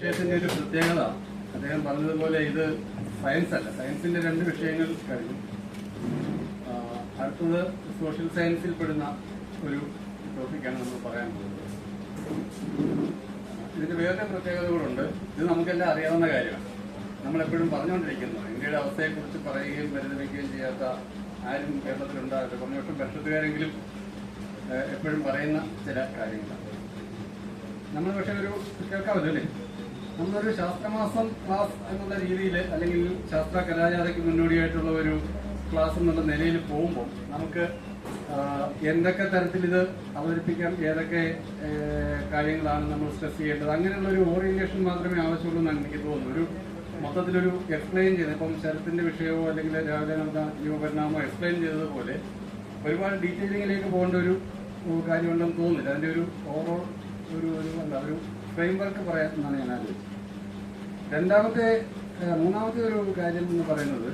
വിഷയത്തിന്റെ ഒരു പ്രത്യേകത അദ്ദേഹം പറഞ്ഞതുപോലെ ഇത് സയൻസ് അല്ല. സയൻസിന്റെ 2 വിഷയങ്ങൾ കഴിഞ്ഞു. അടുത്തത് സോഷ്യൽ സയൻസിൽ പെടുന്ന ഒരു ടോപ്പിക്കാണ് നമ്മൾ പറയാൻ പോകുന്നത്. ഇതിന് വേറെ പ്രത്യേകതകളുണ്ട്. ഇത് നമുക്കെല്ലാം അറിയാവുന്ന കാര്യമാണ്. നമ്മളെപ്പോഴും പറഞ്ഞുകൊണ്ടിരിക്കുന്നത് ഇന്ത്യയുടെ അവസ്ഥയെക്കുറിച്ച് പറയുകയും പരിതപിക്കുകയും ചെയ്യാത്ത ആരും കേരളത്തിലുണ്ടാകട്ടെ. കുറഞ്ഞ വർഷം വർഷത്തുകാരെങ്കിലും എപ്പോഴും പറയുന്ന ചില കാര്യങ്ങളാണ്. നമ്മൾ പക്ഷെ ഒരു കേൾക്കാമല്ലോ അല്ലേ, നമ്മളൊരു ശാസ്ത്രമാസം ക്ലാസ് എന്നുള്ള രീതിയിൽ അല്ലെങ്കിൽ ശാസ്ത്ര കലാജാഥയ്ക്ക് മുന്നോടിയായിട്ടുള്ള ഒരു ക്ലാസ് എന്നുള്ള നിലയിൽ പോകുമ്പോൾ നമുക്ക് എന്തൊക്കെ തരത്തിൽ ഇത് അവതരിപ്പിക്കാം, ഏതൊക്കെ കാര്യങ്ങളാണ് നമ്മൾ സ്ട്രെസ് ചെയ്യേണ്ടത്, അങ്ങനെയുള്ള ഒരു ഓറിയന്റേഷൻ മാത്രമേ ആവശ്യമുള്ളൂ എന്നാണ് എനിക്ക് തോന്നുന്നത്. ഒരു മൊത്തത്തിലൊരു എക്സ്പ്ലെയിൻ ചെയ്ത് ഇപ്പം ശരത്തിന്റെ വിഷയമോ അല്ലെങ്കിൽ രാവിലെ നടന്ന ജീവപരിണാമോ എക്സ്പ്ലെയിൻ ചെയ്തതുപോലെ ഒരുപാട് ഡീറ്റെയിലിങ്ങിലേക്ക് പോകേണ്ട ഒരു കാര്യമുണ്ടെന്ന് തോന്നുന്നില്ല. അതിന്റെ ഒരു ഓവറോൾ ഒരു ഫ്രെയിംവർക്ക് പറയാൻ എന്നാണ് ഞാൻ ആലോചിച്ചത്. മൂന്നാമത്തെ ഒരു കാര്യം എന്ന് പറയുന്നത്,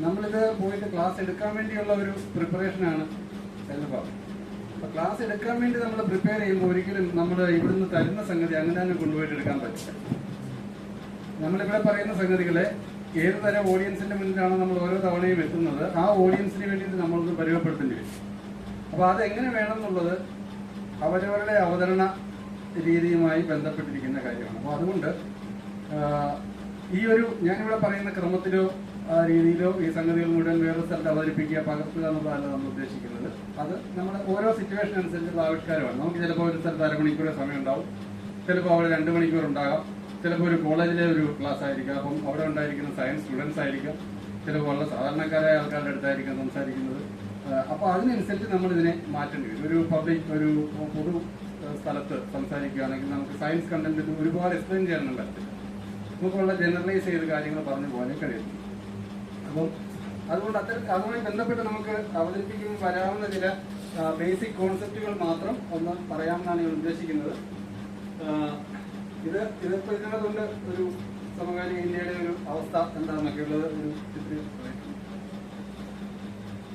നമ്മളിത് പോയിട്ട് ക്ലാസ് എടുക്കാൻ വേണ്ടിയുള്ള ഒരു പ്രിപ്പറേഷനാണ് എന്ന് പറഞ്ഞു. അപ്പൊ ക്ലാസ് എടുക്കാൻ വേണ്ടി നമ്മൾ പ്രിപ്പയർ ചെയ്യുമ്പോൾ ഒരിക്കലും നമ്മൾ ഇവിടുന്ന് തരുന്ന സംഗതി അങ്ങനെ തന്നെ കൊണ്ടുപോയിട്ട് എടുക്കാൻ പറ്റില്ല. നമ്മളിവിടെ പറയുന്ന സംഗതികളെ ഏത് തരം ഓഡിയൻസിന്റെ മുന്നിലാണോ നമ്മൾ ഓരോ തവണയും എത്തുന്നത്, ആ ഓഡിയൻസിന് വേണ്ടിയിട്ട് നമ്മളൊന്ന് പരിചയപ്പെടുത്തേണ്ടി വരും. അപ്പൊ അതെങ്ങനെ വേണം എന്നുള്ളത് അവരവരുടെ അവതരണ രീതിയുമായി ബന്ധപ്പെട്ടിരിക്കുന്ന കാര്യമാണ്. അപ്പൊ അതുകൊണ്ട് ഈ ഒരു ഞാനിവിടെ പറയുന്ന ക്രമത്തിലോ രീതിയിലോ ഈ സംഗതികൾ മുഴുവൻ വേറൊരു സ്ഥലത്ത് അവതരിപ്പിക്കുക, പകർത്തുക എന്നുള്ളതല്ല നമ്മൾ ഉദ്ദേശിക്കുന്നത്. അത് നമ്മുടെ ഓരോ സിറ്റുവേഷൻ അനുസരിച്ചുള്ള ആവിഷ്കാരമാണ്. നമുക്ക് ചിലപ്പോൾ ഒരു സ്ഥലത്ത് 1/2 മണിക്കൂർ സമയം ഉണ്ടാവും, ചിലപ്പോൾ അവിടെ 2 മണിക്കൂർ ഉണ്ടാകാം, ചിലപ്പോൾ ഒരു കോളേജിലെ ഒരു ക്ലാസ് ആയിരിക്കാം, അപ്പം അവിടെ ഉണ്ടായിരിക്കുന്ന സയൻസ് സ്റ്റുഡൻസ് ആയിരിക്കാം, ചിലപ്പോൾ ഉള്ള സാധാരണക്കാരായ ആൾക്കാരുടെ അടുത്തായിരിക്കാം സംസാരിക്കുന്നത്. അപ്പോൾ അതിനനുസരിച്ച് നമ്മൾ ഇതിനെ മാറ്റേണ്ടി വരും. ഒരു പബ്ലിക് ഒരു പൊതു സ്ഥലത്ത് സംസാരിക്കുകയാണെങ്കിൽ നമുക്ക് സയൻസ് കണ്ടന്റ് ഒരുപാട് എക്സ്പ്ലെയിൻ ചെയ്യാനൊന്നും പറ്റില്ല. നമുക്കുള്ള ജനറലൈസ് ചെയ്ത് കാര്യങ്ങൾ പറഞ്ഞു പോകാനേ കഴിയും. അപ്പം അതുകൊണ്ട് അതുമായി ബന്ധപ്പെട്ട് നമുക്ക് അവതരിപ്പിക്കുമ്പോൾ വരാവുന്ന ചില ബേസിക് കോൺസെപ്റ്റുകൾ മാത്രം ഒന്ന് പറയാമെന്നാണ് ഞാൻ ഉദ്ദേശിക്കുന്നത്. ഇതിപ്പോ ഇതിനകത്തുണ്ട് ഒരു സമകാലിക ഇന്ത്യയുടെ ഒരു അവസ്ഥ എന്താണെന്നൊക്കെ ഉള്ളത് ഒരു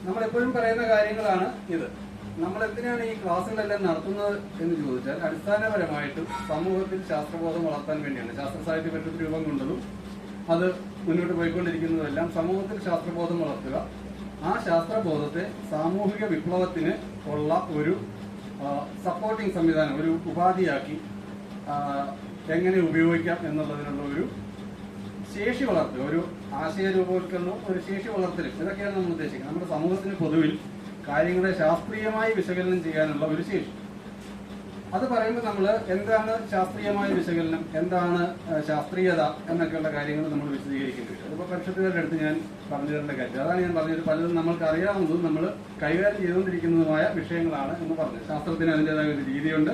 നമ്മളെപ്പോഴും പറയുന്ന കാര്യങ്ങളാണ് ഇത്. നമ്മൾ എന്തിനാണ് ഈ ക്ലാസ്സുകളെല്ലാം നടത്തുന്നത് എന്ന് ചോദിച്ചാൽ അടിസ്ഥാനപരമായിട്ടും സമൂഹത്തിൽ ശാസ്ത്രബോധം വളർത്താൻ വേണ്ടിയാണ്. ശാസ്ത്ര സാഹിത്യ പരിഷത്ത് രൂപം കൊണ്ടതും അത് മുന്നോട്ട് പോയിക്കൊണ്ടിരിക്കുന്നതെല്ലാം സമൂഹത്തിൽ ശാസ്ത്രബോധം വളർത്തുക, ആ ശാസ്ത്രബോധത്തെ സാമൂഹിക വിപ്ലവത്തിന് ഉള്ള ഒരു സപ്പോർട്ടിംഗ് സംവിധാനം, ഒരു ഉപാധിയാക്കി എങ്ങനെ ഉപയോഗിക്കാം എന്നുള്ളതിനുള്ള ഒരു ശേഷി വളർത്തുക, ഒരു ആശയരൂപവൽക്കരണവും ഒരു ശേഷി വളർത്തലും, ഇതൊക്കെയാണ് നമ്മൾ ഉദ്ദേശിക്കുന്നത്. നമ്മുടെ സമൂഹത്തിന് പൊതുവിൽ കാര്യങ്ങളെ ശാസ്ത്രീയമായി വിശകലനം ചെയ്യാനുള്ള ഒരു ശേഷി. അത് പറയുമ്പോൾ നമ്മൾ എന്താണ് ശാസ്ത്രീയമായ വിശകലനം, എന്താണ് ശാസ്ത്രീയത എന്നൊക്കെയുള്ള കാര്യങ്ങൾ നമ്മൾ വിശദീകരിക്കേണ്ടി വരും. അതിപ്പോൾ പരിഷത്തുകാരുടെ അടുത്ത് ഞാൻ പറഞ്ഞു തരേണ്ട കാര്യം അതാണ്. ഞാൻ പറഞ്ഞത് പലതും നമ്മൾക്ക് അറിയാവുന്നതും നമ്മൾ കൈകാര്യം ചെയ്തുകൊണ്ടിരിക്കുന്നതുമായ വിഷയങ്ങളാണ് എന്ന് പറഞ്ഞു. ശാസ്ത്രത്തിന് അതിൻ്റെതായ ഒരു രീതിയുണ്ട്.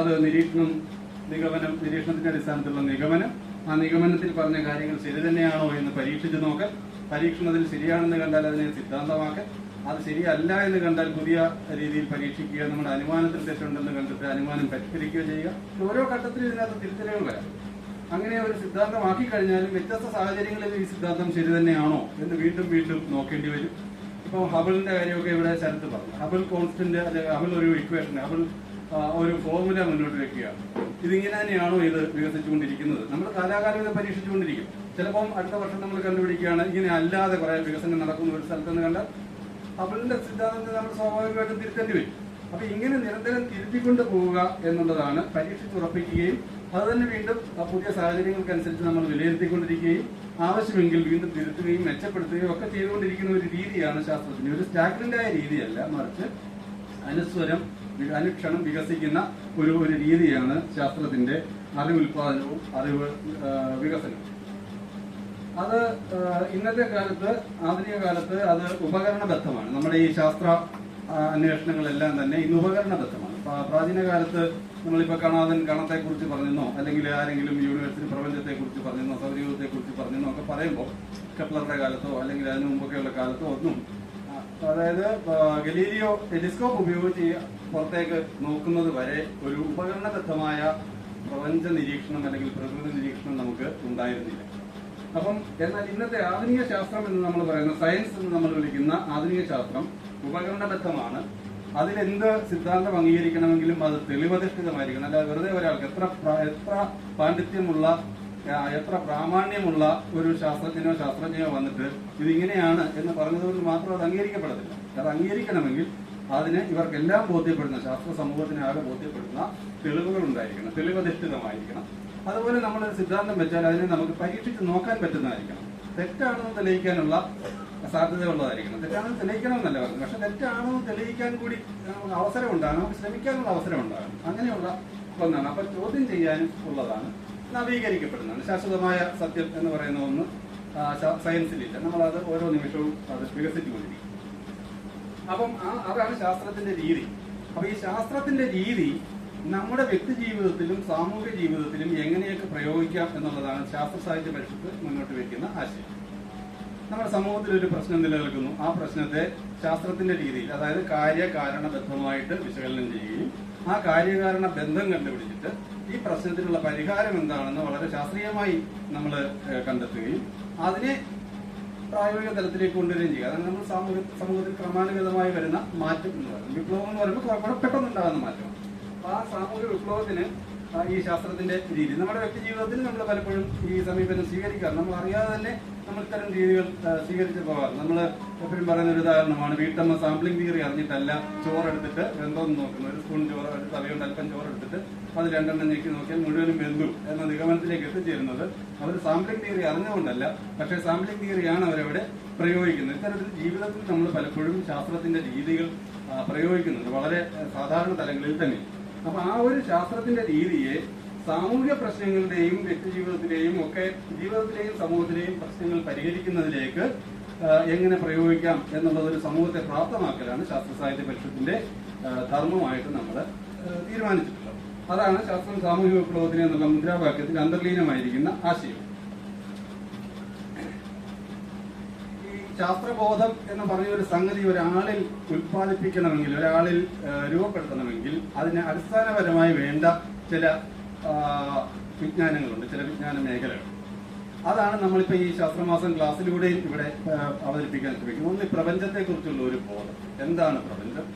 അത് നിരീക്ഷണത്തിന്റെ അടിസ്ഥാനത്തിലുള്ള നിഗമനം, ആ നിഗമനത്തിൽ പറഞ്ഞ കാര്യങ്ങൾ ശരി തന്നെയാണോ എന്ന് പരീക്ഷിച്ച് നോക്കൽ, പരീക്ഷണത്തിൽ ശരിയാണെന്ന് കണ്ടാൽ അതിനെ സിദ്ധാന്തമാക്കൽ, അത് ശരിയല്ല എന്ന് കണ്ടാൽ പുതിയ രീതിയിൽ പരീക്ഷിക്കുക, നമ്മുടെ അനുമാനത്തിൽ തെറ്റുണ്ടെന്ന് കണ്ടിട്ട് അനുമാനം പരിഷ്കരിക്കുകയോ ചെയ്യുക. ഓരോ ഘട്ടത്തിലും ഇതിനകത്ത് തിരുത്തലുകൾ വരാം. അങ്ങനെ ഒരു സിദ്ധാന്തമാക്കി കഴിഞ്ഞാലും വ്യത്യസ്ത സാഹചര്യങ്ങളിൽ ഈ സിദ്ധാന്തം ശരി തന്നെയാണോ എന്ന് വീണ്ടും വീണ്ടും നോക്കേണ്ടി വരും. ഇപ്പോൾ ഹബിളിന്റെ കാര്യമൊക്കെ ഇവിടെ ശരത്ത് പറഞ്ഞു. ഹബിൾ കോൺസ്റ്റന്റ്, ഹബിൾ ഒരു ഇക്വേഷൻ, ഹബിൾ ഒരു ഫോർമുല മുന്നോട്ട് വെക്കുകയാണ്. ഇതിങ്ങനെ തന്നെയാണോ ഇത് വികസിച്ചുകൊണ്ടിരിക്കുന്നത്? നമ്മൾ കാലാകാലം ഇത് പരീക്ഷിച്ചുകൊണ്ടിരിക്കും. ചിലപ്പം അടുത്ത വർഷം നമ്മൾ കണ്ടുപിടിക്കുകയാണ് ഇങ്ങനെ അല്ലാതെ കുറെ വികസനം നടക്കുന്ന ഒരു സ്ഥലത്തെന്ന് കണ്ടാൽ ഹബിളിന്റെ സിദ്ധാന്തത്തെ നമ്മൾ സ്വാഭാവികമായിട്ടും തിരുത്തേണ്ടി വരും. അപ്പൊ ഇങ്ങനെ നിരന്തരം തിരുത്തിക്കൊണ്ട് പോവുക എന്നുള്ളതാണ് പരീക്ഷിച്ചുറപ്പിക്കുകയും അത് തന്നെ വീണ്ടും പുതിയ സാഹചര്യങ്ങൾക്കനുസരിച്ച് നമ്മൾ വിലയിരുത്തിക്കൊണ്ടിരിക്കുകയും ആവശ്യമെങ്കിൽ വീണ്ടും തിരുത്തുകയും മെച്ചപ്പെടുത്തുകയും ഒക്കെ ചെയ്തുകൊണ്ടിരിക്കുന്ന ഒരു രീതിയാണ് ശാസ്ത്രത്തിന്. ഒരു സ്റ്റാഗ്നന്റായ രീതിയല്ല, മറിച്ച് അനുക്ഷണം വികസിക്കുന്ന ഒരു രീതിയാണ് ശാസ്ത്രത്തിന്റെ അറിവ് ഉൽപാദനവും അറിവ് വികസനവും. അത് ഇന്നത്തെ കാലത്ത്, ആധുനിക കാലത്ത് അത് ഉപകരണബദ്ധമാണ്. നമ്മുടെ ഈ ശാസ്ത്ര അന്വേഷണങ്ങളെല്ലാം തന്നെ ഇന്ന് ഉപകരണബദ്ധമാണ്. പ്രാചീന കാലത്ത് നമ്മളിപ്പോ കണത്തെ കുറിച്ച് പറഞ്ഞെന്നോ അല്ലെങ്കിൽ ആരെങ്കിലും യൂണിവേഴ്സിറ്റി പ്രപഞ്ചത്തെ കുറിച്ച് പറഞ്ഞെന്നോ സൗരയൂഥത്തെ കുറിച്ച് പറഞ്ഞെന്നോ ഒക്കെ പറയുമ്പോൾ കെപ്ലറുടെ കാലത്തോ അല്ലെങ്കിൽ അതിനു മുമ്പൊക്കെയുള്ള കാലത്തോ ഒന്നും, അതായത് ഗലീലിയോ ടെലിസ്കോപ്പ് ഉപയോഗിച്ച് പുറത്തേക്ക് നോക്കുന്നത് വരെ ഒരു ഉപകരണബദ്ധമായ പ്രപഞ്ച നിരീക്ഷണം അല്ലെങ്കിൽ പ്രകൃതി നിരീക്ഷണം നമുക്ക് ഉണ്ടായിരുന്നില്ല. അപ്പം എന്നാൽ ഇന്നത്തെ ആധുനിക ശാസ്ത്രം എന്ന് നമ്മൾ പറയുന്ന, സയൻസ് എന്ന് നമ്മൾ വിളിക്കുന്ന ആധുനിക ശാസ്ത്രം ഉപകരണബദ്ധമാണ്. അതിലെന്ത് സിദ്ധാന്തം അംഗീകരിക്കണമെങ്കിലും അത് തെളിവധിഷ്ഠിതമായിരിക്കണം. അല്ലാതെ വെറുതെ ഒരാൾക്ക് എത്ര പാണ്ഡിത്യമുള്ള എത്ര പ്രാമാണ്യമുള്ള ഒരു ശാസ്ത്രജ്ഞനോ ശാസ്ത്രജ്ഞയോ വന്നിട്ട് ഇതിങ്ങനെയാണ് എന്ന് പറഞ്ഞതുകൊണ്ട് മാത്രം അത് അംഗീകരിക്കപ്പെടത്തില്ല. അത് അംഗീകരിക്കണമെങ്കിൽ അതിന് ഇവർക്കെല്ലാം ബോധ്യപ്പെടുന്ന, ശാസ്ത്ര സമൂഹത്തിനാകെ ബോധ്യപ്പെടുന്ന തെളിവുകൾ ഉണ്ടായിരിക്കണം, തെളിവധിഷ്ഠിതമായിരിക്കണം. അതുപോലെ നമ്മളൊരു സിദ്ധാന്തം വെച്ചാൽ അതിനെ നമുക്ക് പരീക്ഷിച്ച് നോക്കാൻ പറ്റുന്നതായിരിക്കണം. തെറ്റാണെന്ന് തെളിയിക്കാനുള്ള സാധ്യതയുള്ളതായിരിക്കണം. തെറ്റാണെന്ന് തെളിയിക്കണമെന്നല്ല പറഞ്ഞു, പക്ഷെ തെറ്റാണെന്ന് തെളിയിക്കാൻ കൂടി അവസരം ഉണ്ടാകണം, നമുക്ക് ശ്രമിക്കാനുള്ള അവസരം ഉണ്ടാകണം. അങ്ങനെയുള്ള ഒന്നാണ്. അപ്പൊ ചോദ്യം ചെയ്യാനും ഉള്ളതാണ്, നവീകരിക്കപ്പെടുന്നതാണ്. ശാശ്വതമായ സത്യം എന്ന് പറയുന്ന ഒന്ന് സയൻസിലില്ല. നമ്മളത് ഓരോ നിമിഷവും അത് വികസിച്ചുകൊണ്ടിരിക്കും. അപ്പം അതാണ് ശാസ്ത്രത്തിന്റെ രീതി. അപ്പൊ ഈ ശാസ്ത്രത്തിന്റെ രീതി നമ്മുടെ വ്യക്തി ജീവിതത്തിലും സാമൂഹ്യ ജീവിതത്തിലും എങ്ങനെയൊക്കെ പ്രയോഗിക്കാം എന്നുള്ളതാണ് ശാസ്ത്ര സാഹിത്യ പരിഷത്ത് മുന്നോട്ട് വയ്ക്കുന്ന ആശയം. നമ്മുടെ സമൂഹത്തിൽ ഒരു പ്രശ്നം നിലനിൽക്കുന്നു. ആ പ്രശ്നത്തെ ശാസ്ത്രത്തിന്റെ രീതിയിൽ, അതായത് കാര്യകാരണബദ്ധമായിട്ട് വിശകലനം ചെയ്യുകയും ആ കാര്യകാരണ ബന്ധം കണ്ടുപിടിച്ചിട്ട് ഈ പ്രശ്നത്തിനുള്ള പരിഹാരം എന്താണെന്ന് വളരെ ശാസ്ത്രീയമായി നമ്മൾ കണ്ടെത്തുകയും അതിനെ പ്രായോഗിക തലത്തിലേക്ക് കൊണ്ടുവരികയും ചെയ്യുക. അതാണ് നമ്മൾ സമൂഹത്തിൽ ക്രമാനുഗതമായി വരുന്ന മാറ്റം എന്ന് പറയുന്നത്. വിപ്ലവം എന്ന് പറയുമ്പോൾ പെട്ടെന്നുണ്ടാകുന്ന മാറ്റം. അപ്പൊ ആ സാമൂഹിക വിപ്ലവത്തിന് ഈ ശാസ്ത്രത്തിന്റെ രീതി നമ്മുടെ വ്യക്തി ജീവിതത്തിൽ നമ്മൾ പലപ്പോഴും ഈ സമീപനം സ്വീകരിക്കാറ്. നമ്മൾ അറിയാതെ തന്നെ നമ്മൾ ഇത്തരം രീതികൾ സ്വീകരിച്ച് പോകാറ്. നമ്മൾ എപ്പോഴും പറയുന്ന ഒരു ഉദാഹരണമാണ്, വീട്ടമ്മ സാമ്പിളിംഗ് തിയറി അറിഞ്ഞിട്ടല്ല ചോറെടുത്തിട്ട് വെന്തോന്ന് നോക്കുന്നത്. ഒരു സ്പൂൺ ചോറ് എടുത്ത് തലയുണ്ട് അല്പം ചോറെടുത്തിട്ട് അത് രണ്ടെണ്ണം ഞെക്കി നോക്കിയാൽ മുഴുവനും വെന്തു എന്ന നിഗമനത്തിലേക്ക് എത്തിച്ചേരുന്നത് അവർ സാമ്പിളിംഗ് തിയറി അറിഞ്ഞുകൊണ്ടല്ല, പക്ഷേ സാമ്പിളിംഗ് തിയറിയാണ് അവരവിടെ പ്രയോഗിക്കുന്നത്. ഇത്തരത്തിൽ ജീവിതത്തിൽ നമ്മൾ പലപ്പോഴും ശാസ്ത്രത്തിന്റെ രീതികൾ പ്രയോഗിക്കുന്നുണ്ട്, വളരെ സാധാരണ തലങ്ങളിൽ തന്നെ. അപ്പൊ ആ ഒരു ശാസ്ത്രത്തിന്റെ രീതിയെ സാമൂഹ്യ പ്രശ്നങ്ങളുടെയും വ്യക്തി ജീവിതത്തിലെയും ഒക്കെ ജീവിതത്തിലെയും സമൂഹത്തിലെയും പ്രശ്നങ്ങൾ പരിഹരിക്കുന്നതിലേക്ക് എങ്ങനെ പ്രയോഗിക്കാം എന്നുള്ളത് ഒരു സമൂഹത്തെ പ്രാപ്തമാക്കലാണ് ശാസ്ത്ര സാഹിത്യ പരിഷത്തിന്റെ ധർമ്മമായിട്ട് നമ്മൾ തീരുമാനിച്ചിട്ടുള്ളത്. അതാണ് ശാസ്ത്രം സാമൂഹിക വിപ്ലവത്തിന് എന്നുള്ള മുദ്രാവാക്യത്തിൽ അന്തർലീനമായിരിക്കുന്ന ആശയം. ശാസ്ത്രബോധം എന്ന് പറഞ്ഞ ഒരു സംഗതി ഒരാളിൽ ഉത്പാദിപ്പിക്കണമെങ്കിൽ, ഒരാളിൽ രൂപപ്പെടുത്തണമെങ്കിൽ അതിന് അടിസ്ഥാനപരമായി വേണ്ട ചില വിജ്ഞാനങ്ങളുണ്ട്, ചില വിജ്ഞാന മേഖലകൾ. അതാണ് നമ്മളിപ്പോ ഈ ശാസ്ത്രമാസം ക്ലാസ്സിലൂടെയും ഇവിടെ അവതരിപ്പിക്കാൻ ശ്രമിക്കുന്നത്. ഒന്ന്, പ്രപഞ്ചത്തെക്കുറിച്ചുള്ള ഒരു ബോധം. എന്താണ് പ്രപഞ്ചം,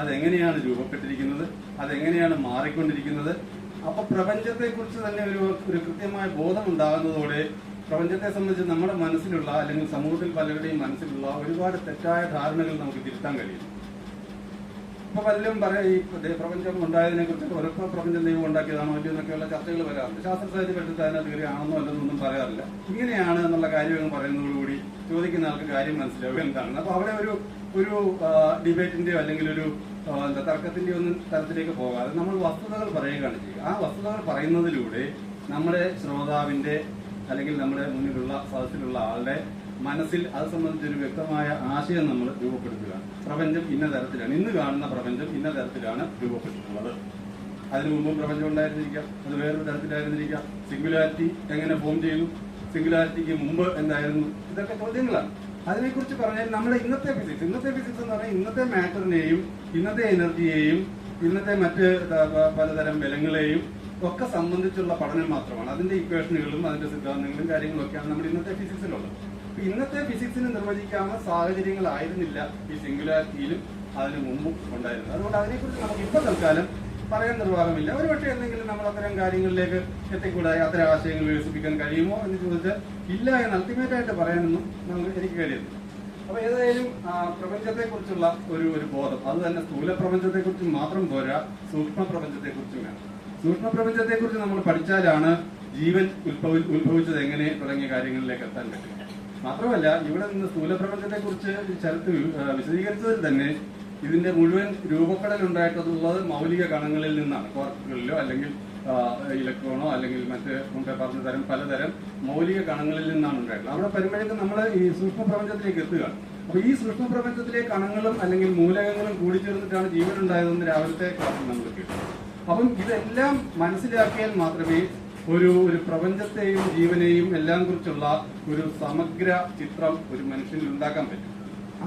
അതെങ്ങനെയാണ് രൂപപ്പെട്ടിരിക്കുന്നത്, അതെങ്ങനെയാണ് മാറിക്കൊണ്ടിരിക്കുന്നത്. അപ്പൊ പ്രപഞ്ചത്തെക്കുറിച്ച് തന്നെ ഒരു കൃത്യമായ ബോധം ഉണ്ടാകുന്നതോടെ പ്രപഞ്ചത്തെ സംബന്ധിച്ച് നമ്മുടെ മനസ്സിലുള്ള, അല്ലെങ്കിൽ സമൂഹത്തിൽ പലരുടെയും മനസ്സിലുള്ള ഒരുപാട് തെറ്റായ ധാരണകൾ നമുക്ക് തിരുത്താൻ കഴിയും. ഇപ്പൊ പലരും പറയാം ഈ പ്രപഞ്ചം ഉണ്ടായതിനെ കുറിച്ച് ഉറപ്പ് പ്രപഞ്ചം ദൈവം ഉണ്ടാക്കിയതാണോ അല്ലയോ എന്നൊക്കെയുള്ള ചർച്ചകൾ വരാറുണ്ട്. ശാസ്ത്ര സാഹിത്യ പരിഷത്ത് അതിനകത്ത് കയറി ആണെന്നോ അല്ലെന്നൊന്നും പറയാറില്ല. ഇങ്ങനെയാണ് എന്നുള്ള കാര്യങ്ങൾ പറയുന്നതോടുകൂടി ചോദിക്കുന്ന ആൾക്ക് കാര്യം മനസ്സിലാവും എന്താണെന്ന്. അപ്പൊ അവിടെ ഒരു ഡിബേറ്റിന്റെയോ അല്ലെങ്കിൽ ഒരു തർക്കത്തിന്റെയോ ഒന്നും തരത്തിലേക്ക് പോകാതെ നമ്മൾ വസ്തുതകൾ പറയുകയാണ് ചെയ്യുക. ആ വസ്തുതകൾ പറയുന്നതിലൂടെ നമ്മുടെ ശ്രോതാവിന്റെ അല്ലെങ്കിൽ നമ്മുടെ മുന്നിലുള്ള സദസ്സിലുള്ള ആളുടെ മനസ്സിൽ അത് സംബന്ധിച്ചൊരു വ്യക്തമായ ആശയം നമ്മൾ രൂപപ്പെടുത്തുക. പ്രപഞ്ചം ഇന്ന തരത്തിലാണ്, ഇന്ന് കാണുന്ന പ്രപഞ്ചം ഇന്ന തരത്തിലാണ് രൂപപ്പെട്ടിട്ടുള്ളത്. അതിനു മുമ്പും പ്രപഞ്ചം ഉണ്ടായിരുന്നിരിക്കാം, അത് വേറൊരു തരത്തിലായിരുന്നിരിക്കാം. സിംഗുലാരിറ്റി എങ്ങനെ ഫോം ചെയ്തു, സിംഗുലാരിറ്റിക്ക് മുമ്പ് എന്തായിരുന്നു, ഇതൊക്കെ ചോദ്യങ്ങളാണ്. അതിനെക്കുറിച്ച് പറഞ്ഞാൽ നമ്മുടെ ഇന്നത്തെ ഫിസിക്സ് എന്ന് പറഞ്ഞാൽ ഇന്നത്തെ മാറ്ററിനെയും ഇന്നത്തെ എനർജിയെയും ഇന്നത്തെ മറ്റ് പലതരം ബലങ്ങളെയും ഒക്കെ സംബന്ധിച്ചുള്ള പഠനം മാത്രമാണ്. അതിന്റെ ഇക്വേഷനുകളും അതിന്റെ സിദ്ധാന്തങ്ങളും കാര്യങ്ങളും ഒക്കെയാണ് നമ്മുടെ ഇന്നത്തെ ഫിസിക്സിലുള്ളത്. ഇന്നത്തെ ഫിസിക്സിന് നിർവചിക്കാവുന്ന സാഹചര്യങ്ങളായിരുന്നില്ല ഈ സിംഗുലാരിറ്റിയിലും അതിനു മുമ്പും ഉണ്ടായിരുന്നത്. അതുകൊണ്ട് അതിനെക്കുറിച്ച് നമുക്ക് ഇപ്പൊ തൽക്കാലം പറയാൻ നിർവാഹമില്ല. ഒരുപക്ഷെ എന്തെങ്കിലും നമ്മൾ അത്തരം കാര്യങ്ങളിലേക്ക് എത്തിക്കൂടായി, അത്തരം ആശയങ്ങൾ വികസിപ്പിക്കാൻ കഴിയുമോ എന്ന് ചോദിച്ചാൽ ഇല്ല എന്ന് അൾട്ടിമേറ്റ് ആയിട്ട് പറയാനൊന്നും എനിക്ക് കഴിയുന്നില്ല. അപ്പൊ ഏതായാലും പ്രപഞ്ചത്തെക്കുറിച്ചുള്ള ഒരു ബോധം, അത് തന്നെ സ്ഥൂല പ്രപഞ്ചത്തെക്കുറിച്ച് മാത്രം പോരാ, സൂക്ഷ്മ പ്രപഞ്ചത്തെക്കുറിച്ചും വേണം. സൂക്ഷ്മ പ്രപഞ്ചത്തെക്കുറിച്ച് നമ്മൾ പഠിച്ചാലാണ് ജീവൻ ഉത്ഭവിച്ചത് എങ്ങനെ തുടങ്ങിയ കാര്യങ്ങളിലേക്ക് എത്താൻ പറ്റും. മാത്രമല്ല ഇവിടെ നിന്ന് സ്ഥൂല പ്രപഞ്ചത്തെക്കുറിച്ച് ശരത്ത് വിശദീകരിച്ചതിൽ തന്നെ ഇതിന്റെ മുഴുവൻ രൂപപ്പെടൽ ഉണ്ടായിട്ടുള്ളത് മൗലിക കണങ്ങളിൽ നിന്നാണ്. ക്വാർക്കുകളിലോ അല്ലെങ്കിൽ ഇലക്ട്രോണോ അല്ലെങ്കിൽ മറ്റ് മുമ്പേ പറഞ്ഞ തരം പലതരം മൗലിക കണങ്ങളിൽ നിന്നാണ് ഉണ്ടായിട്ടുള്ളത്. അവിടെ വരുമ്പോഴേക്കും നമ്മൾ ഈ സൂക്ഷ്മ പ്രപഞ്ചത്തിലേക്ക് എത്തുകയാണ്. അപ്പൊ ഈ സൂക്ഷ്മ പ്രപഞ്ചത്തിലെ കണങ്ങളും അല്ലെങ്കിൽ മൂലകങ്ങളും കൂടിച്ചേർന്നിട്ടാണ് ജീവൻ ഉണ്ടായതെന്ന് രാവിലത്തെ ക്ലാസ്സിൽ നമ്മൾ കേട്ടു. അപ്പം ഇതെല്ലാം മനസ്സിലാക്കിയാൽ മാത്രമേ ഒരു പ്രപഞ്ചത്തെയും ജീവനെയും എല്ലാം കുറിച്ചുള്ള ഒരു സമഗ്ര ചിത്രം ഒരു മനുഷ്യനിൽ ഉണ്ടാക്കാൻ പറ്റൂ.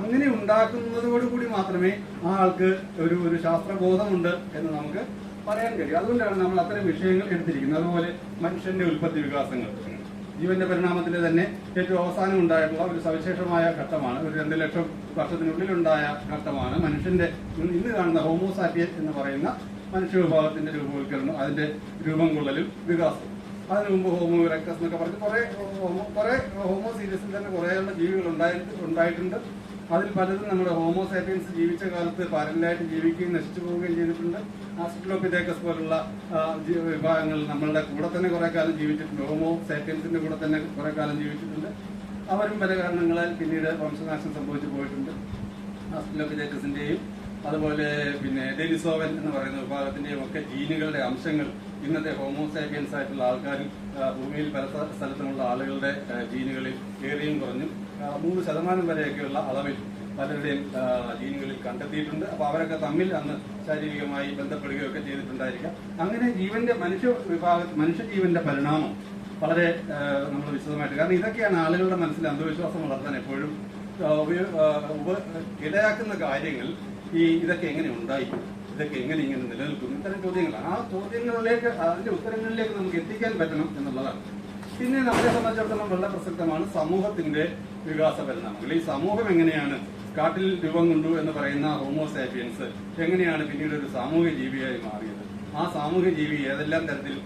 അങ്ങനെ ഉണ്ടാക്കുന്നതോടുകൂടി മാത്രമേ ആ ആൾക്ക് ഒരു ശാസ്ത്രബോധമുണ്ട് എന്ന് നമുക്ക് പറയാൻ കഴിയും. അതുകൊണ്ടാണ് നമ്മൾ അത്തരം വിഷയങ്ങൾ എടുത്തിരിക്കുന്നത്. അതുപോലെ മനുഷ്യന്റെ ഉൽപ്പത്തി വികാസങ്ങൾ, ജീവന്റെ പരിണാമത്തിന്റെ തന്നെ ഏറ്റവും അവസാനം ഉണ്ടായിട്ടുള്ള ഒരു സവിശേഷമായ ഘട്ടമാണ്. ഒരു 2 ലക്ഷം വർഷത്തിനുള്ളിലുണ്ടായ ഘട്ടമാണ് മനുഷ്യന്റെ ഇന്ന് കാണുന്ന ഹോമോസാപ്പിയൻ എന്ന് പറയുന്ന മനുഷ്യ വിഭാഗത്തിന്റെ രൂപവൽക്കരണം, അതിന്റെ രൂപം കൊള്ളലും വികാസവും. അതിനു മുമ്പ് ഹോമോ ഇറക്ടസ് എന്നൊക്കെ പറഞ്ഞ് കുറെ ഹോമോ സീരീസിൽ തന്നെ കുറേയുള്ള ജീവികൾ ഉണ്ടായിട്ടുണ്ട്. അതിൽ പലതും നമ്മുടെ ഹോമോസാപ്പിയൻസ് ജീവിച്ച കാലത്ത് പാരലായിട്ട് ജീവിക്കുകയും നശിച്ചു പോവുകയും ചെയ്തിട്ടുണ്ട്. ആസ്ട്രലോപിതേക്കസ് പോലുള്ള വിഭാഗങ്ങൾ നമ്മളുടെ കൂടെ തന്നെ കുറെ കാലം ജീവിച്ചിട്ടുണ്ട്. ഹോമോസാപ്പിയൻസിന്റെ കൂടെ തന്നെ കുറെ കാലം ജീവിച്ചിട്ടുണ്ട്. അവരും പല കാരണങ്ങളാൽ പിന്നീട് വംശനാശം സംഭവിച്ചു പോയിട്ടുണ്ട്. ആസ്ട്രലോപിതേക്കസിന്റെയും അതുപോലെ ഡെനിസോവൻ എന്ന് പറയുന്ന വിഭാഗത്തിന്റെയും ഒക്കെ ജീനുകളുടെ അംശങ്ങൾ ഇന്നത്തെ ഹോമോസാപ്പിയൻസ് ആയിട്ടുള്ള ആൾക്കാരിൽ ഭൂമിയിൽ പല സ്ഥലത്തുമുള്ള ആളുകളുടെ ജീനുകളിൽ ഏറിയും കുറഞ്ഞും 3% വരെയൊക്കെയുള്ള അളവിൽ പലരുടെയും ജീനുകളിൽ കണ്ടെത്തിയിട്ടുണ്ട്. അപ്പൊ അവരൊക്കെ തമ്മിൽ അന്ന് ശാരീരികമായി ബന്ധപ്പെടുകയൊക്കെ ചെയ്തിട്ടുണ്ടായിരിക്കാം. അങ്ങനെ മനുഷ്യജീവന്റെ പരിണാമം വളരെ നമ്മൾ വിശദമായിട്ട്, കാരണം ഇതൊക്കെയാണ് ആളുകളുടെ മനസ്സിൽ അന്ധവിശ്വാസം വളർത്താൻ എപ്പോഴും ഇടയാക്കുന്ന കാര്യങ്ങൾ. ഇതൊക്കെ എങ്ങനെ ഉണ്ടായി, ഇതൊക്കെ എങ്ങനെ ഇങ്ങനെ നിലനിൽക്കുന്നു, ഇത്തരം ചോദ്യങ്ങളാണ്. ആ ചോദ്യങ്ങളിലേക്ക്, അതിന്റെ ഉത്തരങ്ങളിലേക്ക് നമുക്ക് എത്തിക്കാൻ പറ്റണം എന്നുള്ളതാണ്. പിന്നെ നമ്മളെ സംബന്ധിച്ചിടത്തോളം വളരെ പ്രസക്തമാണ് സമൂഹത്തിന്റെ വികാസ പരിണാമങ്ങൾ. ഈ സമൂഹം എങ്ങനെയാണ് കാട്ടിൽ രൂപം കൊണ്ടു എന്ന് പറയുന്ന ഹോമോസാപ്പിയൻസ് എങ്ങനെയാണ് പിന്നീട് ഒരു സാമൂഹ്യ ജീവിയായി മാറിയത്, ആ സാമൂഹ്യ ജീവി ഏതെല്ലാം തരത്തിൽ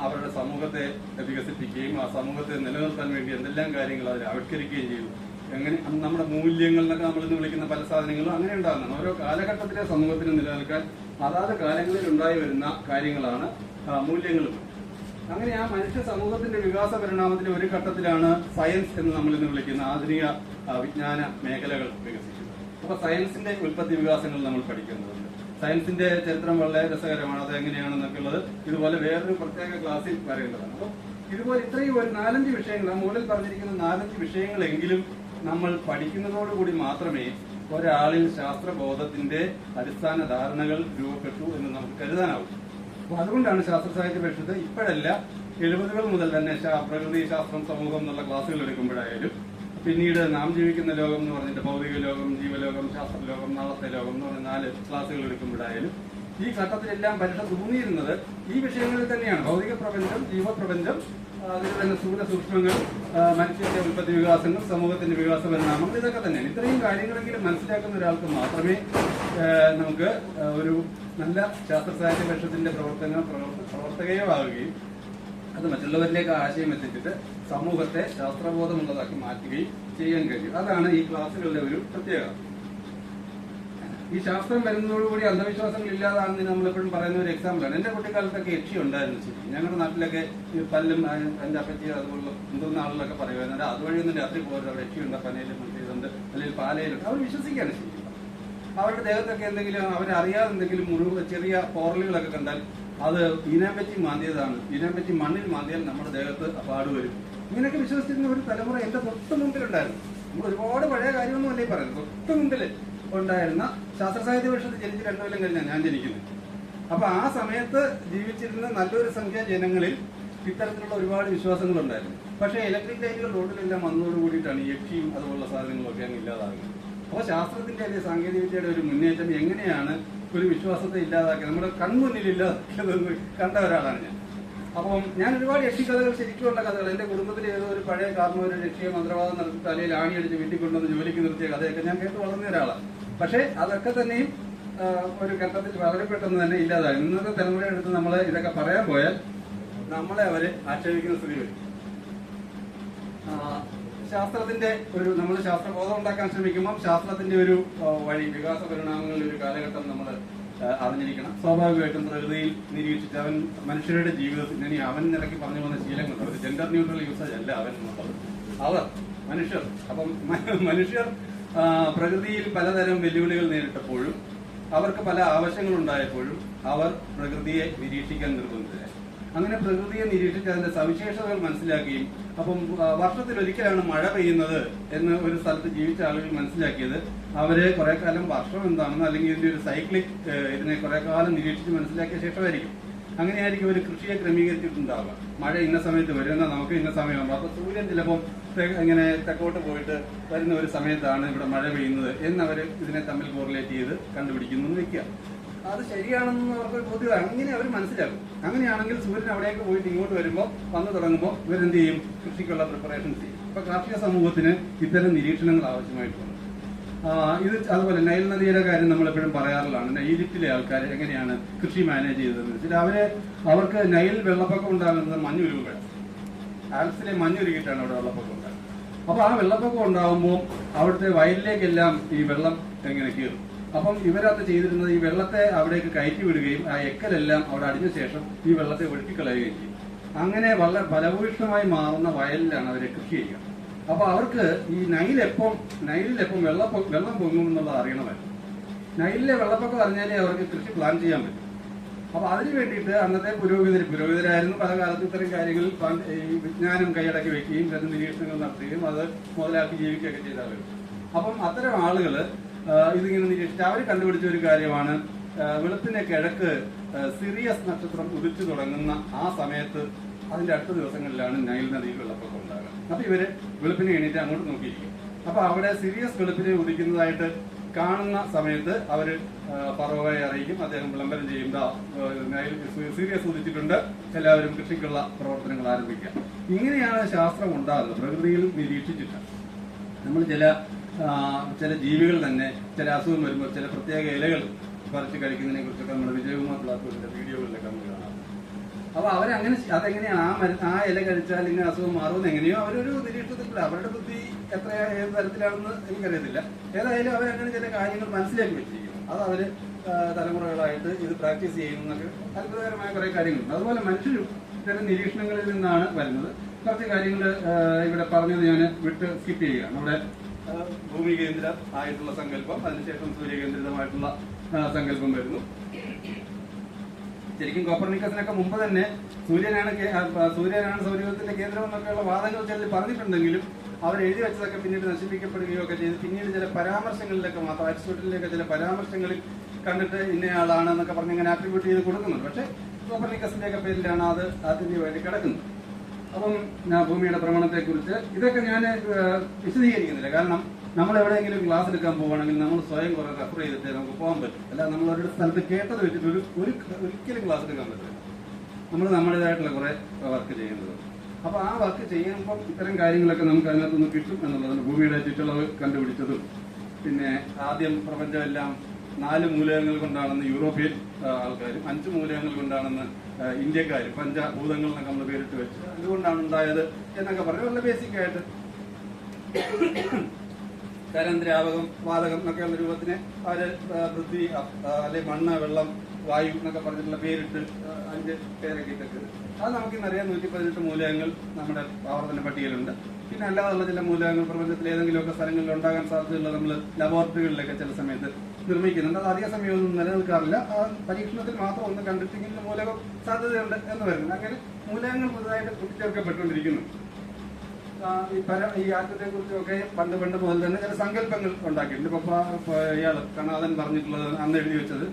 അവരുടെ സമൂഹത്തെ വികസിപ്പിക്കുകയും ആ സമൂഹത്തെ നിലനിർത്താൻ വേണ്ടി എന്തെല്ലാം കാര്യങ്ങൾ അതിൽ ആവിഷ്കരിക്കുകയും ചെയ്തു, എങ്ങനെ നമ്മുടെ മൂല്യങ്ങൾ എന്നൊക്കെ നമ്മളിന്ന് വിളിക്കുന്ന പല സാധനങ്ങളും അങ്ങനെ ഉണ്ടാകുന്നതാണ്. ഓരോ കാലഘട്ടത്തിലെ സമൂഹത്തിന് നിലനിൽക്കാൻ അതാത് കാലങ്ങളിൽ ഉണ്ടായി വരുന്ന കാര്യങ്ങളാണ് മൂല്യങ്ങളും. അങ്ങനെ ആ മനുഷ്യ സമൂഹത്തിന്റെ വികാസ പരിണാമത്തിന്റെ ഒരു ഘട്ടത്തിലാണ് സയൻസ് എന്ന് നമ്മളിന്ന് വിളിക്കുന്ന ആധുനിക വിജ്ഞാന മേഖലകൾ വികസിക്കുന്നത്. അപ്പൊ സയൻസിന്റെ ഉൽപ്പത്തി വികാസങ്ങൾ നമ്മൾ പഠിക്കുന്നുണ്ട്. സയൻസിന്റെ ചരിത്രം വളരെ രസകരമാണ്. അത് എങ്ങനെയാണെന്നൊക്കെ ഉള്ളത് ഇതുപോലെ വേറൊരു പ്രത്യേക ക്ലാസ്സിൽ പറയേണ്ടതാണ്. അപ്പോൾ ഇതുപോലെ ഇത്രയും ഒരു 4-5 വിഷയങ്ങൾ, ആ മുകളിൽ പറഞ്ഞിരിക്കുന്ന 4-5 വിഷയങ്ങളെങ്കിലും നമ്മൾ പഠിക്കുന്നതോടുകൂടി മാത്രമേ ഒരാളിൽ ശാസ്ത്രബോധത്തിന്റെ അടിസ്ഥാന ധാരണകൾ രൂപപ്പെട്ടു എന്ന് നമുക്ക് കരുതാനാവും. അപ്പൊ അതുകൊണ്ടാണ് ശാസ്ത്ര സാഹിത്യ പരിഷത്ത് ഇപ്പോഴല്ല 70കൾ മുതൽ തന്നെ പ്രകൃതി ശാസ്ത്രം സമൂഹം എന്നുള്ള ക്ലാസ്സുകൾ എടുക്കുമ്പോഴായാലും പിന്നീട് നാം ജീവിക്കുന്ന ലോകം എന്ന് പറഞ്ഞിട്ട് ഭൗതിക ലോകം, ജീവലോകം, ശാസ്ത്രലോകം, നാളത്തെ ലോകം എന്ന് പറഞ്ഞ 4 ക്ലാസ്സുകൾ എടുക്കുമ്പോഴായാലും ഈ ഘട്ടത്തിലെല്ലാം പരിഷത്ത് ഊന്നിയിരുന്നത് ഈ വിഷയങ്ങളിൽ തന്നെയാണ്. ഭൗതിക പ്രപഞ്ചം, ജീവപ്രപഞ്ചം, അതിൽ തന്നെ സ്ഥൂല സൂക്ഷ്മങ്ങൾ, മനുഷ്യന്റെ ഉൽപ്പത്തി വികാസങ്ങൾ, സമൂഹത്തിന്റെ വികാസ പരിണാമങ്ങൾ, ഇതൊക്കെ തന്നെയാണ്. ഇത്രയും കാര്യങ്ങളെങ്കിലും മനസ്സിലാക്കുന്ന ഒരാൾക്ക് മാത്രമേ നമുക്ക് ഒരു നല്ല ശാസ്ത്ര സാഹിത്യ പരിഷത്തിന്റെ പ്രവർത്തകയോ ആവുകയും അത് മറ്റുള്ളവരിലേക്ക് ആശയം എത്തിച്ചിട്ട് സമൂഹത്തെ ശാസ്ത്രബോധമുള്ളതാക്കി മാറ്റുകയും ചെയ്യാൻ കഴിയും. അതാണ് ഈ ക്ലാസ്സുകളുടെ ഒരു പ്രത്യേകത. ഈ ശാസ്ത്രം വരുന്നതോടുകൂടി അന്ധവിശ്വാസങ്ങൾ ഇല്ലാതാണെന്ന് നമ്മളെപ്പോഴും പറയുന്ന ഒരു എക്സാമ്പിളാണ്. എന്റെ കുട്ടിക്കാലത്തൊക്കെ യക്ഷി ഉണ്ടായിരുന്നു. ശരി, ഞങ്ങളുടെ നാട്ടിലൊക്കെ ഈ പല്ലും എന്റെ അപ്പച്ചി അതുപോലുള്ള മുതിർന്ന ആളുകളൊക്കെ പറയുന്നത് അതുവഴിയൊന്നും രാത്രി പോകരുത്, അവിടെ യക്ഷി ഉണ്ട്, പനയിലും മറ്റേതുണ്ട്, അല്ലെങ്കിൽ പാലയിലുണ്ട്. അവർ വിശ്വസിക്കുകയാണ് ശരി. അവരുടെ ദേഹത്തൊക്കെ എന്തെങ്കിലും അവരറിയാതെ എന്തെങ്കിലും ചെറിയ പോറലുകളൊക്കെ കണ്ടാൽ അത് ഈനാമ്പറ്റി മാന്തിയതാണ്, ഈനാമ്പറ്റി മണ്ണിൽ മാന്തിയാൽ നമ്മുടെ ദേഹത്ത് പാടുവരും. ഇങ്ങനെയൊക്കെ വിശ്വസിച്ചിരുന്ന ഒരു തലമുറ എന്റെ തൊട്ട് മുമ്പിലുണ്ടായിരുന്നു. നമ്മൾ ഒരുപാട് പഴയ കാര്യമൊന്നും അല്ലേ പറയുന്നത്, തൊട്ട് മുമ്പിൽ ഉണ്ടായിരുന്ന ശാസ്ത്ര സാഹിത്യ പരിഷത്ത് ജനിച്ച് 2 കൊല്ലം കഴിഞ്ഞാൽ ഞാൻ ജനിക്കുന്നത്. അപ്പൊ ആ സമയത്ത് ജീവിച്ചിരുന്ന നല്ലൊരു സംഖ്യ ജനങ്ങളിൽ ഇത്തരത്തിലുള്ള ഒരുപാട് വിശ്വാസങ്ങളുണ്ടായിരുന്നു. പക്ഷേ ഇലക്ട്രിക് ലൈറ്റുകൾ റോഡിലെല്ലാം വന്നതോട് കൂടിയിട്ടാണ് യക്ഷിയും അതുപോലുള്ള സാധനങ്ങളൊക്കെ അങ്ങ് ഇല്ലാതാകുന്നത്. അപ്പോൾ ശാസ്ത്രത്തിന്റെ അല്ലെങ്കിൽ സാങ്കേതിക വിദ്യയുടെ ഒരു മുന്നേറ്റം എങ്ങനെയാണ് ഒരു വിശ്വാസത്തെ ഇല്ലാതാക്കിയത്, നമ്മുടെ കൺമുന്നിൽ ഇല്ലാതാക്കിയതെന്ന് കണ്ട ഒരാളാണ് ഞാൻ. അപ്പം ഞാൻ ഒരുപാട് യക്ഷിക്കഥകൾ, ശരിക്കുമുള്ള കഥകൾ, എന്റെ കുടുംബത്തിൽ ഏതോ ഒരു പഴയ കാർന്നവര് രക്ഷിയെ മന്ത്രവാദം നടത്തി തലയിൽ ആണിയടിച്ച് വീട്ടിൽ കൊണ്ടുവന്ന് ജോലിക്ക് നിർത്തിയ കഥയൊക്കെ ഞാൻ കേട്ട് വളർന്ന ഒരാളാണ്. പക്ഷേ അതൊക്കെ തന്നെയും ഒരു ഘട്ടത്തിൽ വളരെ പെട്ടെന്ന് തന്നെ ഇല്ലാതായി. ഇന്നത്തെ തലമുറയെടുത്ത് നമ്മൾ ഇതൊക്കെ പറയാൻ പോയാൽ നമ്മളെ അവര് ആക്ഷേപിക്കുന്ന സ്ഥിതി വരും. ശാസ്ത്രത്തിന്റെ നമ്മൾ ശാസ്ത്രബോധം ഉണ്ടാക്കാൻ ശ്രമിക്കുമ്പോൾ ശാസ്ത്രത്തിന്റെ ഒരു വഴി, വികാസ പരിണാമങ്ങളുടെ ഒരു കാലഘട്ടം നമ്മൾ അറിഞ്ഞിരിക്കണം. സ്വാഭാവികമായിട്ടും പ്രകൃതിയിൽ നിരീക്ഷിച്ച് അവൻ മനുഷ്യരുടെ ജീവിതത്തിൽ ഇനി അവൻ നിരക്കി പറഞ്ഞു പോകുന്ന ശീലങ്ങളുണ്ട്. ഒരു ജെൻഡർ ന്യൂട്രൽ യൂസേജ് അല്ല അവൻ എന്നുള്ളത്, അവർ മനുഷ്യർ. അപ്പം മനുഷ്യർ പ്രകൃതിയിൽ പലതരം വെല്ലുവിളികൾ നേരിട്ടപ്പോഴും അവർക്ക് പല ആവശ്യങ്ങളുണ്ടായപ്പോഴും അവർ പ്രകൃതിയെ നിരീക്ഷിക്കാൻ നിർബന്ധിതരായി. അങ്ങനെ പ്രകൃതിയെ നിരീക്ഷിച്ച് അതിന്റെ സവിശേഷതകൾ മനസ്സിലാക്കുകയും, അപ്പം വർഷത്തിലൊരിക്കലാണ് മഴ പെയ്യുന്നത് എന്ന് ഒരു സ്ഥലത്ത് ജീവിച്ച ആളുകൾ മനസ്സിലാക്കിയത് അവര് കുറെ കാലം വർഷം എന്താണെന്ന്, അല്ലെങ്കിൽ ഇതിന്റെ ഒരു സൈക്ലിക് ഇതിനെ കുറെ കാലം നിരീക്ഷിച്ച് മനസ്സിലാക്കിയ ശേഷമായിരിക്കും. അങ്ങനെയായിരിക്കും ഒരു കൃഷിയെ ക്രമീകരിച്ചിട്ടുണ്ടാവുക. മഴ ഇന്ന സമയത്ത് വരുന്ന നമുക്ക് ഇന്ന സമയമാകുമ്പോൾ അപ്പൊ സൂര്യൻ ചിലപ്പോൾ ഇങ്ങനെ തെക്കോട്ട് പോയിട്ട് വരുന്ന ഒരു സമയത്താണ് ഇവിടെ മഴ പെയ്യുന്നത് എന്നവര് ഇതിനെ തമ്മിൽ കോറിലേറ്റ് ചെയ്ത് കണ്ടുപിടിക്കുന്നു എന്ന് വെക്കുക. അത് ശരിയാണെന്ന് അവർക്ക് ബോധ്യം അങ്ങനെ അവർ മനസ്സിലാക്കും. അങ്ങനെയാണെങ്കിൽ സൂര്യൻ അവിടേക്ക് പോയിട്ട് ഇങ്ങോട്ട് വരുമ്പോൾ വന്നു തുടങ്ങുമ്പോൾ ഇവരെന്ത് ചെയ്യും? കൃഷിക്കുള്ള പ്രിപ്പറേഷൻസ് ചെയ്യും. ഇപ്പൊ കാർഷിക സമൂഹത്തിന് ഇത്തരം നിരീക്ഷണങ്ങൾ ആവശ്യമായിട്ടുണ്ട്. ഇത് അതുപോലെ നൈൽ നദിയുടെ കാര്യം നമ്മളെപ്പോഴും പറയാറുള്ളതാണ്. ഈജിപ്തിലെ ആൾക്കാർ എങ്ങനെയാണ് കൃഷി മാനേജ് ചെയ്തതെന്ന് വെച്ചാൽ അവർക്ക് നൈൽ വെള്ളപ്പൊക്കം ഉണ്ടാകുന്നത് മഞ്ഞുരുകുമ്പോഴാണ്. ആൽപ്സിലെ മഞ്ഞുരുകിയിട്ടാണ് അവിടെ വെള്ളപ്പൊക്കം ഉണ്ടാകുന്നത്. അപ്പൊ ആ വെള്ളപ്പൊക്കം ഉണ്ടാകുമ്പോൾ അവിടുത്തെ വയലിലേക്കെല്ലാം ഈ വെള്ളം എങ്ങനെ കയറും. അപ്പം ഇവരത് ചെയ്തിരുന്നത് ഈ വെള്ളത്തെ അവിടേക്ക് കയറ്റി വിടുകയും ആ എക്കലെല്ലാം അവിടെ അടിഞ്ഞ ശേഷം ഈ വെള്ളത്തെ ഒഴുക്കിക്കളയുകയും ചെയ്യും. അങ്ങനെ വളരെ ഫലഭൂയിഷ്ഠമായി മാറുന്ന വയലിലാണ് അവരെ കൃഷി ചെയ്യുക. അപ്പൊ അവർക്ക് ഈ നൈലിലെപ്പം വെള്ളം പൊങ്ങും എന്നുള്ളത് അറിയണമായിരുന്നു. നൈലിലെ വെള്ളപ്പൊക്കം അറിഞ്ഞാലേ അവർക്ക് കൃഷി പ്ലാൻ ചെയ്യാൻ പറ്റും. അപ്പൊ അതിനു വേണ്ടിയിട്ട് അന്നത്തെ പുരോഹിതരായിരുന്നു പല കാലത്ത് ഇത്തരം കാര്യങ്ങളിൽ ഈ വിജ്ഞാനം കൈയടക്കി വെക്കുകയും അതിന് നിരീക്ഷണങ്ങൾ നടത്തുകയും അത് മുതലാക്കി ജീവിക്കുകയൊക്കെ ചെയ്തവരും. അപ്പം അത്തരം ആളുകള് ഇതിങ്ങനെ നിരീക്ഷിച്ച് അവർ കണ്ടുപിടിച്ച ഒരു കാര്യമാണ് വെളുപ്പിന്റെ കിഴക്ക് സിറിയസ് നക്ഷത്രം ഉദിച്ചു തുടങ്ങുന്ന ആ സമയത്ത് അതിന്റെ അടുത്ത ദിവസങ്ങളിലാണ് നൈൽ നദിയിൽ വെള്ളപ്പൊക്കം ഉണ്ടാകുക. അപ്പൊ ഇവര് വെളുപ്പിനെ എണീറ്റ് അങ്ങോട്ട് നോക്കിയിരിക്കും. അപ്പൊ അവിടെ സിറിയസ് വെളുപ്പിനെ ഉദിക്കുന്നതായിട്ട് കാണുന്ന സമയത്ത് അവര് ഫറോവയെ അറിയിക്കും. അദ്ദേഹം വിളംബരം ചെയ്യുന്ന നൈൽ സിറിയസ് ഉദിച്ചിട്ടുണ്ട്, എല്ലാവരും കൃഷിക്കുള്ള പ്രവർത്തനങ്ങൾ ആരംഭിക്കുക. ഇങ്ങനെയാണ് ശാസ്ത്രം ഉണ്ടാകുന്നത്. പ്രകൃതിയിൽ നിരീക്ഷിച്ചിട്ട് നമ്മൾ ചില ജീവികൾ തന്നെ ചില അസുഖം വരുമ്പോൾ ചില പ്രത്യേക ഇലകൾ പറിച്ച് കഴിക്കുന്നതിനെ കുറിച്ചൊക്കെ നമ്മുടെ വിജയകുമാർ പ്ലാത്തൂരിന്റെ വീഡിയോകളിലൊക്കെ നമ്മൾ കാണാം. അപ്പൊ അതെങ്ങനെയാണ് ആ ഇല കഴിച്ചാൽ ഇങ്ങനെ അസുഖം മാറുമെന്ന് എങ്ങനെയോ അവരൊരു നിരീക്ഷണത്തിൽപ്പെടാം. അവരുടെ ബുദ്ധി ഏത് തരത്തിലാണെന്ന് എനിക്കറിയത്തില്ല. ഏതായാലും അവരങ്ങനെ ചില കാര്യങ്ങൾ മനസ്സിലാക്കി വെച്ചിരിക്കുന്നു. അത് അവര് തലമുറകളായിട്ട് ഇത് പ്രാക്ടീസ് ചെയ്യുന്നതൊക്കെ അത്ഭുതകരമായ കുറെ കാര്യങ്ങളുണ്ട്. അതുപോലെ മനുഷ്യരും ഇത്തരം നിരീക്ഷണങ്ങളിൽ നിന്നാണ് വരുന്നത്. കുറച്ച് കാര്യങ്ങൾ ഇവിടെ പറഞ്ഞത് ഞാൻ സ്കിപ്പ് ചെയ്യുകയാണ്. നമ്മുടെ ഭൂമി കേന്ദ്ര ആയിട്ടുള്ള സങ്കല്പം, അതിനുശേഷം സൂര്യകേന്ദ്രിതമായിട്ടുള്ള സങ്കല്പം വരുന്നു. ശരിക്കും കോപ്പർനിക്കസിനൊക്കെ മുമ്പ് തന്നെ സൂര്യനാണ് സൗരയൂഥത്തിന്റെ കേന്ദ്രം എന്നൊക്കെയുള്ള വാദങ്ങൾ ചിലർ പറഞ്ഞിട്ടുണ്ടെങ്കിലും അവർ എഴുതി വെച്ചതൊക്കെ പിന്നീട് നശിപ്പിക്കപ്പെടുകയോ ഒക്കെ ചെയ്ത് പിന്നീട് ചില പരാമർശങ്ങളിലൊക്കെ മാത്രം അരിസ്റ്റോട്ടലിലേക്ക് ചില പരാമർശങ്ങളിൽ കണ്ടിട്ട് ഇന്നയാളാണ് എന്നൊക്കെ പറഞ്ഞ് ഇങ്ങനെ ആട്രിബ്യൂട്ട് ചെയ്ത് കൊടുക്കുന്നുണ്ട്. പക്ഷെ കോപ്പർനിക്കസിന്റെ ഒക്കെ പേരിലാണ് അത് ആത്യന്തികമായിട്ട് കിടക്കുന്നത്. അപ്പം ഭൂമിയുടെ ഭ്രമണത്തെക്കുറിച്ച് ഇതൊക്കെ ഞാൻ വിശദീകരിക്കുന്നില്ല. കാരണം നമ്മൾ എവിടെയെങ്കിലും ക്ലാസ് എടുക്കാൻ പോവുകയാണെങ്കിൽ നമ്മൾ സ്വയം കുറെ റെഫർ ചെയ്തിട്ട് നമുക്ക് പോകാൻ പറ്റും. അല്ല നമ്മൾ അവരുടെ സ്ഥലത്ത് കേട്ടത് വെച്ചിട്ട് ഒരിക്കലും ക്ലാസ് എടുക്കാൻ പറ്റില്ല. നമ്മൾ നമ്മുടേതായിട്ടുള്ള കുറെ വർക്ക് ചെയ്യുന്നത്. അപ്പൊ ആ വർക്ക് ചെയ്യുമ്പം ഇത്തരം കാര്യങ്ങളൊക്കെ നമുക്ക് അതിനകത്തുനിന്ന് കിട്ടും എന്നുള്ളതാണ്. ഭൂമിയുടെ ചുറ്റളവ് കണ്ടുപിടിച്ചതും പിന്നെ ആദ്യം പ്രപഞ്ചമെല്ലാം 4 മൂലകങ്ങൾ കൊണ്ടാണെന്ന് യൂറോപ്യൻ ആൾക്കാരും 5 മൂലകങ്ങൾ കൊണ്ടാണെന്ന് ഇന്ത്യക്കാരും പഞ്ചഭൂതങ്ങൾ എന്നൊക്കെ നമ്മൾ പേരിട്ട് വെച്ച് അതുകൊണ്ടാണ് ഉണ്ടായത് എന്നൊക്കെ പറഞ്ഞു. വളരെ ബേസിക് ആയിട്ട് തരംദ്രാവകം വാതകം എന്നൊക്കെയുള്ള രൂപത്തിന് അവര് പൃഥ്വി അല്ലെ മണ്ണ് വെള്ളം വായു എന്നൊക്കെ പറഞ്ഞിട്ടുള്ള പേരിട്ട് 5 പേരൊക്കെ ഇട്ടത്. അത് നമുക്കിന്നറിയാം. 118 മൂലകങ്ങൾ നമ്മുടെ ആവർത്തന പട്ടികയിലുണ്ട്. പിന്നെ അല്ലാതുള്ള ചില മൂലകങ്ങൾ പ്രപഞ്ചത്തിൽ ഏതെങ്കിലുമൊക്കെ സ്ഥലങ്ങളിൽ ഉണ്ടാകാൻ സാധ്യതയുള്ള നമ്മൾ ലബോറട്ടറികളിലൊക്കെ ചില സമയത്ത് നിർമ്മിക്കുന്നുണ്ട്. അത് അധിക സമയമൊന്നും നിലനിൽക്കാറില്ല. ആ പരീക്ഷണത്തിൽ മാത്രം ഒന്ന് കണ്ടിട്ടെങ്കിലും മൂലകം സാധ്യതയുണ്ട് എന്ന് പറയുന്നത്. അങ്ങനെ മൂലകങ്ങൾ പുതുതായിട്ട് കൂട്ടിച്ചേർക്കപ്പെട്ടുകൊണ്ടിരിക്കുന്നു. ഈ ആറ്റത്തെ കുറിച്ചൊക്കെ പണ്ട് മുതൽ തന്നെ ചില സങ്കല്പങ്ങൾ ഉണ്ടാക്കിയിട്ടുണ്ട്. ഇപ്പൊ ഇയാള് കണാദൻ പറഞ്ഞിട്ടുള്ളത് അന്ന് എഴുതി വെച്ചത്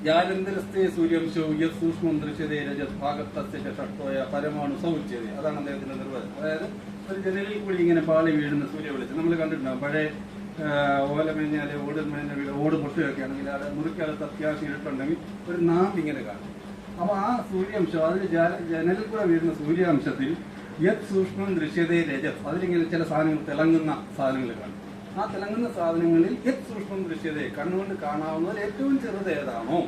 ജാലന്തരസ്ഥേ സൂര്യംശോ യത് സൂക്ഷ്മം ദൃശ്യതേ രജത് ഭാഗത്തസ്യ ഷഷ്ടോയ പരമാണു സൗച്യത. അതാണ് അദ്ദേഹത്തിന്റെ നിർവചനം. അതായത് ഒരു ജനലിൽ കൂടി ഇങ്ങനെ പാളി വീഴുന്ന സൂര്യ വെളിച്ചം നമ്മൾ കണ്ടിട്ടുണ്ടാവും. പഴയ ഓലമേഞ്ഞാല് ഓടുമേഞ്ഞ വീട് ഓട് പൊട്ടുകയൊക്കെ ആണെങ്കിൽ അവിടെ മുറിക്കകത്ത് അത്യാവശ്യം ഇട്ടുണ്ടെങ്കിൽ ഒരു നാമ്പ് ഇങ്ങനെ കാണും. അപ്പൊ ആ സൂര്യാംശം അതിൽ ജനലിൽ കൂടെ വീഴുന്ന സൂര്യാംശത്തിൽ യത് സൂക്ഷ്മം ദൃശ്യതേ രജത് അതിലിങ്ങനെ ചില സാധനങ്ങൾ തിളങ്ങുന്ന സാധനങ്ങൾ കാണും. ആ തിളങ്ങുന്ന സാധനങ്ങളിൽ യത് സൂക്ഷ്മം ദൃശ്യതയെ കണ്ണുകൊണ്ട് കാണാവുന്നതിൽ ഏറ്റവും ചെറുത് ഏതാണോ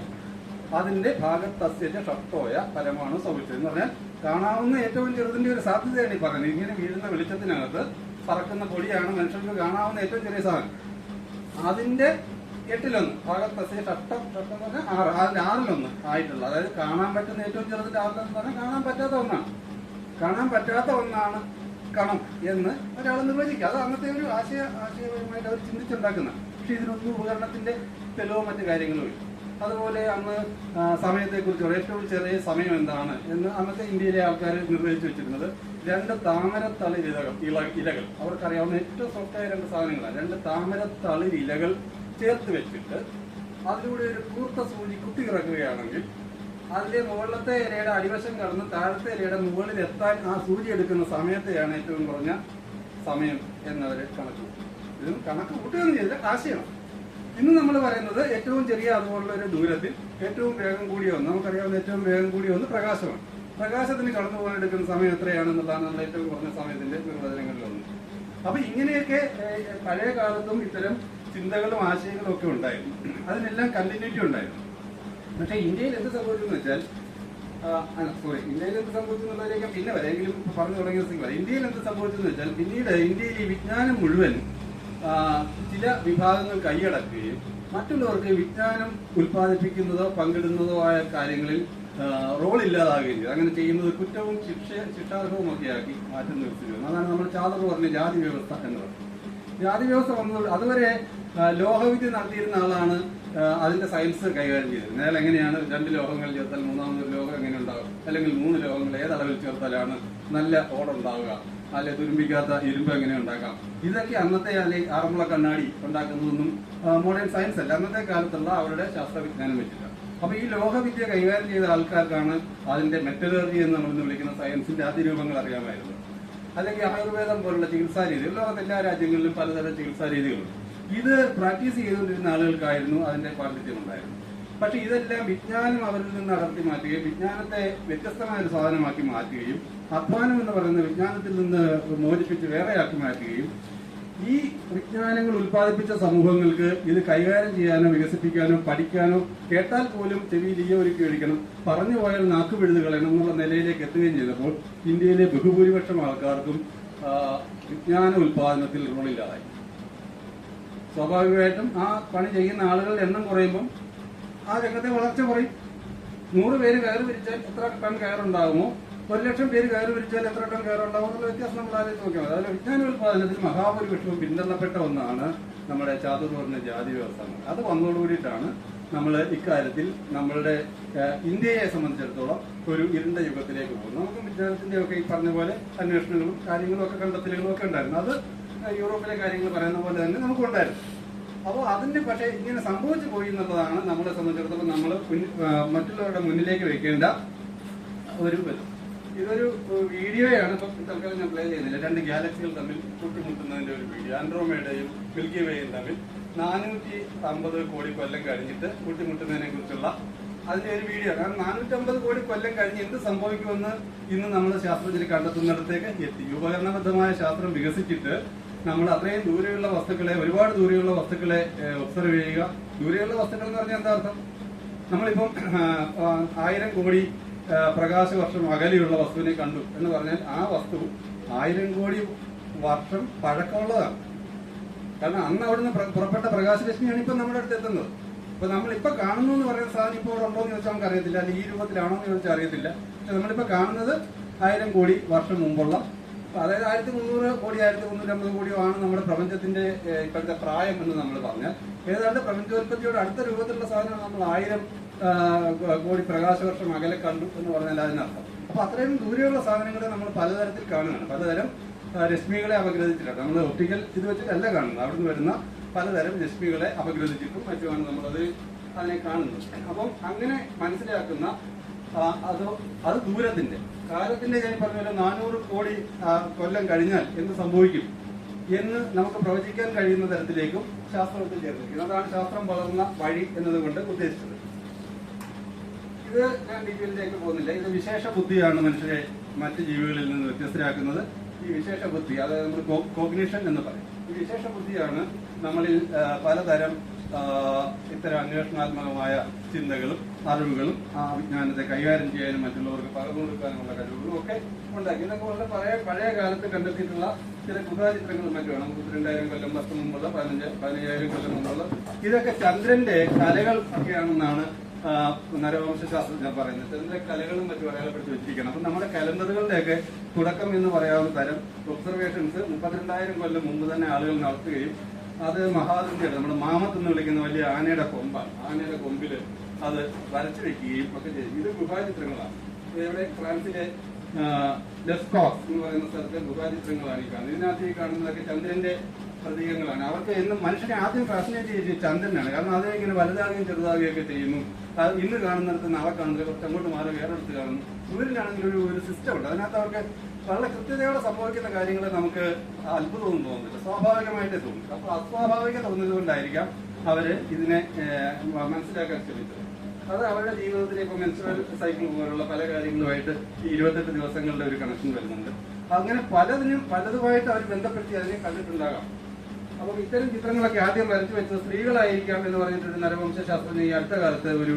അതിന്റെ ഭാഗത്തസ്യ ഷഷ്ടോയ പരമാണു സൗച്യത എന്ന് പറഞ്ഞാൽ കാണാവുന്ന ഏറ്റവും ചെറുതിന്റെ ഒരു സാധ്യതയാണ് ഈ പറയുന്നത്. ഇങ്ങനെ വീഴുന്ന വെളിച്ചത്തിനകത്ത് പറക്കുന്ന പൊടിയാണ് മനുഷ്യർക്ക് കാണാവുന്ന ഏറ്റവും ചെറിയ സാധനം. അതിന്റെ 8-1 ഭാഗത്തസ്യ ഷഷ്ടം എന്ന് പറഞ്ഞാൽ 6 അതിന്റെ 6-1 ആയിട്ടുള്ള, അതായത് കാണാൻ പറ്റുന്ന ഏറ്റവും ചെറുതിന്റെ 6-1 എന്ന് പറഞ്ഞാൽ കാണാൻ പറ്റാത്ത ഒന്നാണ് കണം എന്ന് ഒരാൾ നിർവചിക്കുക. അത് അന്നത്തെ ഒരു ആശയപരമായിട്ട് അവർ ചിന്തിച്ചുണ്ടാക്കുന്ന. പക്ഷെ ഇതിനൊന്നും ഉപകരണത്തിന്റെ തെളിവോ മറ്റു കാര്യങ്ങളും ഇല്ല. അതുപോലെ അന്ന് സമയത്തെക്കുറിച്ച് ഏറ്റവും ചെറിയ സമയം എന്താണ് എന്ന് അന്നത്തെ ഇന്ത്യയിലെ ആൾക്കാർ നിർവഹിച്ചു വെച്ചിരുന്നത് 2 താമരത്തളിർ ഇലകൾ. അവർക്കറിയാവുന്ന ഏറ്റവും സോഫ്റ്റായ 2 സാധനങ്ങളാണ്. 2 താമരത്തളിർ ഇലകൾ ചേർത്ത് വെച്ചിട്ട് അതിലൂടെ ഒരു കൂർത്ത സൂചി കുത്തി ഇറക്കുകയാണെങ്കിൽ അതിലെ മുകളിലത്തെ ഇലയുടെ അടിവശം കടന്ന് താഴത്തെ ഇലയുടെ മുകളിൽ എത്താൻ ആ സൂചി എടുക്കുന്ന സമയത്തെയാണ് ഏറ്റവും കുറഞ്ഞ സമയം എന്നവര് കണക്ക് കൂട്ടും. ഇതും കണക്ക് കൂട്ടുകയെന്ന് ചെയ്തില്ല, ആശയം ഇന്ന് നമ്മൾ പറയുന്നത് ഏറ്റവും ചെറിയ അതുപോലുള്ള ഒരു ദൂരത്തിൽ ഏറ്റവും വേഗം കൂടിയ ഒന്ന്, നമുക്കറിയാവുന്ന ഏറ്റവും വേഗം കൂടിയ ഒന്ന് പ്രകാശമാണ്. പ്രകാശത്തിന് കടന്നു പോകാൻ എടുക്കുന്ന സമയം എത്രയാണെന്നുള്ളതാണ് നമ്മുടെ ഏറ്റവും കുറഞ്ഞ സമയത്തിന്റെ നിർവചനങ്ങളിലൊന്ന്. അപ്പൊ ഇങ്ങനെയൊക്കെ പഴയ കാലത്തും ഇത്തരം ചിന്തകളും ആശയങ്ങളും ഒക്കെ ഉണ്ടായിരുന്നു. അതിനെല്ലാം കണ്ടിന്യൂറ്റി ഉണ്ടായിരുന്നു. പക്ഷെ ഇന്ത്യയിൽ എന്ത് സംഭവിച്ചെന്ന് വെച്ചാൽ ഇന്ത്യയിൽ എന്ത് സംഭവിച്ചു എന്നുള്ളതിലേക്ക് പിന്നെ വരെ എങ്കിലും പറഞ്ഞു തുടങ്ങിയ സ്ഥിതി വരെ ഇന്ത്യയിൽ എന്ത് സംഭവിച്ചെന്ന് വെച്ചാൽ പിന്നീട് ഇന്ത്യയിൽ ഈ വിജ്ഞാനം മുഴുവൻ ചില വിഭാഗങ്ങൾ കൈയടക്കുകയും മറ്റുള്ളവർക്ക് വിജ്ഞാനം ഉൽപ്പാദിപ്പിക്കുന്നതോ പങ്കിടുന്നതോ ആയ കാര്യങ്ങളിൽ റോൾ ഇല്ലാതാകുകയും ചെയ്തു. അങ്ങനെ ചെയ്യുന്നത് കുറ്റവും ശിക്ഷാർഹവും ഒക്കെ ആക്കി മാറ്റം നിർത്തിയിരുന്നു. അതാണ് നമ്മൾ ചാദർ പറഞ്ഞ ജാതി വ്യവസ്ഥ എന്ന് പറയുന്നത്. ജാതി വ്യവസ്ഥ വന്നത് അതുവരെ ലോഹവിദ്യ നടത്തിയിരുന്ന ആളാണ് അതിന്റെ സയൻസ് കൈകാര്യം ചെയ്തിരുന്നത്. അയാൾ എങ്ങനെയാണ് 2 ലോഹങ്ങൾ ചേർത്താൽ മൂന്നാമതൊരു ലോഹം എങ്ങനെ ഉണ്ടാകും, അല്ലെങ്കിൽ 3 ലോഹങ്ങൾ ഏതളവിൽ ചേർത്താലാണ് നല്ല ഓടുണ്ടാവുക, അല്ലെ തുരുമ്പിക്കാത്ത ഇരുമ്പ് എങ്ങനെ ഉണ്ടാക്കാം, ഇതൊക്കെ അന്നത്തെ അല്ലെങ്കിൽ ആറന്മുള കണ്ണാടി ഉണ്ടാക്കുന്നതൊന്നും മോഡേൺ സയൻസ് അല്ല, അന്നത്തെ കാലത്തുള്ള അവരുടെ ശാസ്ത്രവിജ്ഞാനം വെച്ചിട്ടാണ്. അപ്പൊ ഈ ലോഹവിദ്യ കൈകാര്യം ചെയ്ത ആൾക്കാർക്കാണ് അതിന്റെ മെറ്റലർജി എന്ന് നമ്മൾ വിളിക്കുന്ന സയൻസിന്റെ അതിരൂപങ്ങൾ അറിയാമായിരുന്നത്. അല്ലെങ്കിൽ ആയുർവേദം പോലുള്ള ചികിത്സാ രീതികൾ ലോകത്തെ എല്ലാ രാജ്യങ്ങളിലും പലതരം ചികിത്സാ രീതികളുണ്ട്. ഇത് പ്രാക്ടീസ് ചെയ്തുകൊണ്ടിരുന്ന ആളുകൾക്കായിരുന്നു അതിന്റെ പാണ്ഡിത്യം ഉണ്ടായിരുന്നു. പക്ഷെ ഇതെല്ലാം വിജ്ഞാനം അവരിൽ നിന്ന് അടർത്തി മാറ്റുകയും വിജ്ഞാനത്തെ വ്യത്യസ്തമായ ഒരു സാധനമാക്കി മാറ്റുകയും അധ്വാനം എന്ന് പറയുന്ന വിജ്ഞാനത്തിൽ നിന്ന് മോചിപ്പിച്ച് വേറെയാക്കി മാറ്റുകയും ഈ വിജ്ഞാനങ്ങൾ ഉൽപ്പാദിപ്പിച്ച സമൂഹങ്ങൾക്ക് ഇത് കൈകാര്യം ചെയ്യാനോ വികസിപ്പിക്കാനോ പഠിക്കാനോ കേട്ടാൽ പോലും ചെവിയിൽ ഒരുക്കി ഒഴിക്കണം, പറഞ്ഞു പോയാൽ നാക്ക് പിഴുത് കളയണം എന്നുള്ള നിലയിലേക്ക് എത്തുകയും ചെയ്തപ്പോൾ ഇന്ത്യയിലെ ബഹുഭൂരിപക്ഷം ആൾക്കാർക്കും വിജ്ഞാന ഉൽപാദനത്തിൽ റോളില്ലാതായി. സ്വാഭാവികമായിട്ടും ആ പണി ചെയ്യുന്ന ആളുകളുടെ എണ്ണം കുറയുമ്പം ആ രംഗത്തെ വളർച്ച കുറയും. 100 പേര് കയറ് പിരിച്ചാൽ എത്ര ടൺ കയറുണ്ടാകുമോ, 1,00,000 പേര് കയറ് പിരിച്ചാൽ എത്ര ടൺ കയറുണ്ടാകും എന്നുള്ള വ്യത്യാസം നമ്മൾ ആലോചിച്ച് നോക്കിയാൽ മതി. അതിൽ വിജ്ഞാന ഉൽപാദനത്തിൽ മഹാഭൂരിപക്ഷവും പിന്തള്ളപ്പെട്ട ഒന്നാണ് നമ്മുടെ ചാതുർ പറഞ്ഞ ജാതി വ്യവസ്ഥകൾ. അത് വന്നതോടുകൂടിയിട്ടാണ് നമ്മൾ ഇക്കാര്യത്തിൽ നമ്മളുടെ ഇന്ത്യയെ സംബന്ധിച്ചിടത്തോളം ഒരു ഇരുണ്ട യുഗത്തിലേക്ക് പോകുന്നത്. നമുക്ക് വിജ്ഞാനത്തിന്റെ ഒക്കെ ഈ പറഞ്ഞ പോലെ അന്വേഷണങ്ങളും കാര്യങ്ങളും ഒക്കെ കണ്ടെത്തലുകളും ഒക്കെ ഉണ്ടായിരുന്നു. അത് യൂറോപ്പിലെ കാര്യങ്ങൾ പറയുന്ന പോലെ തന്നെ നമുക്കുണ്ടായിരുന്നു. അപ്പോൾ അതിന്റെ പക്ഷേ ഇങ്ങനെ സംഭവിച്ചു പോയി എന്നുള്ളതാണ് നമ്മളെ സംബന്ധിച്ചിടത്തോളം നമ്മൾ മറ്റുള്ളവരുടെ മുന്നിലേക്ക് വെക്കേണ്ട ഒരു ബലം. ഇതൊരു വീഡിയോയാണ്. ഇപ്പം തൽക്കാലം ഞാൻ പ്ലേ ചെയ്യുന്നില്ല. 2 ഗാലക്സികൾ തമ്മിൽ കൂട്ടിമുട്ടുന്നതിന്റെ ഒരു വീഡിയോ. ആൻഡ്രോമേഡയും മിൽക്കി വേയും തമ്മിൽ 450 കോടി കൊല്ലം കഴിഞ്ഞിട്ട് കൂട്ടിമുട്ടുന്നതിനെ കുറിച്ചുള്ള അതിന്റെ ഒരു വീഡിയോ. കാരണം 450 കോടി കൊല്ലം കഴിഞ്ഞ് എന്ത് സംഭവിക്കുമെന്ന് ഇന്ന് നമ്മൾ ശാസ്ത്രജ്ഞർ കണ്ടെത്തുന്നിടത്തേക്ക് എത്തി. ഉപകരണബദ്ധമായ ശാസ്ത്രം വികസിച്ചിട്ട് നമ്മൾ അത്രയും ദൂരെയുള്ള വസ്തുക്കളെ, ഒരുപാട് ദൂരെയുള്ള വസ്തുക്കളെ ഒബ്സർവ് ചെയ്യുക. ദൂരെയുള്ള വസ്തുക്കൾ എന്ന് പറഞ്ഞാൽ എന്താ അർത്ഥം? നമ്മളിപ്പം 1000 കോടി പ്രകാശ വർഷം അകലെയുള്ള വസ്തുവിനെ കണ്ടു എന്ന് പറഞ്ഞാൽ ആ വസ്തു 1000 കോടി വർഷം പഴക്കമുള്ളതാണ്. കാരണം അന്ന് അവിടുന്ന് പുറപ്പെട്ട പ്രകാശരശ്മിയാണ് ഇപ്പം നമ്മുടെ അടുത്ത് എത്തുന്നത്. ഇപ്പൊ നമ്മളിപ്പോ കാണുന്നു എന്ന് പറയുന്ന സാധനം ഇപ്പോൾ ഇവിടെ ഉണ്ടോ എന്ന് ചോദിച്ചാൽ നമുക്ക് അറിയത്തില്ല, അല്ലെങ്കിൽ ഈ രൂപത്തിലാണോ എന്ന് ചോദിച്ചാൽ അറിയത്തില്ല. പക്ഷെ നമ്മളിപ്പോ കാണുന്നത് 1000 കോടി വർഷം മുമ്പുള്ള, അതായത് 1300 കോടി 1350 കോടിയോ ആണ് നമ്മുടെ പ്രപഞ്ചത്തിന്റെ ഇപ്പോഴത്തെ പ്രായം എന്ന് നമ്മൾ പറഞ്ഞാൽ ഏതാണ്ട് പ്രപഞ്ചോൽപ്പത്തിയോട് അടുത്ത രൂപത്തിലുള്ള സാധനമാണ് നമ്മൾ 1000 കോടി പ്രകാശവർഷം അകലെ കണ്ടു എന്ന് പറഞ്ഞാൽ അതിനർത്ഥം. അപ്പൊ അത്രയും ദൂരെയുള്ള സാധനങ്ങളെ നമ്മൾ പലതരത്തിൽ കാണുകയാണ്. പലതരം രശ്മികളെ അപഗ്രഥിച്ചിട്ടാണ് നമ്മൾ ഒപ്റ്റിക്കൽ ഇത് വെച്ചിട്ടല്ല കാണുന്നത്. അവിടുന്ന് വരുന്ന പലതരം രശ്മികളെ അപഗ്രഥിച്ചിട്ടും മറ്റുമാണ് നമ്മളത് അതിനെ കാണുന്നത്. അപ്പം അങ്ങനെ മനസ്സിലാക്കുന്ന അത് ദൂരത്തിന്റെ കാലത്തിന്റെ ഞാൻ പറഞ്ഞ പോലെ 400 കോടി കൊല്ലം കഴിഞ്ഞാൽ എന്ത് സംഭവിക്കും എന്ന് നമുക്ക് പ്രവചിക്കാൻ കഴിയുന്ന തരത്തിലേക്കും ശാസ്ത്രത്തിൽ ചേർന്നിരിക്കുന്നു. അതാണ് ശാസ്ത്രം വളർന്ന വഴി എന്നതുകൊണ്ട് ഉദ്ദേശിച്ചത്. ഇത് ഞാൻ ഡീറ്റെയിലേക്ക് പോകുന്നില്ല. ഇത് വിശേഷ ബുദ്ധിയാണ് മനുഷ്യരെ മറ്റ് ജീവികളിൽ നിന്ന് വ്യത്യസ്തരാക്കുന്നത്. ഈ വിശേഷ ബുദ്ധി, അതായത് നമ്മൾ കോഗ്നിഷൻ എന്ന് പറയും. ഈ വിശേഷ ബുദ്ധിയാണ് നമ്മളിൽ പലതരം ഇത്തരം അന്വേഷണാത്മകമായ ചിന്തകളും അറിവുകളും ആ വിജ്ഞാനത്തെ കൈകാര്യം ചെയ്യാനും മറ്റുള്ളവർക്ക് പകർന്നു കൊടുക്കാനുമുള്ള കഴിവുകളും ഒക്കെ ഉണ്ടാക്കി. ഇതൊക്കെ വളരെ പഴയ കാലത്ത് കണ്ടെത്തിയിട്ടുള്ള ചില ഗുഹാചിത്രങ്ങളും മറ്റുമാണ്. നമുക്ക് 2000 കൊല്ലം വർഷം മുമ്പുള്ള 15,000 കൊല്ലം മുമ്പുള്ള ഇതൊക്കെ ചന്ദ്രന്റെ കലകൾ ഒക്കെയാണെന്നാണ് നരവംശ ശാസ്ത്രജ്ഞർ പറയുന്നത്. ചന്ദ്രന്റെ കലകളും മറ്റും അടയാളപ്പെടുത്തി വെച്ചിരിക്കണം. അപ്പൊ നമ്മുടെ കലണ്ടറുകളുടെയൊക്കെ തുടക്കം എന്ന് പറയാവുന്ന തരം ഒബ്സർവേഷൻസ് 32,000 കൊല്ലം മുമ്പ് തന്നെ ആളുകൾ നടത്തുകയും അത് മഹാദൃതിയാണ്. നമ്മുടെ മാമത്ത് എന്ന് വിളിക്കുന്ന വലിയ ആനയുടെ കൊമ്പാണ്. ആനയുടെ കൊമ്പിൽ അത് വരച്ചു വെക്കുകയും ഒക്കെ ചെയ്യും. ഇത് ഗുഹാചിത്രങ്ങളാണ്. ഇവിടെ ഫ്രാൻസിലെ ലെസ്കോസ് എന്ന് പറയുന്ന സ്ഥലത്തെ ഗുഹാചിത്രങ്ങളാണ് ഈ കാണുന്നത്. ഇതിനകത്ത് ഈ കാണുന്നതൊക്കെ ചന്ദ്രന്റെ പ്രതീകങ്ങളാണ്. അവർക്ക് എന്നും മനുഷ്യനെ ആദ്യം ഫാസിനേറ്റ് ചെയ്ത് ചന്ദ്രനാണ്. കാരണം അത് ഇങ്ങനെ വലുതാകുകയും ചെറുതാകുകയൊക്കെ ചെയ്യുന്നു. ഇന്ന് കാണുന്നിടത്ത് നാളെ കാണുന്നത് കുറച്ച് അങ്ങോട്ട് മാറി വേറെടുത്ത് കാണുന്നു. സൂര്യനാണെങ്കിൽ ഒരു സിസ്റ്റം ഉണ്ട്. അതിനകത്ത് അവർക്ക് വളരെ കൃത്യതയോടെ സംഭവിക്കുന്ന കാര്യങ്ങൾ നമുക്ക് അത്ഭുതമൊന്നും തോന്നുന്നില്ല, സ്വാഭാവികമായിട്ടേ തോന്നും. അപ്പോൾ അസ്വാഭാവിക തോന്നുന്നത് കൊണ്ടായിരിക്കാം അവര് ഇതിനെ മനസ്സിലാക്കാൻ ശ്രമിച്ചത്. അത് അവരുടെ ജീവിതത്തിൽ ഇപ്പൊ മെൻസ്ട്രൽ സൈക്കിൾ പോലുള്ള പല കാര്യങ്ങളുമായിട്ട് ഈ 28 ദിവസങ്ങളുടെ ഒരു കണക്ഷൻ വരുന്നുണ്ട്. അങ്ങനെ പലതുമായിട്ട് അവർ ബന്ധപ്പെടുത്തി അതിനെ കണ്ടിട്ടുണ്ടാകാം. അപ്പം ഇത്തരം ചിത്രങ്ങളൊക്കെ ആദ്യം വരച്ചു വെച്ചത് സ്ത്രീകളായിരിക്കാം എന്ന് പറഞ്ഞിട്ടൊരു നരവംശ ശാസ്ത്രജ്ഞ ഈ അടുത്ത കാലത്ത് ഒരു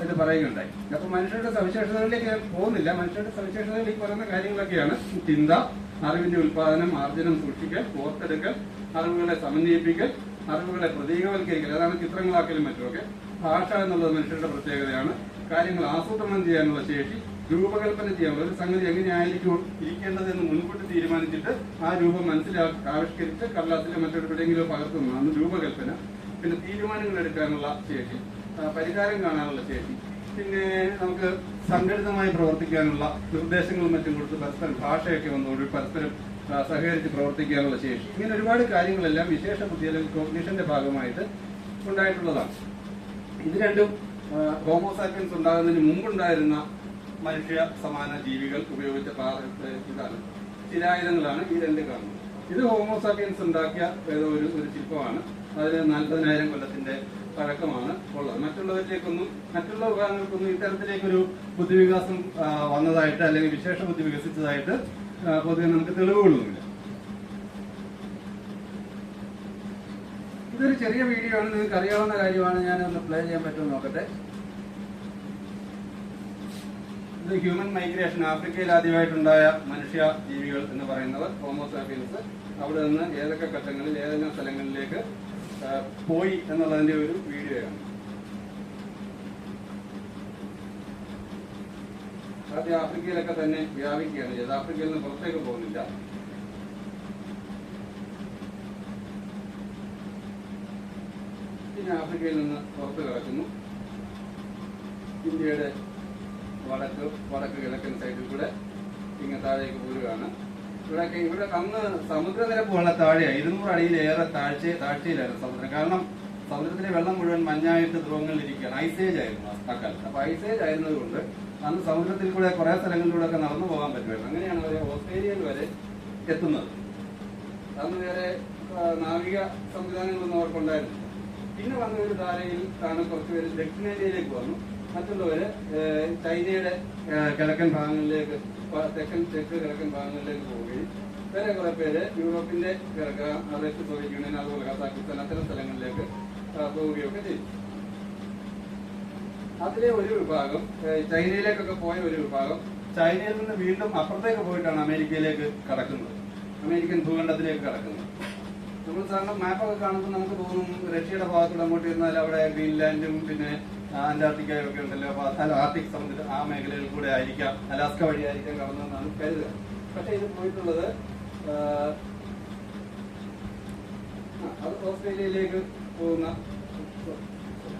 ഇത് പറയുകയുണ്ടായി. അപ്പൊ മനുഷ്യരുടെ സവിശേഷതകളിലേക്ക് ഞാൻ പോകുന്നില്ല. മനുഷ്യരുടെ സവിശേഷതകൾ ഈ പറയുന്ന കാര്യങ്ങളൊക്കെയാണ്: ചിന്ത, അറിവിന്റെ ഉൽപാദനം, ആർജനം, സൂക്ഷിക്കൽ, ഓർത്തെടുക്കൽ, അറിവുകളെ സമന്വയിപ്പിക്കൽ, അറിവുകളെ പ്രതീകവൽക്കരിക്കൽ, അതാണ് ചിത്രങ്ങളാക്കലും മറ്റുമൊക്കെ. ഭാഷ എന്നുള്ളത് മനുഷ്യരുടെ പ്രത്യേകതയാണ്. കാര്യങ്ങൾ ആസൂത്രണം ചെയ്യാനുള്ള ശേഷി, രൂപകൽപ്പന ചെയ്യാനുള്ള ഒരു സംഗതി എങ്ങനെയായിരിക്കും ഇരിക്കേണ്ടതെന്ന് മുൻകൂട്ടി തീരുമാനിച്ചിട്ട് ആ രൂപം ആവിഷ്കരിച്ച് കടലാസിലെ മറ്റൊരുടെയെങ്കിലോ പകർത്തുന്നതാണ് രൂപകൽപ്പന. പിന്നെ തീരുമാനങ്ങൾ എടുക്കാനുള്ള ശേഷി, പരിഹാരം കാണാനുള്ള ശേഷി, പിന്നെ നമുക്ക് സംഘടിതമായി പ്രവർത്തിക്കാനുള്ള നിർദ്ദേശങ്ങളും മറ്റും കൊടുത്ത് പരസ്പരം ഭാഷയൊക്കെ വന്നുകൊണ്ട് പരസ്പരം സഹകരിച്ച് പ്രവർത്തിക്കാനുള്ള ശേഷി, ഇങ്ങനെ ഒരുപാട് കാര്യങ്ങളെല്ലാം വിശേഷ ബുദ്ധി അല്ലെങ്കിൽ കോഗ്നിഷന്റെ ഭാഗമായിട്ട് ഉണ്ടായിട്ടുള്ളതാണ്. ഇത് രണ്ടും ഹോമോസാപ്പിയൻസ് ഉണ്ടാകുന്നതിന് മുമ്പുണ്ടായിരുന്ന മനുഷ്യ സമാന ജീവികൾ ഉപയോഗിച്ച ഇതാണ്, ശിലായുധങ്ങളാണ് ഈ രണ്ട് കാണുന്നത്. ഇത് ഹോമോസാപ്പിയൻസ് ഉണ്ടാക്കിയ ഏതോ ഒരു ശില്പമാണ്. അതിന് 40,000 കൊല്ലത്തിന്റെ പഴക്കമാണ് ഉള്ളത്. മറ്റുള്ള വിഭാഗങ്ങൾക്കൊന്നും ഇത്തരത്തിലേക്കൊരു ബുദ്ധിവികാസം വന്നതായിട്ട് അല്ലെങ്കിൽ വിശേഷ ബുദ്ധി വികസിച്ചതായിട്ട് പൊതുവെ നമുക്ക് തെളിവുകളൊന്നുമില്ല. ഇതൊരു ചെറിയ വീഡിയോ ആണ്, നിങ്ങൾക്ക് അറിയാവുന്ന കാര്യമാണ്. ഞാനൊന്ന് പ്ലേ ചെയ്യാൻ പറ്റുമോ നോക്കട്ടെ. ഇത് ഹ്യൂമൻ മൈഗ്രേഷൻ, ആഫ്രിക്കയിൽ ആദ്യമായിട്ടുണ്ടായ മനുഷ്യ ജീവികൾ എന്ന് പറയുന്നവർ ഹോമോസാപ്പിയൻസ് അവിടെ നിന്ന് ഏതൊക്കെ ഘട്ടങ്ങളിൽ ഏതെല്ലാം സ്ഥലങ്ങളിലേക്ക് പോയി എന്നുള്ളതിന്റെ ഒരു വീഡിയോയാണ്. ആദ്യം ആഫ്രിക്കയിലൊക്കെ തന്നെ വ്യാപിക്കുകയാണ് ചെയ്തത്. ആഫ്രിക്കയിൽ നിന്ന് പുറത്തേക്ക് പോകുന്നില്ല. പിന്നെ ആഫ്രിക്കയിൽ നിന്ന് പുറത്ത് കിടക്കുന്നു. ഇന്ത്യയുടെ വടക്ക് കിഴക്കൻ സൈഡിൽ കൂടെ ഇങ്ങനെ താഴേക്ക് പോരുകയാണ്. ഇവിടെ അന്ന് സമുദ്രനിരപ്പ് വളരെ താഴെയാണ്. 200 അടിയിലേറെ താഴ്ചയിലായിരുന്നു സമുദ്രം. കാരണം സമുദ്രത്തിലെ വെള്ളം മുഴുവൻ മഞ്ഞായിട്ട് ധ്രുവങ്ങളിൽ ഇരിക്കുകയാണ്. ഐസേജ് ആയിരുന്നു അക്കാലത്ത്. അപ്പൊ ഐസേജ് ആയിരുന്നത് കൊണ്ട് അന്ന് സമുദ്രത്തിൽ കൂടെ കുറെ സ്ഥലങ്ങളിലൂടെ ഒക്കെ നടന്നു പോകാൻ പറ്റുമായിരുന്നു. അങ്ങനെയാണ് അവർ ഓസ്ട്രേലിയയിൽ വരെ എത്തുന്നത്. അന്ന് വേറെ നാവിക സംവിധാനങ്ങളൊന്നും അവർക്കുണ്ടായിരുന്നു. പിന്നെ വന്ന ഒരു ധാരയിൽ ആണ് കുറച്ചുപേര് ദക്ഷിണേന്ത്യയിലേക്ക് വന്നു. മറ്റുള്ളവര് ചൈനയുടെ കിഴക്കൻ ഭാഗങ്ങളിലേക്ക്, തെക്ക് കിഴക്കൻ ഭാഗങ്ങളിലേക്ക് പോവുകയും വേറെ കുറെ പേര് യൂറോപ്പിന്റെ റഷ്യൻ, സോവിയറ്റ് യൂണിയൻ, അതുപോലെ കസാഖിസ്ഥാൻ അത്തരം സ്ഥലങ്ങളിലേക്ക് പോവുകയൊക്കെ ചെയ്തു. അതിലെ ഒരു വിഭാഗം ചൈനയിലേക്കൊക്കെ പോയ ഒരു വിഭാഗം ചൈനയിൽ നിന്ന് വീണ്ടും അപ്പുറത്തേക്ക് പോയിട്ടാണ് അമേരിക്കയിലേക്ക് കടക്കുന്നത്, അമേരിക്കൻ ഭൂഖണ്ഡത്തിലേക്ക് കടക്കുന്നത്. നമ്മൾ സാധാരണ മാപ്പൊക്കെ കാണുമ്പോൾ നമുക്ക് തോന്നും റഷ്യയുടെ ഭാഗത്തൂടെ അങ്ങോട്ട് ഇരുന്നാൽ അവിടെ ഗ്രീൻലാൻഡും പിന്നെ അന്റാർട്ടിക്കയും ഒക്കെ ഉണ്ടല്ലോ. ആർട്ടിക് സമുദ്രം ആ മേഖലയിൽ കൂടെ ആയിരിക്കാം, അലാസ്ക വഴിയായിരിക്കാം കടന്നതെന്നാണ് കരുതുക. പക്ഷെ ഇത് പോയിട്ടുള്ളത് അത് ഓസ്ട്രേലിയയിലേക്ക് പോകുന്ന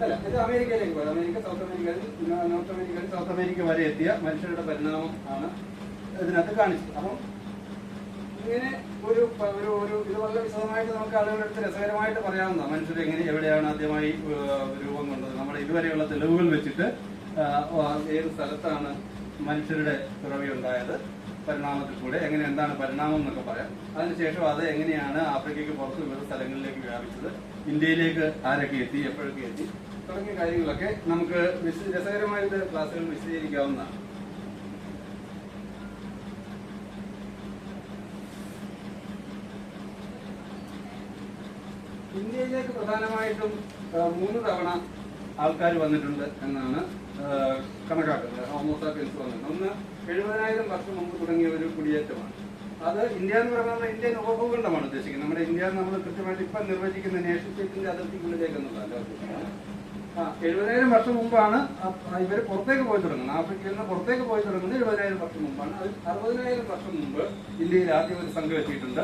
അല്ല, ഇത് അമേരിക്കയിലേക്ക് പോയത്. അമേരിക്ക, സൗത്ത് അമേരിക്കയിൽ സൗത്ത് അമേരിക്ക വരെ എത്തിയ മനുഷ്യരുടെ പരിണാമം ആണ് ഇതിനകത്ത് കാണിച്ചത്. അപ്പം ഇങ്ങനെ ഒരു ഇത് വളരെ വിശദമായിട്ട് നമുക്ക് ആളുകളുടെ അടുത്ത് രസകരമായിട്ട് പറയാവുന്നതാണ്. മനുഷ്യർ എങ്ങനെ എവിടെയാണ് ആദ്യമായി രൂപം കൊണ്ടത്, നമ്മുടെ ഇതുവരെയുള്ള തെളിവുകൾ വെച്ചിട്ട് ഏത് സ്ഥലത്താണ് മനുഷ്യരുടെ പിറവി ഉണ്ടായത്, പരിണാമത്തിൽ കൂടെ എങ്ങനെ എന്താണ് പരിണാമം എന്നൊക്കെ പറയാം. അതിനുശേഷം അത് എങ്ങനെയാണ് ആഫ്രിക്കയ്ക്ക് പുറത്ത് വിവിധ സ്ഥലങ്ങളിലേക്ക് വ്യാപിച്ചത്, ഇന്ത്യയിലേക്ക് ആരൊക്കെ എത്തി, എപ്പോഴൊക്കെ എത്തി തുടങ്ങിയ കാര്യങ്ങളൊക്കെ നമുക്ക് രസകരമായിട്ട് ക്ലാസ്സുകൾ വിശദീകരിക്കാവുന്നതാണ്. ഇന്ത്യയിലേക്ക് പ്രധാനമായിട്ടും 3 തവണ ആൾക്കാർ വന്നിട്ടുണ്ട് എന്നാണ് കണക്കാക്കുന്നത്. ഹോമോസാപ്പിയൻസ് വന്നിട്ടുണ്ട്. ഒന്ന് 70,000 വർഷം മുമ്പ് തുടങ്ങിയ ഒരു കുടിയേറ്റമാണ്. അത് ഇന്ത്യ എന്ന് പറയുന്നത് ഇന്ത്യൻ ഉപഭൂഖണ്ഡമാണ് ഉദ്ദേശിക്കുന്നത്. നമ്മുടെ ഇന്ത്യ നമ്മൾ കൃത്യമായിട്ട് ഇപ്പം നിർവചിക്കുന്ന നേഷൻ സ്റ്റേറ്റിന്റെ അതിർത്തിക്കുള്ളിലേക്ക് എന്നുള്ളതല്ല. 70,000 വർഷം മുമ്പാണ് ഇവർ പുറത്തേക്ക് പോയി തുടങ്ങുന്നത്. ആഫ്രിക്കയിൽ നിന്ന് പുറത്തേക്ക് പോയി തുടങ്ങുന്നത് 70,000 വർഷം മുമ്പാണ്. അതിൽ 60,000 വർഷം മുമ്പ് ഇന്ത്യയിൽ ആദ്യം ഒരു സംഘം എത്തിയിട്ടുണ്ട്.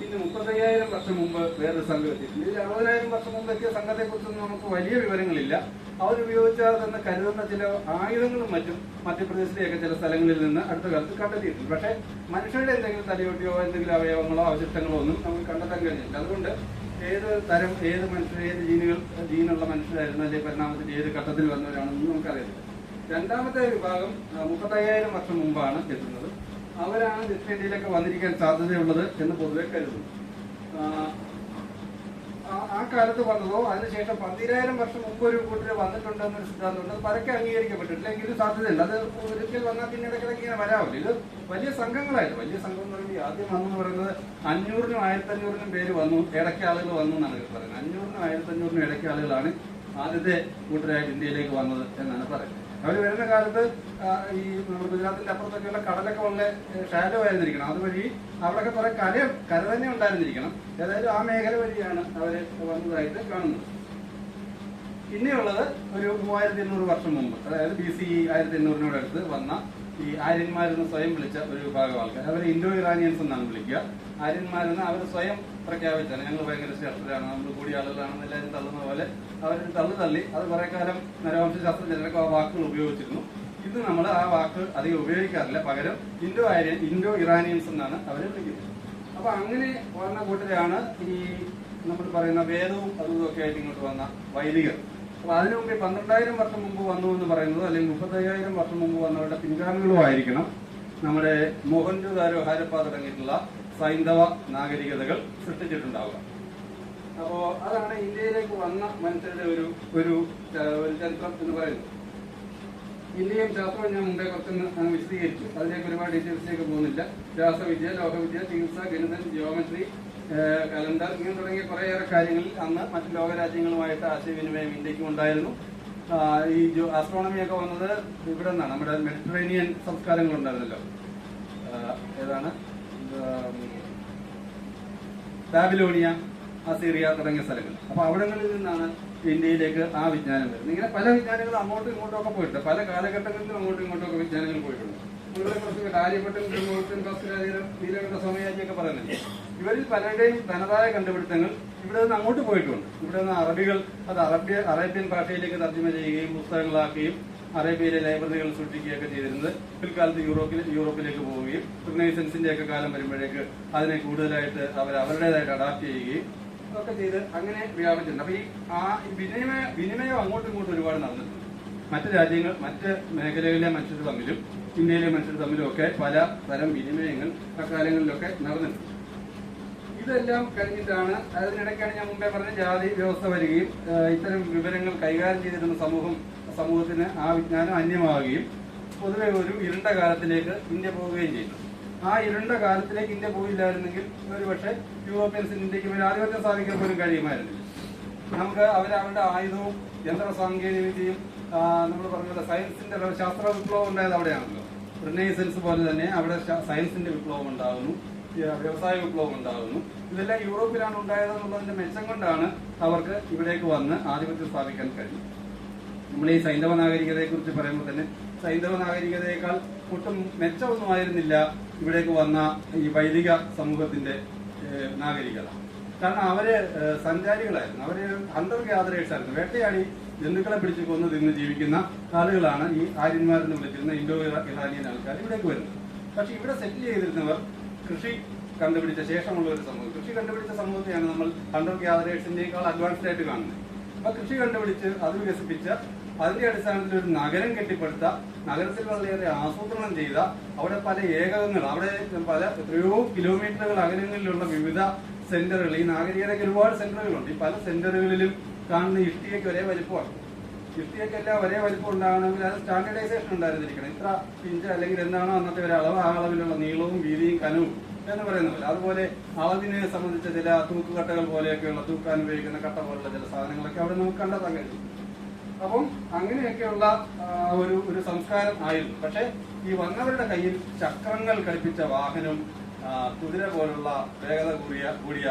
പിന്നെ 35,000 വർഷം മുമ്പ് വേറൊരു സംഘം എത്തിയിട്ടുണ്ട്. ഇതിൽ 60,000 വർഷം മുമ്പ് എത്തിയ സംഘത്തെ കുറിച്ചൊന്നും നമുക്ക് വലിയ വിവരങ്ങളില്ല. അവരുപയോഗിച്ചതെന്ന് കരുതുന്ന ചില ആയുധങ്ങളും മറ്റും മധ്യപ്രദേശിലെയൊക്കെ ചില സ്ഥലങ്ങളിൽ നിന്ന് അടുത്ത കാലത്ത് കണ്ടെത്തിയിട്ടുണ്ട്. പക്ഷേ മനുഷ്യരുടെ എന്തെങ്കിലും തലയോട്ടിയോ എന്തെങ്കിലും അവയവങ്ങളോ അവശിഷ്ടങ്ങളോ ഒന്നും നമുക്ക് കണ്ടെത്താൻ കഴിഞ്ഞില്ല. അതുകൊണ്ട് ഏത് തരം, ഏത് മനുഷ്യർ, ഏത് ജീനുള്ള മനുഷ്യരായിരുന്നു, അല്ലെങ്കിൽ പരിണാമത്തിന്റെ ഏത് ഘട്ടത്തിൽ വന്നവരാണെന്ന് നമുക്കറിയില്ല. രണ്ടാമത്തെ വിഭാഗം 35,000 വർഷം മുമ്പാണ് എത്തുന്നത്. അവരാണ് ദക്ഷിണേന്ത്യയിലൊക്കെ വന്നിരിക്കാൻ സാധ്യതയുള്ളത് എന്ന് പൊതുവെ കരുതുന്നു. ആ കാലത്ത് വന്നതോ അതിനുശേഷം 10,000 വർഷം മുമ്പ് ഒരു കൂട്ടർ വന്നിട്ടുണ്ടെന്നൊരു സിദ്ധാന്തമുണ്ട്. അത് പരക്കെ അംഗീകരിക്കപ്പെട്ടിട്ടില്ല. എങ്കിലും സാധ്യതയില്ല. അത് ഒരിക്കൽ വന്നാൽ പിന്നെ ഇടയ്ക്കിടയ്ക്ക് ഇങ്ങനെ വരാമല്ലോ. ഇത് വലിയ സംഘങ്ങളായിരുന്നു. വലിയ സംഘം എന്ന് പറയുമ്പോൾ ആദ്യം വന്നെന്ന് പറയുന്നത് 500-നും 1500-നും പേര് വന്നു, ഇടയ്ക്ക് ആളുകൾ വന്നു എന്നാണ് പറയുന്നത്. 500-നും 1500-നും ഇടയ്ക്ക് ആളുകളാണ് ആദ്യത്തെ കൂട്ടരായിട്ട് ഇന്ത്യയിലേക്ക് വന്നത് എന്നാണ് പറയുന്നത്. അവർ വരുന്ന കാലത്ത് ഈ ഗുജറാത്തിന്റെ അപ്പുറത്തൊക്കെയുള്ള കടലൊക്കെ വളരെ ഷാലോ ആയിരുന്നിരിക്കണം. അതുവഴി അവിടെയൊക്കെ കുറെ കര തന്നെ ഉണ്ടായിരുന്നിരിക്കണം. ഏതായാലും ആ മേഖല വഴിയാണ് അവര് വന്നതായിട്ട് കാണുന്നത്. പിന്നെയുള്ളത് ഒരു 3800 വർഷം മുമ്പ്, അതായത് BC 1800-നോടടുത്ത് വന്ന ഈ ആര്യന്മാരെന്ന് സ്വയം വിളിച്ച ഒരു വിഭാഗം ആൾക്കാർ. അവരെ ഇൻഡോ ഇറാനിയൻസ് എന്നാണ് വിളിക്കുക. ആര്യന്മാരെന്ന് അവർ സ്വയം പ്രഖ്യാപിച്ചാണ് ഞങ്ങൾ ഭയങ്കര ശ്രേഷ്ഠരാണ്, നമ്മൾ കൂടിയ ആളുകളാണെന്ന് എല്ലാവരും തള്ളുന്ന പോലെ അവർ തള്ളി. അത് കുറെ കാലം നരവംശ ശാസ്ത്രജ്ഞരൊക്കെ ആ വാക്കുകൾ ഉപയോഗിച്ചിരുന്നു. ഇത് നമ്മൾ ആ വാക്ക് അധികം ഉപയോഗിക്കാറില്ല. പകരം ഇൻഡോ ഇറാനിയൻസ് എന്നാണ് അവരെ വിളിക്കുന്നത്. അപ്പൊ അങ്ങനെ വന്ന കൂട്ടരാണ് ഈ നമ്മൾ പറയുന്ന വേദവും അതും ഒക്കെ ആയിട്ട് ഇങ്ങോട്ട് വന്ന വൈദികർ. അപ്പൊ അതിനു മുമ്പ് 12,000 വർഷം മുമ്പ് വന്നു എന്ന് പറയുന്നത്, അല്ലെങ്കിൽ 35,000 വർഷം മുമ്പ് വന്നവരുടെ പിൻഗാമികളും ആയിരിക്കണം നമ്മുടെ മോഹൻജോദാരോ ഹാരപ്പ തുടങ്ങിയിട്ടുള്ള സൈന്ധവ നാഗരികതകൾ സൃഷ്ടിച്ചിട്ടുണ്ടാവുക. അപ്പോ അതാണ് ഇന്ത്യയിലേക്ക് വന്ന മനുഷ്യരുടെ ഒരു ചരിത്രം എന്ന് പറയുന്നത്. ഇന്ത്യയും ശാസ്ത്രവും ഞാൻ മുമ്പേ കുറച്ചൊന്ന് വിശദീകരിച്ചു. അതിലേക്ക് ഒരുപാട് ഡീറ്റെയിൽസിലേക്ക് പോകുന്നില്ല. രാസവിദ്യ, ലോകവിദ്യ, ചികിത്സ, ഗണിതം, ജിയോമെട്രി, കലണ്ടർ ഇങ്ങനെ തുടങ്ങിയ കുറേയേറെ കാര്യങ്ങളിൽ അന്ന് മറ്റു ലോകരാജ്യങ്ങളുമായിട്ട് ആശയവിനിമയം ഇന്ത്യക്കും ഉണ്ടായിരുന്നു. ഈ ആസ്ട്രോണമിയൊക്കെ വന്നത് ഇവിടെ നിന്നാണ്. നമ്മുടെ മെഡിറ്ററേനിയൻ സംസ്കാരങ്ങൾ ഉണ്ടായിരുന്നല്ലോ, ഏതാണ് ബാബിലോണിയ, അസീറിയ തുടങ്ങിയ സ്ഥലങ്ങൾ. അപ്പൊ അവിടങ്ങളിൽ നിന്നാണ് ഇന്ത്യയിലേക്ക് ആ വിജ്ഞാനം വരുന്നത്. ഇങ്ങനെ പല വിജ്ഞാനങ്ങളും അങ്ങോട്ടും ഇങ്ങോട്ടും ഒക്കെ പോയിട്ടുണ്ട്. പല കാലഘട്ടങ്ങളിലും അങ്ങോട്ടും ഇങ്ങോട്ടും ഒക്കെ വിജ്ഞാനങ്ങൾ പോയിട്ടുണ്ട്. നിങ്ങളെ കുറച്ച് കാര്യപ്പെട്ടും നീലകണ്ഠ സ്വാമിയാജിയൊക്കെ പറയുന്നില്ല. ഇവരിൽ പലരുടെയും തനതായ കണ്ടുപിടുത്തങ്ങൾ ഇവിടെ നിന്ന് അങ്ങോട്ട് പോയിട്ടുണ്ട്. ഇവിടെ നിന്ന് അറബികൾ അത് അറേബ്യൻ ഭാഷയിലേക്ക് തർജ്ജമ ചെയ്യുകയും പുസ്തകങ്ങളാക്കുകയും അറേബ്യയിലെ ലൈബ്രറികൾ സൃഷ്ടിക്കുകയൊക്കെ ചെയ്തിരുന്നത്. പിൽക്കാലത്ത് യൂറോപ്പിലേക്ക് പോവുകയും റിനൈസൻസിന്റെ ഒക്കെ കാലം വരുമ്പോഴേക്ക് അതിനെ കൂടുതലായിട്ട് അവരുടേതായിട്ട് അഡാപ്റ്റ് ചെയ്യുകയും ഒക്കെ ചെയ്ത് അങ്ങനെ വ്യാപിച്ചിട്ടുണ്ട്. അപ്പൊ ഈ വിനിമയം അങ്ങോട്ടും ഇങ്ങോട്ടും ഒരുപാട് നടന്നിട്ടുണ്ട്. മറ്റ് മേഖലകളിലെ മനുഷ്യർ തമ്മിലും ഇന്ത്യയിലെ മനുഷ്യർ തമ്മിലും ഒക്കെ പല തരം വിനിമയങ്ങൾ അക്കാലങ്ങളിലൊക്കെ നടന്നിട്ടുണ്ട്. ഇതെല്ലാം കഴിഞ്ഞിട്ടാണ്, അതിനിടയ്ക്കാണ് ഞാൻ മുമ്പേ പറഞ്ഞ ജാതി വ്യവസ്ഥ വരികയും ഇത്തരം വിവരങ്ങൾ കൈകാര്യം ചെയ്തിരുന്ന സമൂഹത്തിന് ആ വിജ്ഞാനം അന്യമാവുകയും പൊതുവെ ഒരു ഇരുണ്ട കാലത്തിലേക്ക് ഇന്ത്യ പോവുകയും ചെയ്യുന്നു. ആ ഇരുണ്ട കാലത്തിലേക്ക് ഇന്ത്യ പോയില്ലായിരുന്നെങ്കിൽ ഒരുപക്ഷെ യൂറോപ്യൻസിന് ഇന്ത്യക്ക് ഒരു ആധിപത്യം സ്ഥാപിക്കാൻ പോലും കഴിയുമായിരുന്നില്ല. നമുക്ക് അവരുടെ ആയുധവും യന്ത്ര സാങ്കേതിക വിദ്യയും നമ്മൾ പറഞ്ഞത് സയൻസിന്റെ ശാസ്ത്ര വിപ്ലവം ഉണ്ടായത് അവിടെയാണല്ലോ. റിനൈസൻസ് പോലെ തന്നെ അവിടെ സയൻസിന്റെ വിപ്ലവം ഉണ്ടാകുന്നു, വ്യവസായ വിപ്ലവം ഉണ്ടാകുന്നു. ഇതെല്ലാം യൂറോപ്പിലാണ് ഉണ്ടായതെന്നുള്ളതിന്റെ മെച്ചം കൊണ്ടാണ് അവർക്ക് ഇവിടേക്ക് വന്ന് ആധിപത്യം സ്ഥാപിക്കാൻ കഴിയും. നമ്മൾ ഈ സൈന്ധവ നാഗരികതയെ കുറിച്ച് പറയുമ്പോൾ തന്നെ സൈന്ധവ നാഗരികതയേക്കാൾ ഒട്ടും മെച്ചമൊന്നുമായിരുന്നില്ല ഇവിടേക്ക് വന്ന ഈ വൈദിക സമൂഹത്തിന്റെ നാഗരികത. കാരണം അവര് സഞ്ചാരികളായിരുന്നു, അവര് ഹണ്ടർ ഗ്യാദറേഴ്സ് ആയിരുന്നു. വേട്ടയാടി ജന്തുക്കളെ പിടിച്ച് കൊന്ന് തിന്ന് ജീവിക്കുന്ന ആളുകളാണ് ഈ ആര്യന്മാരെന്ന് വിളിച്ചിരുന്ന ഇൻഡോ ഇറാനിയൻ ആൾക്കാർ ഇവിടേക്ക് വരുന്നത്. പക്ഷെ ഇവിടെ സെറ്റിൽ ചെയ്തിരുന്നവർ കൃഷി കണ്ടുപിടിച്ച ശേഷമുള്ള ഒരു സമൂഹം. കൃഷി കണ്ടുപിടിച്ച സമൂഹത്തെയാണ് നമ്മൾ ഹണ്ടർ ഗ്യാദറേഴ്സിന്റെക്കാൾ അഡ്വാൻസ്ഡ് ആയിട്ട് കാണുന്നത്. അപ്പൊ കൃഷി കണ്ടുപിടിച്ച് അത് വികസിപ്പിച്ച അതിന്റെ അടിസ്ഥാനത്തിൽ ഒരു നഗരം കെട്ടിപ്പടുത്ത, നഗരത്തിൽ വളരെയേറെ ആസൂത്രണം ചെയ്ത, അവിടെ പല ഏകകങ്ങൾ, അവിടെ പല എത്രയോ കിലോമീറ്ററുകൾ അകലങ്ങളിലുള്ള വിവിധ സെന്ററുകൾ, ഈ നാഗരികതയ്ക്ക് ഒരുപാട് സെന്ററുകളുണ്ട്. ഈ പല സെന്ററുകളിലും കാണുന്ന ഇഷ്ടികയ്ക്ക് ഒരേ വലിപ്പമാണ്. ഇഷ്ടികയ്ക്കെല്ലാം ഒരേ വലിപ്പം ഉണ്ടാകണമെങ്കിൽ അത് സ്റ്റാൻഡർഡൈസേഷൻ ഉണ്ടായിരുന്നിരിക്കണം. ഇത്ര ഇഞ്ച് അല്ലെങ്കിൽ എന്താണോ അന്നത്തെ ഒരു അളവ്, ആ അളവിലുള്ള നീളവും വീതിയും കനവും എന്ന് പറയുന്ന പോലെ. അതുപോലെ അളവിനെ സംബന്ധിച്ച ചില തൂക്കുകട്ടകൾ പോലെയൊക്കെയുള്ള, തൂക്കാൻ ഉപയോഗിക്കുന്ന കട്ട പോലുള്ള ചില സാധനങ്ങളൊക്കെ അവിടെ നമുക്ക് കണ്ടെത്താൻ കഴിയും. അപ്പം അങ്ങനെയൊക്കെയുള്ള ഒരു സംസ്കാരം ആയിരുന്നു. പക്ഷെ ഈ വന്നവരുടെ കയ്യിൽ ചക്രങ്ങൾ ഘടിപ്പിച്ച വാഹനം, കുതിര പോലുള്ള വേഗത കൂടിയ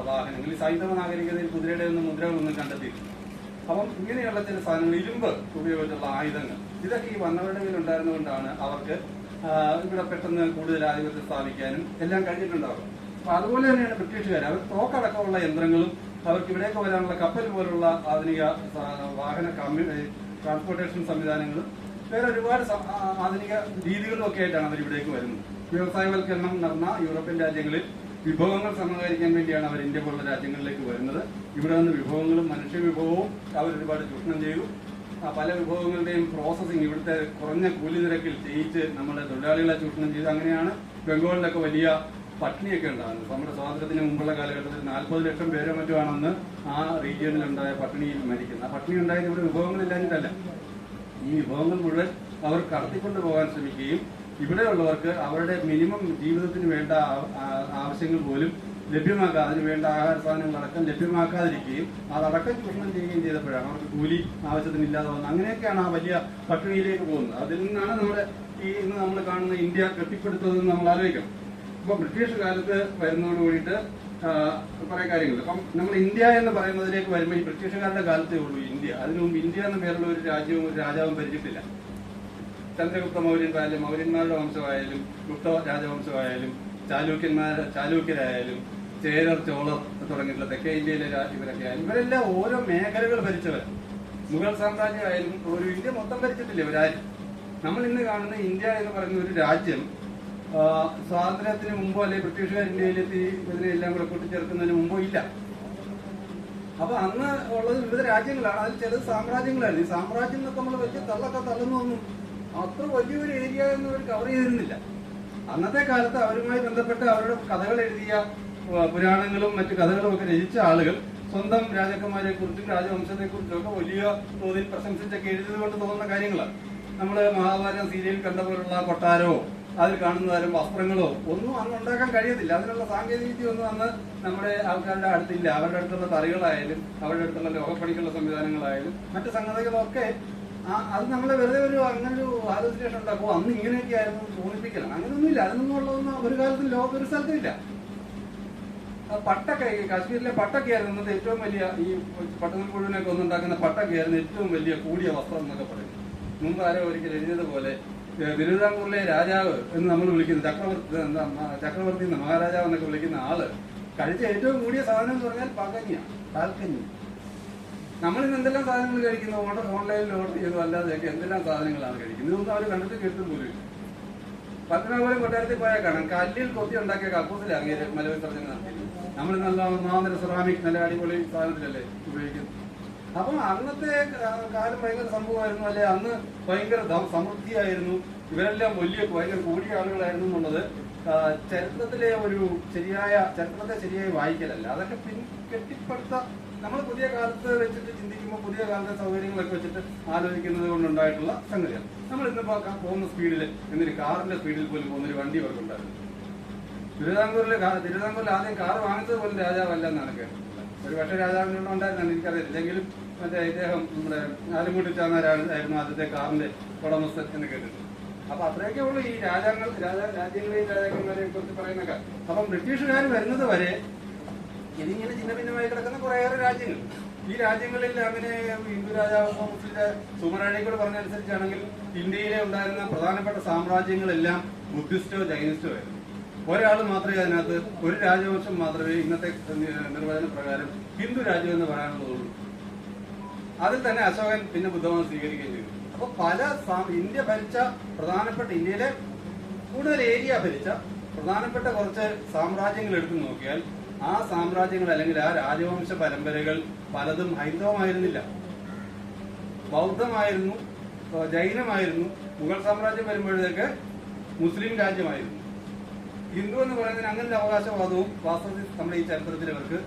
വാഹനങ്ങൾ, ഈ സൈന്ധവ നാഗരികതയിൽ കുതിരയുടെ ഒന്നും മുദ്രകളൊന്നും കണ്ടെത്തിയിട്ടില്ല. അപ്പം ഇങ്ങനെയുള്ള ചില സാധനങ്ങൾ, ഇരുമ്പ് ഉപയോഗിച്ചുള്ള ആയുധങ്ങൾ, ഇതൊക്കെ ഈ വന്നവരുടെ കയ്യിൽ ഉണ്ടായിരുന്നുകൊണ്ടാണ് അവർക്ക് ഇവിടെ പെട്ടെന്ന് കൂടുതൽ ആധിപത്യം സ്ഥാപിക്കാനും എല്ലാം കഴിഞ്ഞിട്ടുണ്ടാവുക. അപ്പൊ അതുപോലെ തന്നെയാണ് ബ്രിട്ടീഷുകാർ. അവർ തോക്കടക്കമുള്ള യന്ത്രങ്ങളും അവർക്ക് ഇവിടേക്ക് വരാനുള്ള കപ്പൽ പോലുള്ള ആധുനിക വാഹന ട്രാൻസ്പോർട്ടേഷൻ സംവിധാനങ്ങളും വേറെ ഒരുപാട് ആധുനിക രീതികളും ഒക്കെ ആയിട്ടാണ് അവർ ഇവിടേക്ക് വരുന്നത്. വ്യവസായവൽക്കരണം നടന്ന യൂറോപ്യൻ രാജ്യങ്ങളിൽ വിഭവങ്ങൾ സമാഹരിക്കാൻ വേണ്ടിയാണ് അവർ ഇന്ത്യ പോലുള്ള രാജ്യങ്ങളിലേക്ക് വരുന്നത്. ഇവിടെ നിന്ന് വിഭവങ്ങളും മനുഷ്യ വിഭവവും അവരൊരുപാട് ചൂഷണം ചെയ്തു. പല വിഭവങ്ങളുടെയും പ്രോസസ്സിംഗ് ഇവിടുത്തെ കുറഞ്ഞ കൂലി നിരക്കിൽ ചെയ്യിച്ച് നമ്മുടെ തൊഴിലാളികളെ ചൂഷണം ചെയ്ത് അങ്ങനെയാണ് ബംഗാളിലൊക്കെ വലിയ പട്ടിണിയൊക്കെ ഉണ്ടാകുന്നത്. നമ്മുടെ സ്വാതന്ത്ര്യത്തിന് മുമ്പുള്ള കാലഘട്ടത്തിൽ 40 ലക്ഷം പേരോ മറ്റോ ആണെന്ന് ആ റീജിയനിലുണ്ടായ പട്ടിണിയിൽ മരിക്കുന്നത്. ആ പട്ടിണി ഉണ്ടായത് ഇവിടെ വിഭവങ്ങളില്ലാഞ്ഞിട്ടല്ല. ഈ വിഭവങ്ങൾ മുഴുവൻ അവർ കടത്തിക്കൊണ്ട് പോകാൻ ശ്രമിക്കുകയും ഇവിടെയുള്ളവർക്ക് അവരുടെ മിനിമം ജീവിതത്തിന് വേണ്ട ആവശ്യങ്ങൾ പോലും ലഭ്യമാക്കുക, അതിന് വേണ്ട ആഹാര സാധനങ്ങളടക്കം ലഭ്യമാക്കാതിരിക്കുകയും അതടക്കം ചൂഷണം ചെയ്യുകയും ചെയ്തപ്പോഴാണ് അവർക്ക് കൂലി ആവശ്യത്തിന് ഇല്ലാതെ വന്നത്. അങ്ങനെയൊക്കെയാണ് ആ വലിയ പട്ടിണിയിലേക്ക് പോകുന്നത്. അതിൽ നിന്നാണ് നമ്മുടെ ഇന്ന് നമ്മൾ കാണുന്ന ഇന്ത്യ കെട്ടിപ്പടുത്തതെന്ന് നമ്മൾ ആലോചിക്കണം. അപ്പൊ ബ്രിട്ടീഷ് കാലത്ത് വരുന്നതോട് കൂടിയിട്ട് കുറെ കാര്യങ്ങൾ. അപ്പം നമ്മൾ ഇന്ത്യ എന്ന് പറയുന്നതിലേക്ക് വരുമ്പോൾ ഈ ബ്രിട്ടീഷുകാരുടെ കാലത്തേ ഉള്ളൂ ഇന്ത്യ. അതിനു മുമ്പ് ഇന്ത്യ എന്ന പേരുള്ള ഒരു രാജ്യവും ഒരു രാജാവും ഭരിച്ചിട്ടില്ല. ചന്ദ്രഗുപ്ത മൗര്യൻ മൗര്യന്മാരുടെ വംശമായാലും ഗുപ്ത രാജവംശമായാലും ചാലൂക്യരായാലും ചേരർ ചോളർ തുടങ്ങിയിട്ടുള്ള തെക്കേ ഇന്ത്യയിലെ ഇവരൊക്കെ ആയാലും ഇവരെല്ലാം ഓരോ മേഖലകൾ ഭരിച്ചവർ. മുഗൾ സാമ്രാജ്യമായാലും ഒരു ഇന്ത്യ മൊത്തം ഭരിച്ചിട്ടില്ല ഇവരാരും. നമ്മൾ ഇന്ന് കാണുന്ന ഇന്ത്യ എന്ന് പറയുന്ന ഒരു രാജ്യം സ്വാതന്ത്ര്യത്തിന് മുമ്പോ അല്ലെങ്കിൽ ബ്രിട്ടീഷുകാർ ഇന്ത്യയിലെത്തി ഇതിനെല്ലാം കൂടെ കൂട്ടിച്ചേർക്കുന്നതിന് മുമ്പോ ഇല്ല. അപ്പൊ അന്ന് ഉള്ളത് വിവിധ രാജ്യങ്ങളാണ്. അതിൽ ചിലത് സാമ്രാജ്യങ്ങളായിരുന്നു. ഈ സാമ്രാജ്യം എന്നൊക്കെ നമ്മൾ വലിയ തള്ളുന്നൊന്നും അത്ര വലിയൊരു ഏരിയ എന്ന് അവർ കവർ ചെയ്തിരുന്നില്ല. അന്നത്തെ കാലത്ത് അവരുമായി ബന്ധപ്പെട്ട് അവരുടെ കഥകൾ എഴുതിയ പുരാണങ്ങളും മറ്റു കഥകളും ഒക്കെ രചിച്ച ആളുകൾ സ്വന്തം രാജാക്കന്മാരെ കുറിച്ചും രാജവംശത്തെ കുറിച്ചും ഒക്കെ വലിയ തോതിൽ പ്രശംസിച്ചൊക്കെ എഴുതിയത് കൊണ്ട് തോന്നുന്ന കാര്യങ്ങളാണ്. നമ്മൾ മഹാഭാരതം സീരിയൽ കണ്ട പോലുള്ള കൊട്ടാരോ അതിൽ കാണുന്ന തരം വസ്ത്രങ്ങളോ ഒന്നും അന്ന് ഉണ്ടാക്കാൻ കഴിയത്തില്ല. അതിനുള്ള സാങ്കേതിക വിദ്യ ഒന്നും അന്ന് നമ്മുടെ ആൾക്കാരുടെ അടുത്തില്ല. അവരുടെ അടുത്തുള്ള തറികളായാലും അവരുടെ അടുത്തുള്ള ലോകപ്പണിക്കുള്ള സംവിധാനങ്ങളായാലും മറ്റു സംഗതികളൊക്കെ അത് നമ്മളെ വെറുതെ അങ്ങനൊരു ഹാലുസിനേഷൻ ഉണ്ടാക്കുമോ അന്ന് ഇങ്ങനെയൊക്കെ ആയിരുന്നു തോന്നിപ്പിക്കണം. അങ്ങനെയൊന്നുമില്ല. അതിനൊന്നും ഉള്ളതൊന്നും ഒരു കാലത്തും ലോകത്ത് ഒരു സ്ഥലത്തും ഇല്ല. പട്ടൊക്കെ കാശ്മീരിലെ പട്ടൊക്കെയായിരുന്നു ഇന്നത്തെ ഏറ്റവും വലിയ ഈ പട്ടണം മുഴുവനൊക്കെ ഒന്നുണ്ടാക്കുന്ന പട്ടൊക്കെയായിരുന്നു ഏറ്റവും വലിയ കൂടിയ വസ്ത്രം എന്നൊക്കെ പറയുന്നത്. മുമ്പ് ആരോ ഒരിക്കൽ എഴുതിയതുപോലെ തിരുവിതാംകൂറിലെ രാജാവ് എന്ന് നമ്മൾ വിളിക്കുന്ന ചക്രവർത്തി മഹാരാജാവ് എന്നൊക്കെ വിളിക്കുന്ന ആള് കഴിച്ച ഏറ്റവും കൂടിയ സാധനം എന്ന് പറഞ്ഞാൽ പാൽക്കഞ്ഞി. നമ്മളിന്ന് എന്തെല്ലാം സാധനങ്ങൾ കഴിക്കുന്നു, ഓൺലൈനിൽ ഓർഡർ ചെയ്തു അല്ലാതെയൊക്കെ എന്തെല്ലാം സാധനങ്ങളാണ് കഴിക്കുന്നത്. ഇതൊന്നും അവർ കണ്ടിട്ട് കേട്ടും പോലും. പത്തനാപുരം കൊട്ടാരത്തിൽ പോയാൽ കാണാം കല്ലിൽ കൊത്തി ഉണ്ടാക്കിയ കക്കൂസിലാണ് മലവിസർജനം നടത്തിയത്. നമ്മൾ നല്ല ഒന്നാമതൊരു സെറാമിക് നല്ല അടിപൊളി സാധനത്തിലല്ലേ ഉപയോഗിക്കുന്നത്. അപ്പൊ അന്നത്തെ കാലം ഭയങ്കര സംഭവമായിരുന്നു, അല്ലെ അന്ന് ഭയങ്കര സമൃദ്ധിയായിരുന്നു. ഇവരെല്ലാം ഭയങ്കര കൂടിയ ആളുകളായിരുന്നു എന്നുള്ളത് ചരിത്രത്തെ ശരിയായി വായിക്കലല്ല. അതൊക്കെ കെട്ടിപ്പടുത്ത നമ്മൾ പുതിയ കാലത്ത് വെച്ചിട്ട് ചിന്തിക്കുമ്പോൾ പുതിയ കാലത്തെ സൗകര്യങ്ങളൊക്കെ വെച്ചിട്ട് ആലോചിക്കുന്നത് കൊണ്ടുണ്ടായിട്ടുള്ള സംഗതിയാണ്. നമ്മൾ ഇന്നിപ്പോ പോകുന്ന സ്പീഡിൽ എന്നൊരു കാറിന്റെ സ്പീഡിൽ പോലും പോകുന്നൊരു വണ്ടി അവർക്കുണ്ടായിരുന്നു. തിരുവിതാംകൂറിൽ ആദ്യം കാർ വാങ്ങിച്ചത് പോലും രാജാവല്ല എന്നാണ് കേട്ടത്. ഒരു പക്ഷേ രാജാവിനോട് ഉണ്ടായിരുന്നാണ് എനിക്കറിയില്ല. ഇല്ലെങ്കിലും മറ്റേ ഇദ്ദേഹം നമ്മുടെ ആലുംകൂട്ടി ചാന്നാരായിരുന്നു ആദ്യത്തെ കാറിന്റെ ഉടമസ്ഥൻ എന്ന് കേട്ടിട്ടുണ്ട്. അപ്പൊ അത്രയൊക്കെ ഉള്ളൂ ഈ രാജ്യങ്ങളെയും രാജാക്കന്മാരെയും കുറിച്ച് പറയുന്നൊക്കെ. അപ്പം ബ്രിട്ടീഷുകാർ വരുന്നത് വരെ ഇതിങ്ങനെ ചിന്ന ഭിന്നമായി കിടക്കുന്ന കുറേയേറെ രാജ്യങ്ങൾ. ഈ രാജ്യങ്ങളിൽ അങ്ങനെ ഹിന്ദു രാജാവോ മുസ്ലിം സുമറാണിയോട് പറഞ്ഞനുസരിച്ചാണെങ്കിൽ ഇന്ത്യയിലെ ഉണ്ടായിരുന്ന പ്രധാനപ്പെട്ട സാമ്രാജ്യങ്ങളെല്ലാം ബുദ്ധിസ്റ്റോ ജൈനിസ്റ്റോ ആയിരുന്നു. ഒരാൾ മാത്രമേ അതിനകത്ത് ഒരു രാജവംശം മാത്രമേ ഇന്നത്തെ നിർവചന പ്രകാരം ഹിന്ദു രാജ്യം എന്ന് പറയാനുള്ളതുള്ളൂ. അതിൽ തന്നെ അശോകൻ പിന്നെ ബുദ്ധമതം സ്വീകരിക്കുകയും ചെയ്തു. അപ്പൊ ഇന്ത്യ ഭരിച്ച പ്രധാനപ്പെട്ട ഇന്ത്യയിലെ കൂടുതൽ ഏരിയ ഭരിച്ച പ്രധാനപ്പെട്ട കുറച്ച് സാമ്രാജ്യങ്ങൾ എടുത്തു നോക്കിയാൽ ആ സാമ്രാജ്യങ്ങൾ അല്ലെങ്കിൽ ആ രാജവംശ പരമ്പരകൾ പലതും ഹൈന്ദവമായിരുന്നില്ല, ബൗദ്ധമായിരുന്നു, ജൈനമായിരുന്നു. മുഗൾ സാമ്രാജ്യം വരുമ്പോഴത്തേക്ക് മുസ്ലിം രാജ്യമായിരുന്നു. ഹിന്ദു എന്ന് പറയുന്നതിന് അങ്ങനെ അവകാശവാദവും വാസ്തവത്തിൽ നമ്മുടെ ഈ ചരിത്രത്തിൽ അവർക്ക്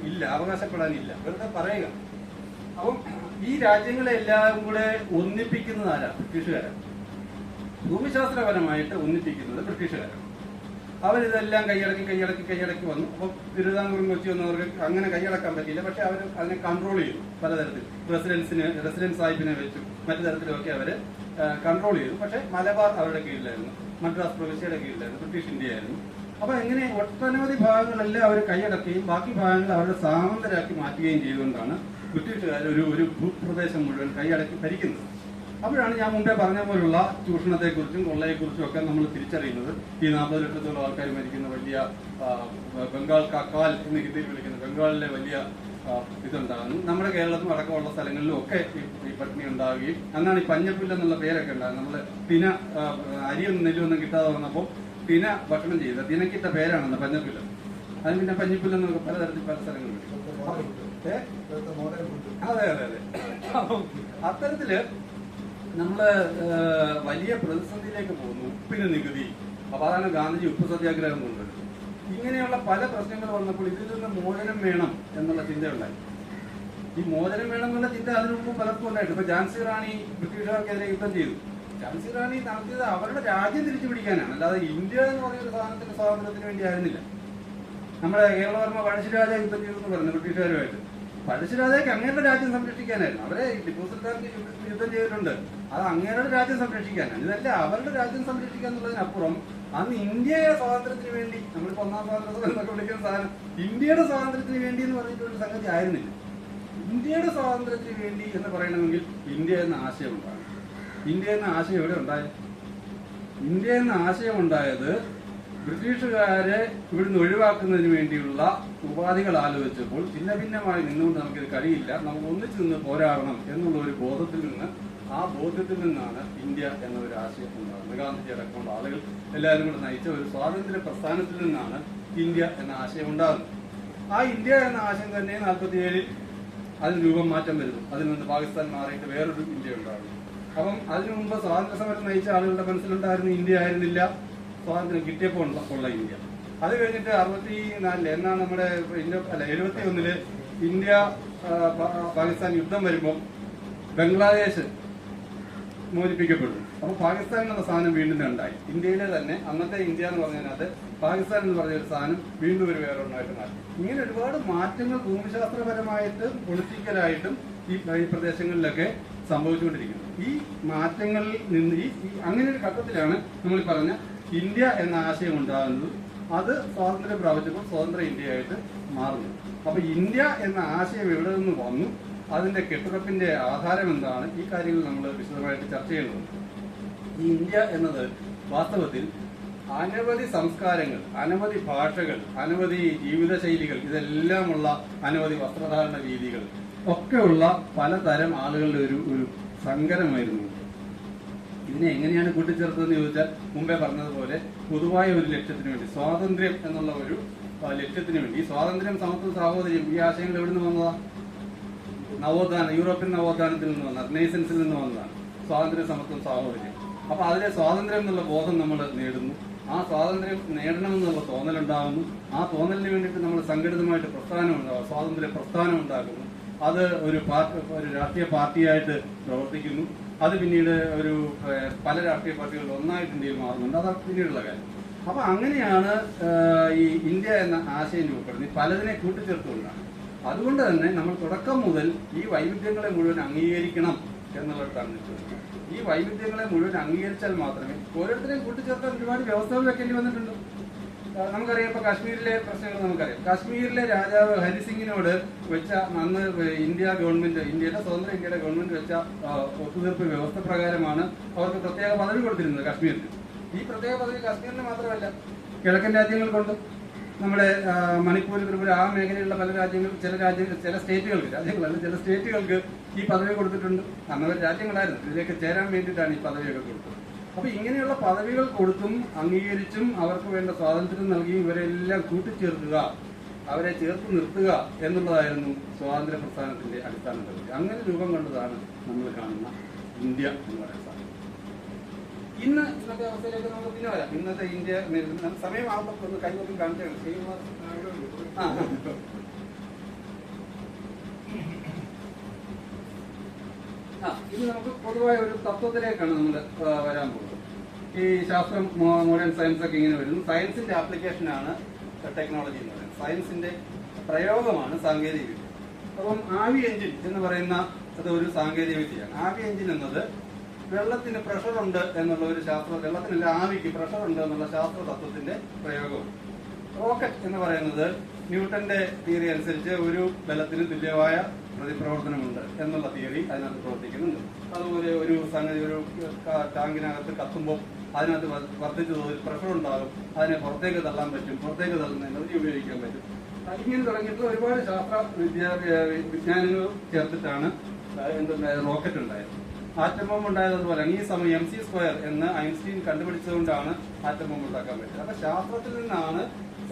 ഇല്ല, അവകാശപ്പെടാനില്ല, വെറുതെ പറയുക. അപ്പം ഈ രാജ്യങ്ങളെല്ലാം കൂടെ ഒന്നിപ്പിക്കുന്നത് ആരാ? ബ്രിട്ടീഷുകാരാണ്. ഭൂമിശാസ്ത്രപരമായിട്ട് ഒന്നിപ്പിക്കുന്നത് ബ്രിട്ടീഷുകാരാണ്. അവരിതെല്ലാം കൈയടക്കി വന്നു. അപ്പോൾ തിരുവിതാംകൂറും കൊച്ചി വന്നവർക്ക് അങ്ങനെ കൈയടക്കാൻ പറ്റിയില്ല. പക്ഷെ അവർ അതിനെ കൺട്രോൾ ചെയ്തു പലതരത്തിൽ. റെസിഡൻസ് സാഹിബിനെ വെച്ചു മറ്റു തരത്തിലൊക്കെ അവര് കൺട്രോൾ ചെയ്തു. പക്ഷെ മലബാർ അവരുടെ കീഴിലായിരുന്നു, മദ്രാസ് പ്രവിശ്യയുടെ കീഴിലായിരുന്നു, ബ്രിട്ടീഷ് ഇന്ത്യ ആയിരുന്നു. അപ്പൊ എങ്ങനെ ഒട്ടനവധി ഭാഗങ്ങളെല്ലാം അവർ കൈയടക്കുകയും ബാക്കി ഭാഗങ്ങൾ അവരുടെ സാമന്തരാക്കി മാറ്റുകയും ചെയ്തുകൊണ്ടാണ് ബ്രിട്ടീഷുകാർ ഒരു ഭൂപ്രദേശം മുഴുവൻ കൈയടക്കി ഭരിക്കുന്നത്. അപ്പോഴാണ് ഞാൻ മുമ്പേ പറഞ്ഞ പോലുള്ള ചൂഷണത്തെക്കുറിച്ചും കൊള്ളയെക്കുറിച്ചും ഒക്കെ നമ്മൾ തിരിച്ചറിയുന്നത്. ഈ 40 ലക്ഷത്തോളം ആൾക്കാർ മരിക്കുന്ന വലിയ ബംഗാൾ കാൽ എന്ന് ഹിന്ദിയിൽ വിളിക്കുന്ന ബംഗാളിലെ വലിയ ഇതുണ്ടാകുന്നു. നമ്മുടെ കേരളത്തിലും അടക്കമുള്ള സ്ഥലങ്ങളിലും ഒക്കെ ഈ പട്ടിണി ഉണ്ടാവുകയും അന്നാണ് ഈ പഞ്ഞപ്പുല്ല് എന്നുള്ള പേരൊക്കെ ഉണ്ടാകുന്നത്. നമ്മള് അരിയൊന്നും നെല്ലൊന്നും കിട്ടാതെ വന്നപ്പോൾ തിന ഭക്ഷണം ചെയ്തത് തിനക്കിട്ട പേരാണെന്ന് പഞ്ഞപ്പുല്ല്. അതിന് പിന്നെ പഞ്ഞിപ്പുല്ലെന്നൊക്കെ പലതരത്തിൽ പല സ്ഥലങ്ങളിൽ. അതെ. അപ്പം അത്തരത്തില് നമ്മള് വലിയ പ്രതിസന്ധിയിലേക്ക് പോകുന്നു. ഉപ്പിന് നികുതി. അപ്പൊ അതാണ് ഗാന്ധിജി ഉപ്പ് സത്യാഗ്രഹം കൊണ്ടുവരുന്നത്. ഇങ്ങനെയുള്ള പല പ്രശ്നങ്ങൾ വന്നപ്പോൾ ഇതിൽ നിന്ന് മോചനം വേണം എന്നുള്ള ചിന്ത ഉണ്ടായി. ഈ മോചനം വേണം എന്നുള്ള ചിന്ത അതിനു മുമ്പ് പലർക്കും ഉണ്ടായിട്ട്. ഇപ്പൊ ഝാൻസി റാണി ബ്രിട്ടീഷുകാർക്കെതിരെ യുദ്ധം ചെയ്തു. ഝാൻസി റാണി നടത്തിയത് അവരുടെ രാജ്യം തിരിച്ചു പിടിക്കാനാണ്, അല്ലാതെ ഇന്ത്യ എന്ന് പറയുന്ന സാധനത്തിന്റെ സ്വാതന്ത്ര്യത്തിന് വേണ്ടി ആയിരുന്നില്ല. നമ്മുടെ കേരളവർമ്മ പഴശ്ശിരാജ യുദ്ധം ചെയ്തു എന്ന് പറഞ്ഞു ബ്രിട്ടീഷുകാരുമായിട്ട്. പഴശ്ശിരാജയ്ക്ക് അങ്ങേരുടെ രാജ്യം സംരക്ഷിക്കാനായിരുന്നു. അവരെ ടിപ്പു സുൽത്താൻക്ക് യുദ്ധം ചെയ്തിട്ടുണ്ട്, അത് അങ്ങേരുടെ രാജ്യം സംരക്ഷിക്കാനാണ്. ഇതല്ല അവരുടെ രാജ്യം സംരക്ഷിക്കുക എന്നുള്ളതിനപ്പുറം അന്ന് ഇന്ത്യയുടെ സ്വാതന്ത്ര്യത്തിന് വേണ്ടി, നമ്മളിപ്പോ ഒന്നാം സ്വാതന്ത്ര്യം എന്നൊക്കെ വിളിക്കുന്ന സാധനം ഇന്ത്യയുടെ സ്വാതന്ത്ര്യത്തിന് വേണ്ടി എന്ന് പറഞ്ഞിട്ടൊരു സംഗതി ആയിരുന്നില്ല. ഇന്ത്യയുടെ സ്വാതന്ത്ര്യത്തിന് വേണ്ടി എന്ന് പറയണമെങ്കിൽ ഇന്ത്യ എന്ന ആശയം ഉണ്ടാകും. ഇന്ത്യ എന്ന ആശയം എവിടെ ഉണ്ടായത്? ഇന്ത്യ എന്ന ആശയം ഉണ്ടായത് ബ്രിട്ടീഷുകാരെ ഇവിടുന്ന് ഒഴിവാക്കുന്നതിന് വേണ്ടിയുള്ള ഉപാധികൾ ആലോചിച്ചപ്പോൾ ഭിന്ന ഭിന്നമായി നിന്നുകൊണ്ട് നമുക്കിത് കഴിയില്ല, നമുക്ക് ഒന്നിച്ചു നിന്ന് പോരാടണം എന്നുള്ള ഒരു ബോധത്തിൽ നിന്ന്, ആ ബോധ്യത്തിൽ നിന്നാണ് ഇന്ത്യ എന്ന ഒരു ആശയം ഉണ്ടാകുന്നത്. ഗാന്ധിജി അടക്കമുള്ള ആളുകൾ എല്ലാവരും കൂടെ നയിച്ച ഒരു സ്വാതന്ത്ര്യ പ്രസ്ഥാനത്തിൽ നിന്നാണ് ഇന്ത്യ എന്ന ആശയം ഉണ്ടാകുന്നത്. ആ ഇന്ത്യ എന്ന ആശയം തന്നെ 47-ൽ അതിന് രൂപം മാറ്റം വരുന്നു. അതിൽ നിന്ന് പാകിസ്ഥാൻ മാറിയിട്ട് വേറൊരു ഇന്ത്യ ഉണ്ടാകുന്നു. അപ്പം അതിനു മുമ്പ് സ്വാതന്ത്ര്യ സമരം നയിച്ച ആളുകളുടെ മനസ്സിലുണ്ടായിരുന്ന ഇന്ത്യ ആയിരുന്നില്ല സ്വാതന്ത്ര്യം കിട്ടിയപ്പോൾ ഉള്ള ഇന്ത്യ. അത് കഴിഞ്ഞിട്ട് 64 എന്നാണ് നമ്മുടെ 71-ല് ഇന്ത്യ പാകിസ്ഥാൻ യുദ്ധം വരുമ്പോൾ ബംഗ്ലാദേശ് മോചിപ്പിക്കപ്പെട്ടു. അപ്പൊ പാകിസ്ഥാൻ എന്ന സാധനം വീണ്ടും ഉണ്ടായി. ഇന്ത്യയിലെ തന്നെ അന്നത്തെ ഇന്ത്യ എന്ന് പറഞ്ഞതിനകത്ത് പാകിസ്ഥാൻ എന്ന് പറഞ്ഞ ഒരു സാധനം വീണ്ടും ഒരു വേറെ ഒന്നായിട്ട് മാറ്റി. ഇങ്ങനെ ഒരുപാട് മാറ്റങ്ങൾ ഭൂമിശാസ്ത്രപരമായിട്ടും പൊളിറ്റിക്കലായിട്ടും ഈ പ്രദേശങ്ങളിലൊക്കെ സംഭവിച്ചുകൊണ്ടിരിക്കുന്നു. ഈ മാറ്റങ്ങളിൽ നിന്ന് അങ്ങനെ ഒരു ഘട്ടത്തിലാണ് നമ്മൾ പറഞ്ഞ ഇന്ത്യ എന്ന ആശയം ഉണ്ടാകുന്നത്. അത് സ്വാതന്ത്ര്യം പ്രാപിച്ചപ്പോൾ സ്വതന്ത്ര ഇന്ത്യയായിട്ട് മാറുന്നു. അപ്പൊ ഇന്ത്യ എന്ന ആശയം എവിടെ നിന്ന് വന്നു, അതിന്റെ കെട്ടുറപ്പിന്റെ ആധാരം എന്താണ്, ഈ കാര്യങ്ങൾ നമ്മൾ വിശദമായിട്ട് ചർച്ച ചെയ്യുന്നത്. ഈ ഇന്ത്യ എന്നത് വാസ്തവത്തിൽ അനവധി സംസ്കാരങ്ങൾ, അനവധി ഭാഷകൾ, അനവധി ജീവിതശൈലികൾ, ഇതെല്ലാമുള്ള അനവധി വസ്ത്രധാരണ രീതികൾ ഒക്കെയുള്ള പലതരം ആളുകളുടെ ഒരു സങ്കരമായിരുന്നു. ഇതിനെ എങ്ങനെയാണ് കൂട്ടിച്ചേർത്തതെന്ന് ചോദിച്ചാൽ മുമ്പേ പറഞ്ഞതുപോലെ പൊതുവായ ഒരു ലക്ഷ്യത്തിന് വേണ്ടി, സ്വാതന്ത്ര്യം എന്നുള്ള ഒരു ലക്ഷ്യത്തിന് വേണ്ടി, ഈ സ്വാതന്ത്ര്യം, സമത്വം, സാഹോദര്യം, ഈ ആശയങ്ങൾ എവിടെ നിന്ന് വന്നതാ? നവോത്ഥാനം, യൂറോപ്യൻ നവോത്ഥാനത്തിൽ നിന്ന് വന്നതാണ്, റിനൈസൻസിൽ നിന്ന് വന്നതാണ് സ്വാതന്ത്ര്യം, സമത്വം, സാഹോദര്യം. അപ്പൊ അതിലെ സ്വാതന്ത്ര്യം എന്നുള്ള ബോധം നമ്മൾ നേടുന്നു. ആ സ്വാതന്ത്ര്യം നേടണമെന്നുള്ള തോന്നലുണ്ടാകുന്നു. ആ തോന്നലിന് വേണ്ടിയിട്ട് നമ്മൾ സംഘടിതമായിട്ട് പ്രസ്ഥാനം ഉണ്ടാകും, സ്വാതന്ത്ര്യ പ്രസ്ഥാനം ഉണ്ടാക്കുന്നു. അത് ഒരു രാഷ്ട്രീയ പാർട്ടിയായിട്ട് പ്രവർത്തിക്കുന്നു. അത് പിന്നീട് പല രാഷ്ട്രീയ പാർട്ടികൾ ഒന്നായിട്ട് ഇന്ത്യയിൽ മാറുന്നുണ്ട്. അത് പിന്നീടുള്ള കാര്യം. അപ്പൊ അങ്ങനെയാണ് ഈ ഇന്ത്യ എന്ന ആശയം രൂപപ്പെടുന്നത്, പലതിനെ കൂട്ടിച്ചേർത്തുകൊണ്ടാണ്. അതുകൊണ്ട് തന്നെ നമ്മൾ തുടക്കം മുതൽ ഈ വൈവിധ്യങ്ങളെ മുഴുവൻ അംഗീകരിക്കണം എന്നുള്ളതാണ് നിശ്ചയിക്കുന്നത്. ഈ വൈവിധ്യങ്ങളെ മുഴുവൻ അംഗീകരിച്ചാൽ മാത്രമേ, ഓരോരുത്തരെയും കൂട്ടിച്ചേർത്താൻ ഒരുപാട് വ്യവസ്ഥകൾ വെക്കേണ്ടി വന്നിട്ടുണ്ട്. നമുക്കറിയാം, ഇപ്പൊ കാശ്മീരിലെ പ്രശ്നങ്ങൾ നമുക്കറിയാം. കാശ്മീരിലെ രാജാവ് ഹരിസിംഗിനോട് വെച്ച അന്ന് ഇന്ത്യ ഗവൺമെന്റ്, സ്വതന്ത്ര ഇന്ത്യയുടെ ഗവൺമെന്റ് വെച്ച ഒത്തുതീർപ്പ് വ്യവസ്ഥ പ്രകാരമാണ് അവർക്ക് പ്രത്യേക പദവി കൊടുത്തിരുന്നത് കാശ്മീരിന്. ഈ പ്രത്യേക പദവി കാശ്മീരിന് മാത്രമല്ല, കിഴക്കൻ രാജ്യങ്ങൾക്കുണ്ട്. നമ്മുടെ മണിപ്പൂർ, ത്രിപുര, ആ മേഖലയിലുള്ള പല രാജ്യങ്ങൾ, ചില സ്റ്റേറ്റുകൾക്ക് ഈ പദവി കൊടുത്തിട്ടുണ്ട്. അന്നവർ രാജ്യങ്ങളായിരുന്നു, ഇതിലേക്ക് ചേരാൻ വേണ്ടിയിട്ടാണ് ഈ പദവിയൊക്കെ കൊടുത്തത്. അപ്പൊ ഇങ്ങനെയുള്ള പദവികൾ കൊടുത്തും അംഗീകരിച്ചും അവർക്ക് വേണ്ട സ്വാതന്ത്ര്യം നൽകിയും ഇവരെല്ലാം കൂട്ടിച്ചേർക്കുക, അവരെ ചേർത്ത് നിർത്തുക എന്നുള്ളതായിരുന്നു സ്വാതന്ത്ര്യ പ്രസ്ഥാനത്തിന്റെ അടിസ്ഥാന പദ്ധതി. അങ്ങനെ രൂപം കൊണ്ടതാണ് നമ്മൾ കാണുന്ന ഇന്ത്യ എന്ന് പറയുന്ന സാധനം. ഇന്നത്തെ അവസ്ഥയിലേക്ക് നമുക്ക് പിന്നെ വരാം. ഇന്നത്തെ ഇന്ത്യ സമയമാകുമ്പോൾ ഒന്ന് കൈവക്കും കാണിച്ചാണ്. ഇനി നമുക്ക് പൊതുവായ ഒരു തത്വത്തിലേക്കാണ് നമ്മൾ വരാൻ പോകുന്നത്. ഈ ശാസ്ത്രം, മോഡേൺ സയൻസ് ഒക്കെ ഇങ്ങനെ വരുന്നു. സയൻസിന്റെ ആപ്ലിക്കേഷനാണ് ടെക്നോളജി എന്ന് പറയുന്നത്. സയൻസിന്റെ പ്രയോഗമാണ് സാങ്കേതിക വിദ്യ. അപ്പം ആവി എഞ്ചിൻ എന്ന് പറയുന്ന അത് ഒരു സാങ്കേതിക വിദ്യയാണ്. ആവി എഞ്ചിൻ എന്നത് വെള്ളത്തിന് പ്രഷർ ഉണ്ട് എന്നുള്ള ഒരു വെള്ളത്തിനല്ല, ആവിക്ക് പ്രഷർ ഉണ്ട് എന്നുള്ള ശാസ്ത്ര തത്വത്തിന്റെ പ്രയോഗമാണ്. റോക്കറ്റ് എന്ന് പറയുന്നത് ന്യൂട്ടന്റെ തിയറി അനുസരിച്ച് ഒരു ബലത്തിന് തുല്യമായ പ്രതിപ്രവർത്തനമുണ്ട് എന്നുള്ള തിയറി അതിനകത്ത് പ്രവർത്തിക്കുന്നുണ്ട്. അതുപോലെ ഒരു സംഗതി, ഒരു ടാങ്കിനകത്ത് കത്തുമ്പോൾ അതിനകത്ത് വർദ്ധിച്ചു തോതിൽ പ്രഷർ ഉണ്ടാകും, അതിനെ പുറത്തേക്ക് തള്ളാൻ പറ്റും, പുറത്തേക്ക് തള്ളുന്ന എനർജി ഉപയോഗിക്കാൻ പറ്റും. ഇങ്ങനെ തുടങ്ങിയിട്ടുള്ള ഒരുപാട് വിജ്ഞാനങ്ങൾ ചേർത്തിട്ടാണ് റോക്കറ്റ് ഉണ്ടായത്. ആറ്റം ബോംബ് ഉണ്ടായതുപോലെ ഈ സമയം mc² എന്ന് ഐൻസ്റ്റീൻ കണ്ടുപിടിച്ചതുകൊണ്ടാണ് ആറ്റം ബോംബ് ഉണ്ടാക്കാൻ പറ്റുന്നത്. അപ്പൊ ശാസ്ത്രത്തിൽ നിന്നാണ്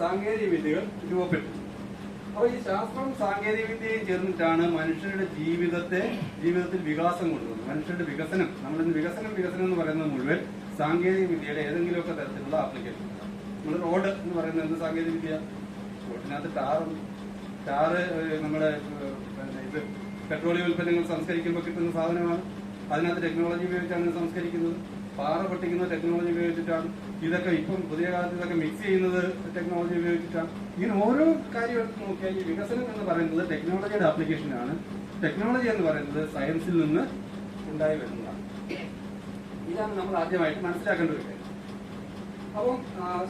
സാങ്കേതിക വിദ്യകൾ രൂപപ്പെട്ടത്. അപ്പൊ ഈ ശാസ്ത്രം സാങ്കേതിക വിദ്യയും ചേർന്നിട്ടാണ് മനുഷ്യരുടെ ജീവിതത്തിൽ വികാസം കൊണ്ടുവന്നത്. മനുഷ്യരുടെ വികസനം, നമ്മളിന്ന് വികസനം എന്ന് പറയുന്നത് മുഴുവൻ സാങ്കേതിക വിദ്യയുടെ ഏതെങ്കിലുമൊക്കെ തരത്തിലുള്ള ആപ്ലിക്കേഷൻ. നമ്മൾ റോഡ് എന്ന് പറയുന്നത് എന്ത് സാങ്കേതിക വിദ്യ? റോഡിനകത്ത് ടാറ് നമ്മുടെ ഇത് പെട്രോളിയം ഉൽപ്പന്നങ്ങൾ സംസ്കരിക്കുമ്പോൾ കിട്ടുന്ന സാധനമാണ്. അതിനകത്ത് ടെക്നോളജി ഉപയോഗിച്ചാണ് സംസ്കരിക്കുന്നത്. പാറ പൊട്ടിക്കുന്നത് ടെക്നോളജി ഉപയോഗിച്ചിട്ടാണ്. ഇതൊക്കെ ഇപ്പം പുതിയ കാലത്ത് ഇതൊക്കെ മിക്സ് ചെയ്യുന്നത് ടെക്നോളജി ഉപയോഗിച്ചിട്ടാണ്. ഇങ്ങനെ ഓരോ കാര്യം എടുത്ത് നോക്കിയാൽ ഈ വികസനം എന്ന് പറയുന്നത് ടെക്നോളജിയുടെ ആപ്ലിക്കേഷനാണ്. ടെക്നോളജി എന്ന് പറയുന്നത് സയൻസിൽ നിന്ന് ഉണ്ടായി വരുന്നതാണ്. ഇതാണ് നമ്മൾ ആദ്യമായിട്ട് മനസ്സിലാക്കേണ്ട ഒരു കാര്യം. അപ്പം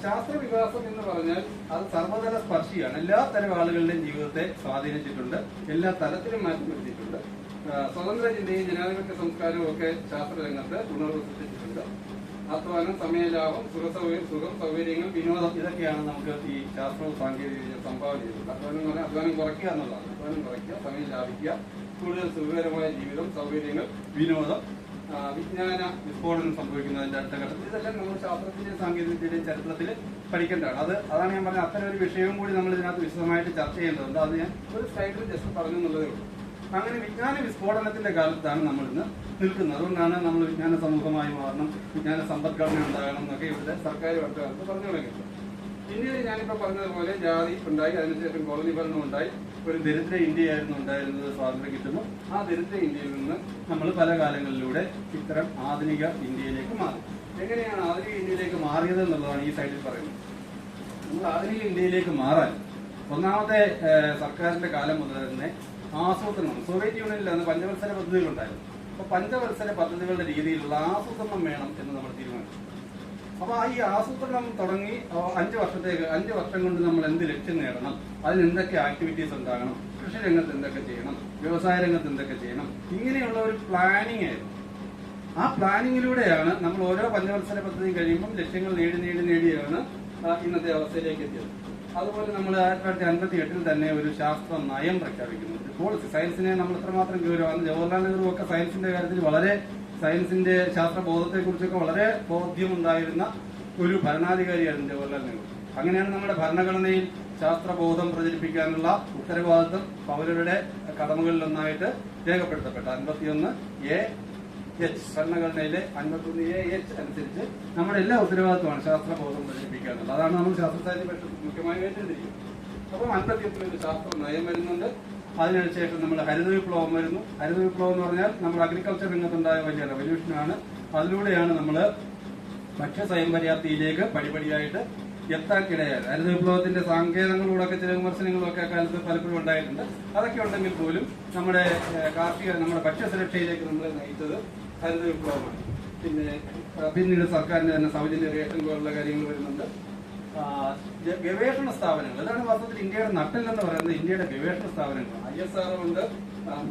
ശാസ്ത്ര വികാസം എന്ന് പറഞ്ഞാൽ അത് സർവ്വതല സ്പർശിയാണ്. എല്ലാ തരം ആളുകളുടെയും ജീവിതത്തെ സ്വാധീനിച്ചിട്ടുണ്ട്, എല്ലാ തലത്തിലും മാറ്റം വരുത്തിയിട്ടുണ്ട്. സ്വതന്ത്ര ചിന്തയും ജനാധിപത്യ സംസ്കാരവും ഒക്കെ ശാസ്ത്രരംഗത്ത് ഉണർവ് സൃഷ്ടിച്ചിട്ടുണ്ട്. അധ്വാനം, സമയലാഭം, സുഖം, സൗകര്യങ്ങൾ, വിനോദം, ഇതൊക്കെയാണ് നമുക്ക് ഈ ശാസ്ത്രവും സാങ്കേതിക സംഭാവന ചെയ്തത്. അധ്വാനം എന്ന് പറഞ്ഞാൽ അധ്വാനം കുറയ്ക്കുക എന്നുള്ളതാണ്. അധ്വാനം കുറയ്ക്കുക, സമയം ലാഭിക്കുക, കൂടുതൽ സുഖകരമായ ജീവിതം, സൗകര്യങ്ങൾ, വിനോദം, വിജ്ഞാന വിസ്ഫോടനം സംഭവിക്കുന്നതിന്റെ അടുത്ത ഘട്ടത്തിൽ ഇതെല്ലാം നമ്മൾ ശാസ്ത്രത്തിന്റെയും സാങ്കേതികവിദ്യയുടെയും ചരിത്രത്തിൽ പഠിക്കേണ്ടതാണ്. അതാണ് ഞാൻ പറഞ്ഞത്. അത്തരം ഒരു വിഷയവും കൂടി നമ്മൾ ഇതിനകത്ത് വിശദമായിട്ട് ചർച്ച ചെയ്യേണ്ടതുണ്ട്. അത് ഞാൻ ഒരു സ്ലൈഡിൽ ജസ്റ്റ് പറഞ്ഞു എന്നുള്ളതേ ഉള്ളൂ. അങ്ങനെ വിജ്ഞാന വിസ്ഫോടനത്തിന്റെ കാലത്താണ് നമ്മൾ ഇന്ന് നിൽക്കുന്നത്. അതുകൊണ്ടാണ് നമ്മൾ വിജ്ഞാന സമൂഹമായി മാറണം, വിജ്ഞാന സമ്പദ്ഘടന ഉണ്ടാകണം എന്നൊക്കെ ഇവിടുത്തെ സർക്കാർ അടുത്ത കാലത്ത് പറഞ്ഞു തുടങ്ങിയിട്ടുണ്ട്. ഇന്ത്യയിൽ ഞാനിപ്പോൾ പറഞ്ഞതുപോലെ ജാതി ഉണ്ടായി, അതിനുശേഷം കോളനി ഭരണം ഉണ്ടായി. ഒരു ദരിദ്ര ഇന്ത്യയായിരുന്നു ഉണ്ടായിരുന്നത് സ്വാതന്ത്ര്യം കിട്ടുമ്പോൾ. ആ ദരിദ്ര ഇന്ത്യയിൽ നിന്ന് നമ്മൾ പല കാലങ്ങളിലൂടെ ഇത്തരം ആധുനിക ഇന്ത്യയിലേക്ക് മാറി. എങ്ങനെയാണ് ആധുനിക ഇന്ത്യയിലേക്ക് മാറിയത് എന്നുള്ളതാണ് ഈ സൈഡിൽ പറയുന്നത്. നമ്മൾ ആധുനിക ഇന്ത്യയിലേക്ക് മാറാൻ ഒന്നാമത്തെ സർക്കാരിന്റെ കാലം മുതൽ തന്നെ ആസൂത്രണം, സോവിയറ്റ് യൂണിയനിൽ അന്ന് പഞ്ചവത്സര പദ്ധതികളുണ്ടായിരുന്നു. അപ്പൊ പഞ്ചവത്സര പദ്ധതികളുടെ രീതിയിലുള്ള ആസൂത്രണം വേണം എന്ന് നമ്മൾ തീരുമാനിച്ചു. അപ്പൊ ഈ ആസൂത്രണം തുടങ്ങി 5 വർഷം കൊണ്ട് നമ്മൾ എന്ത് ലക്ഷ്യം നേടണം, അതിന് എന്തൊക്കെ ആക്ടിവിറ്റീസ് ഉണ്ടാകണം, കൃഷി രംഗത്ത് എന്തൊക്കെ ചെയ്യണം, വ്യവസായ രംഗത്ത് എന്തൊക്കെ ചെയ്യണം, ഇങ്ങനെയുള്ള ഒരു പ്ലാനിങ് ആയിരുന്നു. ആ പ്ലാനിങ്ങിലൂടെയാണ് നമ്മൾ ഓരോ പഞ്ചവത്സര പദ്ധതിയും കഴിയുമ്പോൾ ലക്ഷ്യങ്ങൾ നേടിയാണ് ഇന്നത്തെ അവസ്ഥയിലേക്ക് എത്തിയത്. അതുപോലെ നമ്മൾ 1958 തന്നെ ഒരു ശാസ്ത്ര നയം പ്രഖ്യാപിക്കുന്നു, പോളിസി. സയൻസിനെ നമ്മൾ എത്രമാത്രം ഗൗരവമാണ്. ജവഹർലാൽ നെഹ്റു ഒക്കെ സയൻസിന്റെ കാര്യത്തിൽ വളരെ സയൻസിന്റെ ശാസ്ത്രബോധത്തെ കുറിച്ചൊക്കെ വളരെ ബോധ്യമുണ്ടായിരുന്ന ഒരു ഭരണാധികാരിയായിരുന്നു ജവഹർലാൽ നെഹ്റു. അങ്ങനെയാണ് നമ്മുടെ ഭരണഘടനയിൽ ശാസ്ത്രബോധം പ്രചരിപ്പിക്കാനുള്ള ഉത്തരവാദിത്വം പൗരരുടെ കടമകളിലൊന്നായിട്ട് രേഖപ്പെടുത്തപ്പെട്ട 51A ഭരണഘടനയിലെ 51A അനുസരിച്ച് നമ്മുടെ എല്ലാ ഉത്തരവാദിത്വമാണ് ശാസ്ത്രബോധം പ്രചരിപ്പിക്കുക എന്നുള്ളത്. അതാണ് നമ്മൾ ശാസ്ത്ര സാഹിത്യ പരിഷത്ത് മുഖ്യമായി ഏറ്റെടുത്തിരിക്കുന്നത്. അപ്പം 58 ഒരു ശാസ്ത്ര നയം വരുന്നുണ്ട്. അതിനുശേഷം നമ്മൾ ഹരിത വിപ്ലവം വരുന്നു. ഹരിത വിപ്ലവം എന്ന് പറഞ്ഞാൽ നമ്മൾ അഗ്രികൾച്ചർ രംഗത്തുണ്ടായ വലിയ റെവല്യൂഷനാണ്. അതിലൂടെയാണ് നമ്മൾ ഭക്ഷ്യ സ്വയം പര്യാപ്തിയിലേക്ക് പടിപടിയായിട്ട് എത്താനിടയായത്. ഹരിത വിപ്ലവത്തിന്റെ സാങ്കേതങ്ങളോടൊക്കെ ചില വിമർശനങ്ങളൊക്കെ കാലത്ത് പലപ്പോഴും ഉണ്ടായിട്ടുണ്ട്. അതൊക്കെ ഉണ്ടെങ്കിൽ പോലും നമ്മുടെ നമ്മുടെ ഭക്ഷ്യസുരക്ഷയിലേക്ക് നമ്മളെ നയിച്ചത് ഹരിത വിപ്ലവമാണ്. പിന്നീട് സർക്കാരിന്റെ തന്നെ സൗജന്യ റേഷൻ പോലുള്ള കാര്യങ്ങൾ വരുന്നുണ്ട്. ഗവേഷണ സ്ഥാപനങ്ങൾ, ഇതാണ് വാസ്തവത്തിൽ ഇന്ത്യയുടെ നട്ടെല്ലെന്ന് പറയുന്നത്. ഇന്ത്യയുടെ ഗവേഷണ സ്ഥാപനങ്ങൾ ISRO ഉണ്ട്,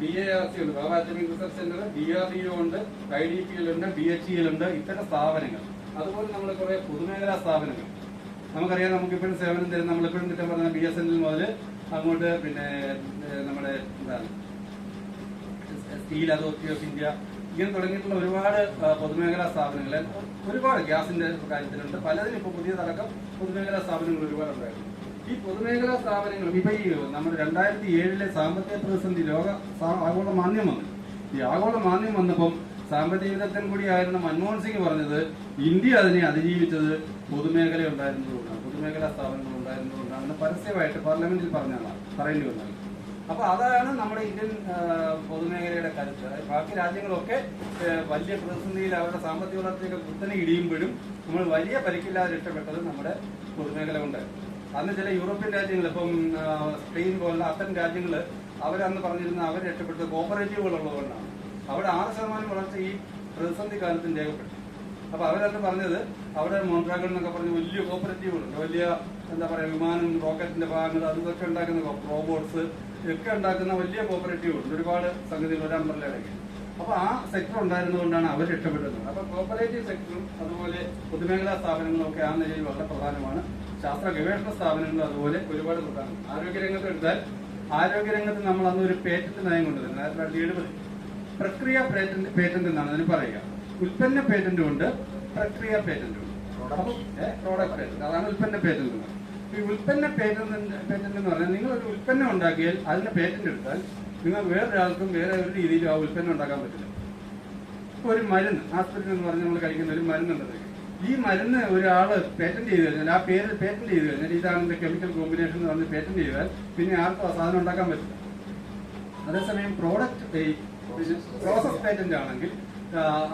BARC ഉണ്ട്, ബാബ അറ്റോമിക് റിസർച്ച് സെന്റർ, DRDO ഉണ്ട്, IDPL ഉണ്ട്, BHEL ഉണ്ട്. ഇത്തരം സ്ഥാപനങ്ങൾ, അതുപോലെ നമ്മുടെ കുറെ പൊതുമേഖലാ സ്ഥാപനങ്ങൾ നമുക്കറിയാം. നമുക്കിപ്പോഴും സേവനം തരുന്ന, നമ്മളിപ്പോഴും കിട്ടാൻ പറഞ്ഞ BSNL മുതൽ അങ്ങോട്ട് പിന്നെ നമ്മുടെ എന്താണ് സ്റ്റീൽ അതോറിറ്റി ഓഫ് ഇന്ത്യ, ഇങ്ങനെ തുടങ്ങിയിട്ടുള്ള ഒരുപാട് പൊതുമേഖലാ സ്ഥാപനങ്ങൾ ഒരുപാട് ഗ്യാസിന്റെ കാര്യത്തിലുണ്ട്. പലതിനും ഇപ്പോൾ പുതിയതടക്കം പൊതുമേഖലാ സ്ഥാപനങ്ങൾ ഒരുപാടുണ്ടായിരുന്നു. ഈ പൊതുമേഖലാ സ്ഥാപനങ്ങൾ ഇപ്പൊ ഈ നമ്മുടെ 2007 സാമ്പത്തിക പ്രതിസന്ധി ആഗോള മാന്ദ്യം വന്നു. ഈ ആഗോള മാന്ദ്യം വന്നപ്പം സാമ്പത്തിക വിദഗ്ധൻ കൂടിയായിരുന്ന മൻമോഹൻ സിംഗ് പറഞ്ഞത് ഇന്ത്യ അതിനെ അതിജീവിച്ചത് പൊതുമേഖല ഉണ്ടായിരുന്നതുകൊണ്ടാണ്, പൊതുമേഖലാ സ്ഥാപനങ്ങൾ ഉണ്ടായിരുന്നതുകൊണ്ടാണ് പരസ്യമായിട്ട് പാർലമെന്റിൽ പറയേണ്ടി വന്നത്. അപ്പൊ അതാണ് നമ്മുടെ ഇന്ത്യൻ പൊതുമേഖലയുടെ കരുത്ത്. ബാക്കി രാജ്യങ്ങളൊക്കെ വലിയ പ്രതിസന്ധിയിൽ അവരുടെ സാമ്പത്തിക വളർച്ചയൊക്കെ കുത്തനെ ഇടിയുമ്പോഴും നമ്മൾ വലിയ പരിക്കില്ലാതെ രക്ഷപ്പെട്ടത് നമ്മുടെ പൊതുമേഖല കൊണ്ടായിരുന്നു. അന്ന് ചില യൂറോപ്യൻ രാജ്യങ്ങൾ, ഇപ്പം സ്പെയിൻ പോലുള്ള അത്തരം രാജ്യങ്ങൾ, അവരന്ന് പറഞ്ഞിരുന്ന അവർ രക്ഷപ്പെട്ടത് കോപ്പറേറ്റീവുകൾ ഉള്ളതുകൊണ്ടാണ്. അവിടെ 6% വളർച്ച ഈ പ്രതിസന്ധി കാലത്തും രേഖപ്പെട്ടു. അപ്പൊ അവരന്ന് പറഞ്ഞത് അവിടെ മോൺട്രാഗൺ എന്നൊക്കെ പറഞ്ഞ വലിയ കോപ്പറേറ്റീവുകളുണ്ട്, വലിയ എന്താ പറയാ വിമാനം, റോക്കറ്റിന്റെ ഭാഗങ്ങൾ, അതൊക്കെ ഉണ്ടാക്കുന്ന റോബോട്ട്സ് ഒക്കെ ഉണ്ടാക്കുന്ന വലിയ കോപ്പറേറ്റീവുണ്ട്. ഒരുപാട് സംഗതികൾ ഒരു അമ്പലയിടയ്ക്ക്. അപ്പൊ ആ സെക്ടർ ഉണ്ടായിരുന്നതുകൊണ്ടാണ് അവർ രക്ഷപ്പെട്ടത്. അപ്പൊ കോപ്പറേറ്റീവ് സെക്ടറും അതുപോലെ പൊതുമേഖലാ സ്ഥാപനങ്ങളും ഒക്കെ ആ നിലയിൽ വളരെ പ്രധാനമാണ്. ശാസ്ത്ര ഗവേഷണ സ്ഥാപനങ്ങളും അതുപോലെ ഒരുപാട് പ്രധാനം. ആരോഗ്യരംഗത്ത് എടുത്താൽ ആരോഗ്യരംഗത്ത് നമ്മൾ അന്ന് ഒരു പേറ്റന്റ് നയം കൊണ്ടുവരുന്നത് 1970. പ്രക്രിയ പേറ്റന്റ് എന്നാണ് അതിന് പറയുക. ഉൽപ്പന്ന പേറ്റന്റും ഉണ്ട്, പ്രക്രിയ പേറ്റന്റും ഉണ്ട്. പ്രോഡക്റ്റ് പേറ്റന്റ്, അതാണ് ഉൽപ്പന്ന പേറ്റന്റ്. ഈ ഉൽപ്പന്ന പേറ്റന്റ് എന്ന് പറഞ്ഞാൽ നിങ്ങൾ ഒരു ഉൽപ്പന്നം ഉണ്ടാക്കിയാൽ അതിന്റെ പേറ്റന്റ് എടുത്താൽ നിങ്ങൾ വേറൊരാൾക്കും വേറെ ഒരു രീതിയിലും ആ ഉൽപ്പന്നം ഉണ്ടാക്കാൻ പറ്റില്ല. ഇപ്പൊ ഒരു മരുന്ന്, ആസ്പിരിൻ എന്ന് പറഞ്ഞ് നമ്മൾ കഴിക്കുന്ന ഒരു മരുന്നുണ്ട്. ഈ മരുന്ന് ഒരാള് പേറ്റന്റ് ചെയ്ത് കഴിഞ്ഞാൽ, ആ പേരിൽ പേറ്റന്റ് ചെയ്ത് കഴിഞ്ഞാൽ ഇതാണ് ഇതിന്റെ കെമിക്കൽ കോമ്പിനേഷൻ എന്ന് പറഞ്ഞ് പേറ്റന്റ് ചെയ്താൽ പിന്നെ ആർക്കും ആ സാധനം ഉണ്ടാക്കാൻ പറ്റില്ല. അതേസമയം പ്രോസസ് പേറ്റന്റ് ആണെങ്കിൽ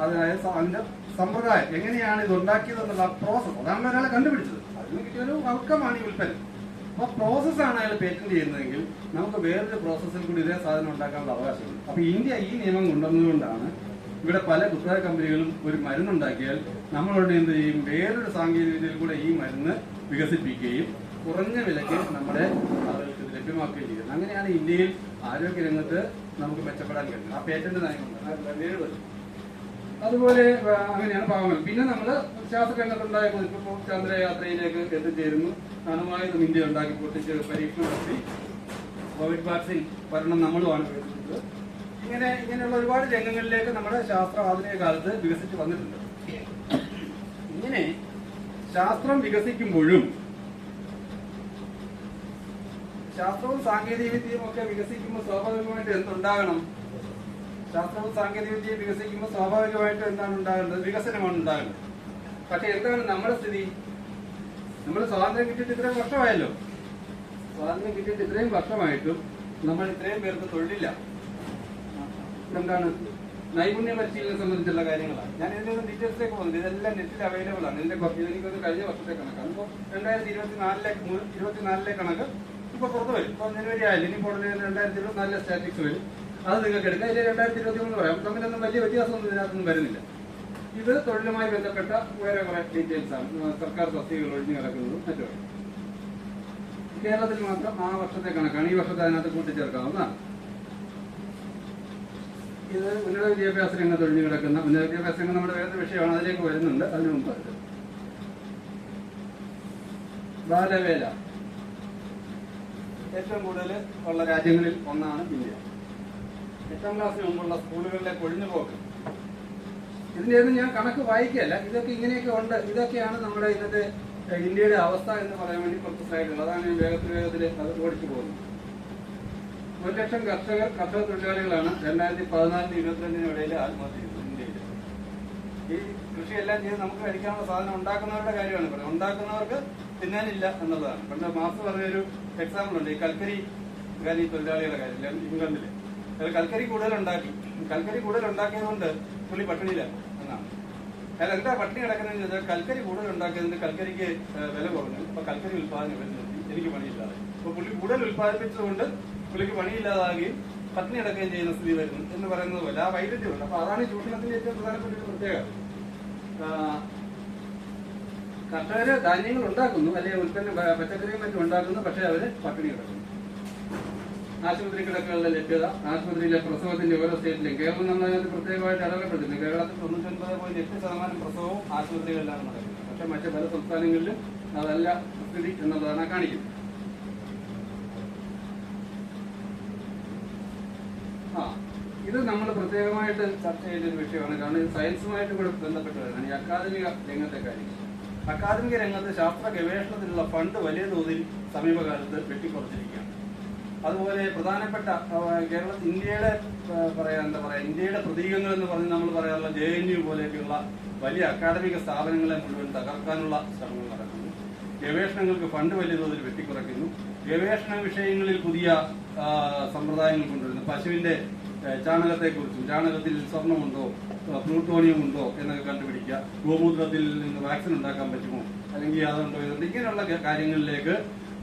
അതായത് അതിന്റെ സമ്പ്രദായം എങ്ങനെയാണ് ഇത് ഉണ്ടാക്കിയതെന്നുള്ള പ്രോസസ്, അതാണ് ഒരാളെ കണ്ടുപിടിച്ചത്, അതിന് കിട്ടിയൊരു ഔട്ട്കമാണ് ഈ ഉൽപ്പന്നം. അപ്പൊ പ്രോസസ്സാണ് അയാൾ പേറ്റന്റ് ചെയ്യുന്നതെങ്കിൽ നമുക്ക് വേറൊരു പ്രോസസ്സിൽ കൂടി ഇതേ സാധനം ഉണ്ടാക്കാനുള്ള അവകാശമുണ്ട്. അപ്പൊ ഇന്ത്യ ഈ നിയമം കൊണ്ടുവന്നതുകൊണ്ടാണ് ഇവിടെ പല കുത്തക കമ്പനികളും ഒരു മരുന്നുണ്ടാക്കിയാൽ നമ്മളോട് എന്ത് ചെയ്യും, വേറൊരു സാങ്കേതിക വിദ്യയിൽ കൂടെ ഈ മരുന്ന് വികസിപ്പിക്കുകയും കുറഞ്ഞ വിലയ്ക്ക് നമ്മുടെ ആളുകൾക്ക് ഇത് ലഭ്യമാക്കുകയും ചെയ്യുന്നത്. അങ്ങനെയാണ് ഇന്ത്യയിൽ ആരോഗ്യരംഗത്ത് നമുക്ക് മെച്ചപ്പെടാൻ കഴിയുന്നത്. ആ പേറ്റന്റ് നയമുണ്ട്. അതുപോലെ അങ്ങനെയാണ് പാവങ്ങൾ. പിന്നെ നമ്മൾ ശാസ്ത്രരംഗത്തുണ്ടായ ഇപ്പോൾ ചന്ദ്രയാത്രയിലേക്ക് എത്തിച്ചേരുന്നു. അണുമായുധം ഇന്ത്യ ഉണ്ടാക്കി പൊട്ടിച്ച് പരീക്ഷണം നടത്തി കോവിഡ് വാക്സിൻ ഭരണം നമ്മളുമാണ് വരുന്നത്. ഇങ്ങനെയുള്ള ഒരുപാട് രംഗങ്ങളിലേക്ക് നമ്മുടെ ശാസ്ത്രം ആധുനിക കാലത്ത് വികസിച്ച് വന്നിട്ടുണ്ട്. ഇങ്ങനെ ശാസ്ത്രം വികസിക്കുമ്പോഴും ശാസ്ത്രവും സാങ്കേതിക വിദ്യയും ഒക്കെ വികസിക്കുമ്പോൾ സ്വാഭാവികമായിട്ട് എന്തുണ്ടാകണം? ശാസ്ത്രവും സാങ്കേതിക വിദ്യയും വികസിക്കുമ്പോൾ സ്വാഭാവികമായിട്ട് എന്താണ് ഉണ്ടാകേണ്ടത്? വികസനമാണ് ഉണ്ടാകേണ്ടത്. പക്ഷെ എന്താണ് നമ്മുടെ സ്ഥിതി? നമ്മൾ സ്വാതന്ത്ര്യം കിട്ടിയിട്ട് ഇത്രയും വർഷമായല്ലോ. സ്വാതന്ത്ര്യം കിട്ടിയിട്ട് ഇത്രയും വർഷമായിട്ടും നമ്മൾ ഇത്രയും പേർക്ക് തൊഴിലില്ല. എന്താണ്? നൈപുണ്യ പരിശീലനം സംബന്ധിച്ചുള്ള കാര്യങ്ങളാണ്. ഞാൻ ഇതിനൊന്നും ഡീറ്റെയിൽസിലേക്ക് പോകുന്നത്. ഇതെല്ലാം നെറ്റിൽ അവൈലബിൾ ആണ്. ഇതിന്റെ എനിക്കൊന്ന് കഴിഞ്ഞ വർഷത്തെ കണക്കാണ്. ഇപ്പോൾ 2024 കണക്ക് ഇപ്പൊ പുറത്ത് വരും. ഇപ്പൊ ജനുവരി ആയാലും ഇനി ഉടനെ 2024 സ്റ്റാറ്റിക്സ് വരും. അത് നിങ്ങൾക്ക് എടുക്കാം. ഇതിൽ 2023 പറയാം. തമ്മിലൊന്നും വലിയ വ്യത്യാസമൊന്നും ഇതിനകത്തൊന്നും വരുന്നില്ല. ഇത് തൊഴിലുമായി ബന്ധപ്പെട്ട വേറെ കുറെ ഡീറ്റെയിൽസ് ആണ്. സർക്കാർ തസ്തികകൾ ഒഴിഞ്ഞു കിടക്കുന്നതും മറ്റും. കേരളത്തിൽ മാത്രം ആ വർഷത്തെ കണക്കാണ്. ഈ വർഷത്തെ അതിനകത്ത് കൂട്ടിച്ചേർക്കാവുന്നതാണ്. ഇത് ഉന്നത വിദ്യാഭ്യാസ രംഗത്ത് ഒഴിഞ്ഞു കിടക്കുന്ന ഉന്നത വിദ്യാഭ്യാസ രംഗം നമ്മുടെ വേറെ വിഷയമാണ്. അതിലേക്ക് വരുന്നുണ്ട്. അതിനു മുമ്പ് ബാലവേല ഏറ്റവും കൂടുതൽ ഉള്ള രാജ്യങ്ങളിൽ ഒന്നാണ് ഇന്ത്യ. 8ാം ക്ലാസ്സിന് മുമ്പുള്ള സ്കൂളുകളിലെ കൊഴിഞ്ഞുപോക്ക്, ഇതിന്റെ ഒന്നും ഞാൻ കണക്ക് വായിക്കുകയല്ല. ഇതൊക്കെ ഇങ്ങനെയൊക്കെ ഉണ്ട്. ഇതൊക്കെയാണ് നമ്മുടെ ഇന്നത്തെ ഇന്ത്യയുടെ അവസ്ഥ എന്ന് പറയാൻ വേണ്ടി കുറച്ച് സ്ലൈഡുകൾ. അതാണ് ഞാൻ വേഗത്തിൽ അത് ഓടിച്ചു പോകുന്നത്. 1 ലക്ഷം കർഷക തൊഴിലാളികളാണ് 2014-22 ഇടയിൽ ആത്മഹത്യ ചെയ്തത് ഇന്ത്യയിൽ. ഈ കൃഷിയെല്ലാം ചെയ്ത് നമുക്ക് കഴിക്കാനുള്ള സാധനം ഉണ്ടാക്കുന്നവരുടെ കാര്യമാണ് പറയുന്നത്. ഉണ്ടാക്കുന്നവർക്ക് തിന്നാനില്ല എന്നുള്ളതാണ്. പണ്ട് മാസ് പറഞ്ഞൊരു എക്സാമ്പിൾ ഉണ്ട്. ഈ കൽക്കരി ഖനി തൊഴിലാളികളുടെ കാര്യം ഇംഗ്ലണ്ടില്. അത് കൽക്കരി കൂടുതലുണ്ടാക്കി. കൽക്കരി കൂടുതലുണ്ടാക്കിയത് കൊണ്ട് പുള്ളി പട്ടിണിയില്ല എന്നാണ്. അയാൾ എന്താ പട്ടിണി കിടക്കുന്നതെന്ന് ചോദിച്ചാൽ കൽക്കരി കൂടുതലുണ്ടാക്കിയതിന് കൽക്കരിക്ക് വില കുറഞ്ഞു. അപ്പൊ കൽക്കരി ഉത്പാദനം നിർത്തി. എനിക്ക് പണിയില്ലാതെ. അപ്പൊ പുള്ളി കൂടുതൽ ഉത്പാദിപ്പിച്ചതുകൊണ്ട് പുള്ളിക്ക് പണിയില്ലാതാകുകയും പട്ടിണി കിടക്കുകയും ചെയ്യുന്ന സ്ഥിതി വരുന്നു എന്ന് പറയുന്നത് പോലെ ആ വൈരുദ്ധ്യമുണ്ട്. അപ്പൊ അതാണ് ഈ ചൂഷണത്തിന്റെ ഏറ്റവും പ്രധാനപ്പെട്ട ഒരു പ്രത്യേകത. കർഷകര് ധാന്യങ്ങൾ ഉണ്ടാക്കുന്നു, അല്ലെങ്കിൽ ഉൽപ്പന്നം പച്ചക്കറിയും മറ്റും ഉണ്ടാക്കുന്നു. പക്ഷെ അവര് പട്ടിണി കിടക്കുന്നു. ആശുപത്രി കിടക്കുകളുടെ ലഭ്യത, ആശുപത്രിയിലെ പ്രസവത്തിന്റെ ഓരോ സ്റ്റേറ്റിലും, കേരളം നമ്മളതിനകത്ത് പ്രത്യേകമായിട്ട് അടയാളപ്പെടുത്തുന്നു. കേരളത്തിൽ 99.8% പ്രസവവും ആശുപത്രികളിലാണ് നടക്കുന്നത്. പക്ഷെ മറ്റ് പല സംസ്ഥാനങ്ങളിലും അതല്ല സ്ഥിതി എന്നുള്ളതാണ് കാണിക്കുന്നത്. ഇത് നമ്മൾ പ്രത്യേകമായിട്ട് ചർച്ച ചെയ്ത ഒരു വിഷയമാണ്. കാരണം ഇത് സയൻസുമായിട്ട് കൂടെ ബന്ധപ്പെട്ടതാണ്. ഈ അക്കാദമിക രംഗത്തെ കാര്യം. അക്കാദമിക രംഗത്ത് ശാസ്ത്ര ഗവേഷണത്തിനുള്ള ഫണ്ട് വലിയ തോതിൽ സമീപകാലത്ത് വെട്ടിക്കുറച്ചിരിക്കുകയാണ്. അതുപോലെ പ്രധാനപ്പെട്ട ഇന്ത്യയുടെ ഇന്ത്യയുടെ പ്രതീകങ്ങൾ എന്ന് പറഞ്ഞ് നമ്മൾ പറയാറുള്ള JNU പോലെയൊക്കെയുള്ള വലിയ അക്കാദമിക സ്ഥാപനങ്ങളെ മുഴുവൻ തകർക്കാനുള്ള ശ്രമങ്ങൾ നടക്കുന്നു. ഗവേഷണങ്ങൾക്ക് ഫണ്ട് വലിയ തോതിൽ വെട്ടിക്കുറയ്ക്കുന്നു. ഗവേഷണ വിഷയങ്ങളിൽ പുതിയ സമ്പ്രദായങ്ങൾ കൊണ്ടുവരുന്നു. പശുവിന്റെ ചാണകത്തെക്കുറിച്ചും, ചാണകത്തിൽ സ്വർണ്ണമുണ്ടോ, പ്ലൂട്ടോണിയം ഉണ്ടോ എന്നൊക്കെ കണ്ടുപിടിക്കുക. ഗോമൂത്രത്തിൽ നിന്ന് വാക്സിൻ ഉണ്ടാക്കാൻ പറ്റുമോ, അല്ലെങ്കിൽ അതുണ്ടോ ഇതുണ്ട്, ഇങ്ങനെയുള്ള കാര്യങ്ങളിലേക്ക്.